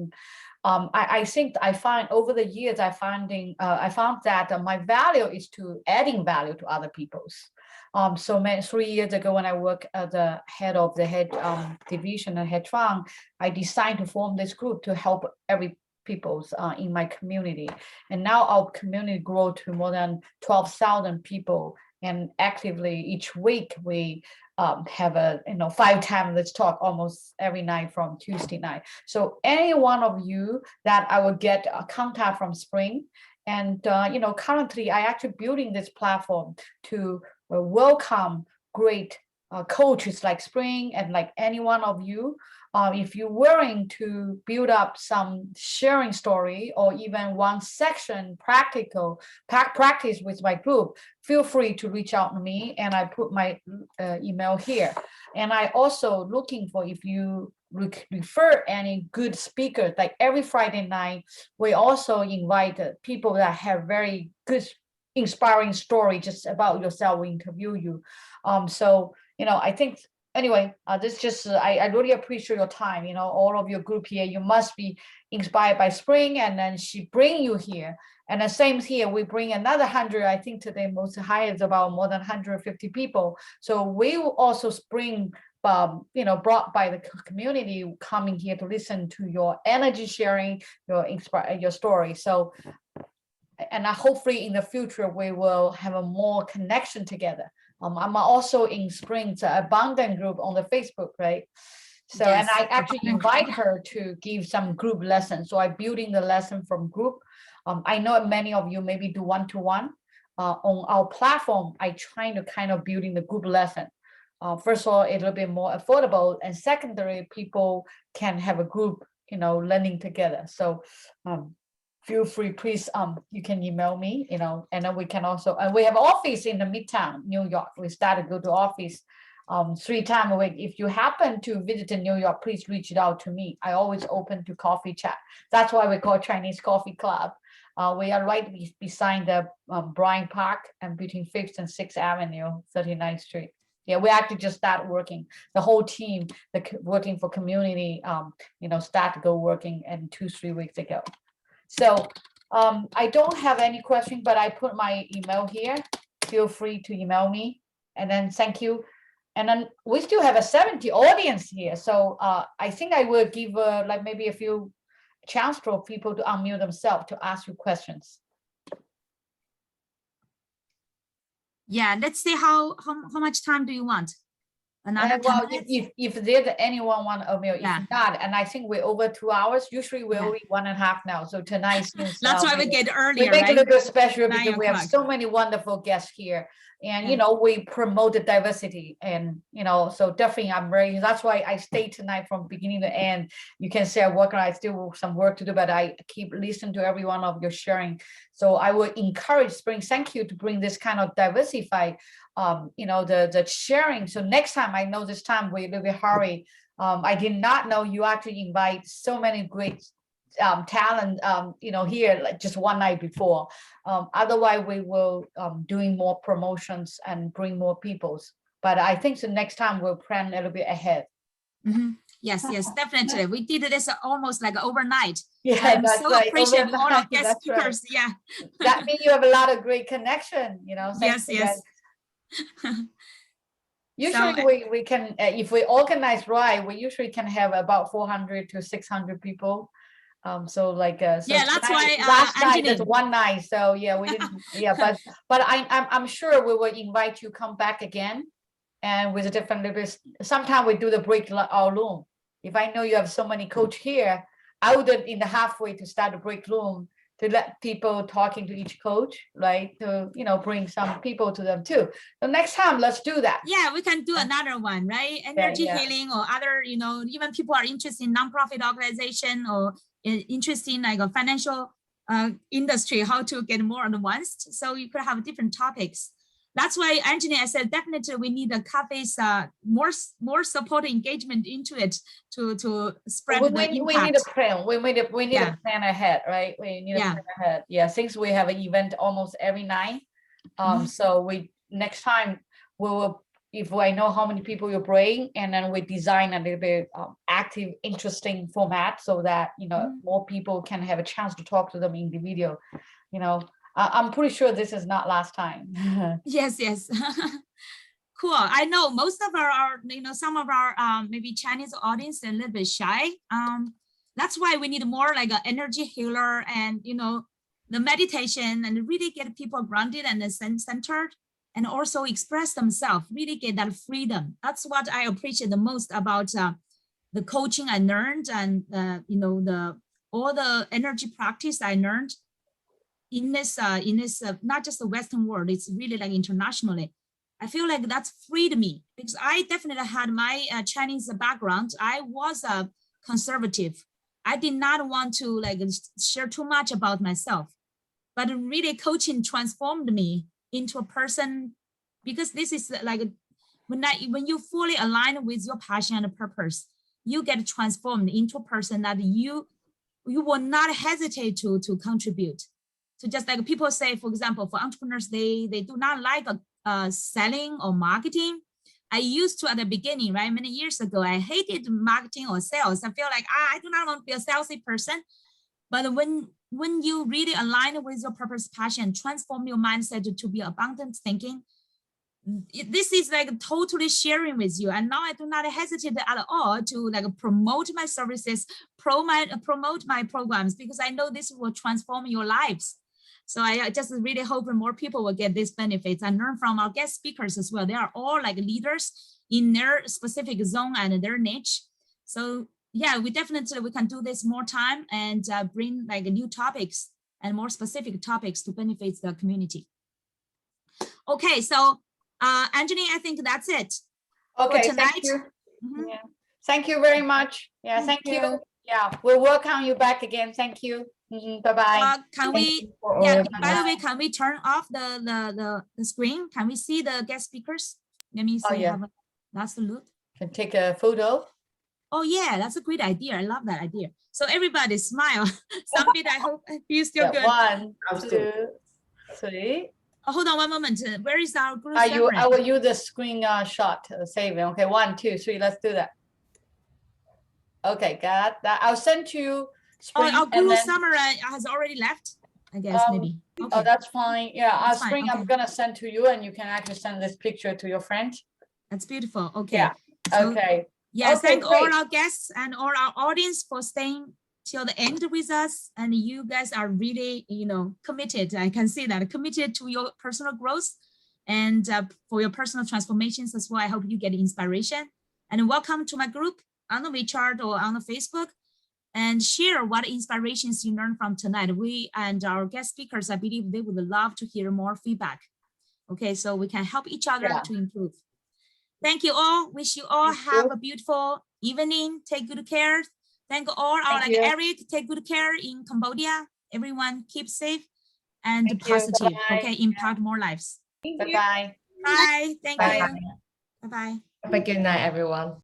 I think I find over the years, I found that my value is to adding value to other people's. So 3 years ago, when I worked as the head of the division at hedge fund, I decided to form this group to help every people's in my community. And now our community grew to more than 12,000 people. And actively each week we have a 5 times let's talk almost every night from Tuesday night. So any one of you that I will get a contact from Spring, and currently I actually building this platform to welcome great coaches like Spring and like any one of you. If you're willing to build up some sharing story or even one section practice with my group, feel free to reach out to me, and I put my email here. And I also looking for, if you refer any good speakers, like every Friday night, we also invite people that have very good inspiring story just about yourself. We interview you. I think anyway, this just I really appreciate your time. All of your group here, you must be inspired by Spring, and then she bring you here. And the same here, we bring another 100. I think today most high is about more than 150 people. So we will also Spring, brought by the community coming here to listen to your energy sharing, your story. So, and hopefully in the future we will have a more connection together. I'm also in Spring's Abundant group on the Facebook, right? So, yes. And I actually invite her to give some group lessons. So I'm building the lesson from group. I know many of you maybe do one-to-one. On our platform, I trying to kind of building the group lesson. First of all, a little bit more affordable, and secondary, people can have a group, learning together. So feel free, please, you can email me, and then we can also, we have office in the Midtown, New York. We started to go to office 3 times a week. If you happen to visit in New York, please reach it out to me. I always open to coffee chat. That's why we call Chinese Coffee Club. We are right beside the Bryant Park and between 5th and 6th Avenue, 39th Street. Yeah, we actually just started working. The whole team, working for community, start to go working in 2-3 weeks ago. So I don't have any question, but I put my email here. Feel free to email me. And then thank you. And then we still have a 70 audience here. So I think I will give like maybe a few chance for people to unmute themselves to ask you questions. Yeah, let's see how much time do you want? Another well, if there's anyone want to unmute, yeah. If not, and I think we're over 2 hours. Usually we're only 1.5 now. So tonight seems that's why we get earlier. We make right? it a little bit special because we have so many wonderful guests here. And we promote the diversity, and so definitely that's why I stayed tonight from beginning to end. You can say I work on, I still have some work to do, but I keep listening to every one of your sharing. So I would encourage Spring, thank you, to bring this kind of diversified the sharing. So next time, I know this time we a little bit hurry. I did not know you actually invite so many great talent, here like just one night before. Otherwise, we will doing more promotions and bring more peoples. But I think the next time we'll plan a little bit ahead. Mm-hmm. Yes, definitely. We did this almost like overnight. Yeah, I'm so right. Appreciate all of guest speakers. Right. Yeah, that means you have a lot of great connection. Yes. Usually so, we can, if we organize right, we usually can have about 400 to 600 people. So like so yeah, that's why last night is one night. So yeah, we didn't. Yeah, but I'm sure we will invite you come back again, and with a different little. Sometimes we do the break our room. If I know you have so many coach here, I would in the halfway to start a break room to let people talking to each coach, right? To bring some people to them too. So next time, let's do that. Yeah, we can do another one, right? Energy healing or other, even people are interested in nonprofit organization or interested in like a financial industry, how to get more advanced. So you could have different topics. That's why, Anthony, I said definitely we need a cafe's more support engagement into it to spread the impact. We need a plan. We need a plan ahead, right? We need a plan ahead. Yeah, since we have an event almost every night, so next time we will if I know how many people you bring, and then we design a little bit active, interesting format so that, you know, more people can have a chance to talk to them individual. You know, I'm pretty sure this is not last time. Yes. Cool. I know most of our you know, some of our maybe Chinese audience are a little bit shy. That's why we need more like an energy healer and, you know, the meditation, and really get people grounded and centered, and also express themselves, really get that freedom. That's what I appreciate the most about the coaching I learned, and you know, all the energy practice I learned in this not just the Western world, it's really like internationally. I feel like that's freed me, because I definitely had my Chinese background. I was a conservative. I did not want to like share too much about myself, but really coaching transformed me into a person, because this is like when you fully align with your passion and purpose, you get transformed into a person that you will not hesitate to contribute. So just like people say, for example, for entrepreneurs, they do not like selling or marketing. I used to at the beginning, right? Many years ago, I hated marketing or sales. I feel like I do not want to be a salesy person. But when you really align with your purpose, passion, transform your mindset to be abundant thinking, this is like totally sharing with you. And now I do not hesitate at all to like promote my services, promote my programs, because I know this will transform your lives. So I just really hope more people will get these benefits and learn from our guest speakers as well. They are all like leaders in their specific zone and their niche. So yeah, we can do this more time and bring like new topics and more specific topics to benefit the community. Okay, so Anjani, I think that's it. Okay, tonight. thank you. Yeah. Thank you very much. Yeah, thank you. Yeah, we'll welcome you back again. Thank you. Bye-bye. Can we, yeah, by the way, can we turn off the screen? Can we see the guest speakers? Let me see. Yeah. That's the look. Can take a photo. Oh yeah, that's a great idea. I love that idea. So everybody smile. Somebody, I hope you still good. 1, 2, 3. Oh, hold on one moment. Where is our group? I will use the screenshot saving. Okay, 1, 2, 3. Let's do that. Okay, got that. I'll send you. Our guru summary has already left, I guess, maybe. Okay. Oh, that's fine. Yeah, Spring, okay. I'm gonna send to you, and you can actually send this picture to your friend. That's beautiful. Okay. Yeah. So, okay. Yeah, okay, thank great. all our guests and all our audience for staying till the end with us. And you guys are really, you know, committed. I can see that, committed to your personal growth and for your personal transformations as well. I hope you get inspiration. And welcome to my group on the WeChat or on the Facebook, and share what inspirations you learned from tonight. We and our guest speakers, I believe they would love to hear more feedback. Okay, so we can help each other to improve. Thank you all. Wish you all have a beautiful evening. Take good care. Thank all our Eric, take good care in Cambodia. Everyone keep safe and positive. Okay, impact more lives. Bye-bye. Bye. Thank you. Bye-bye. Have a good night, everyone.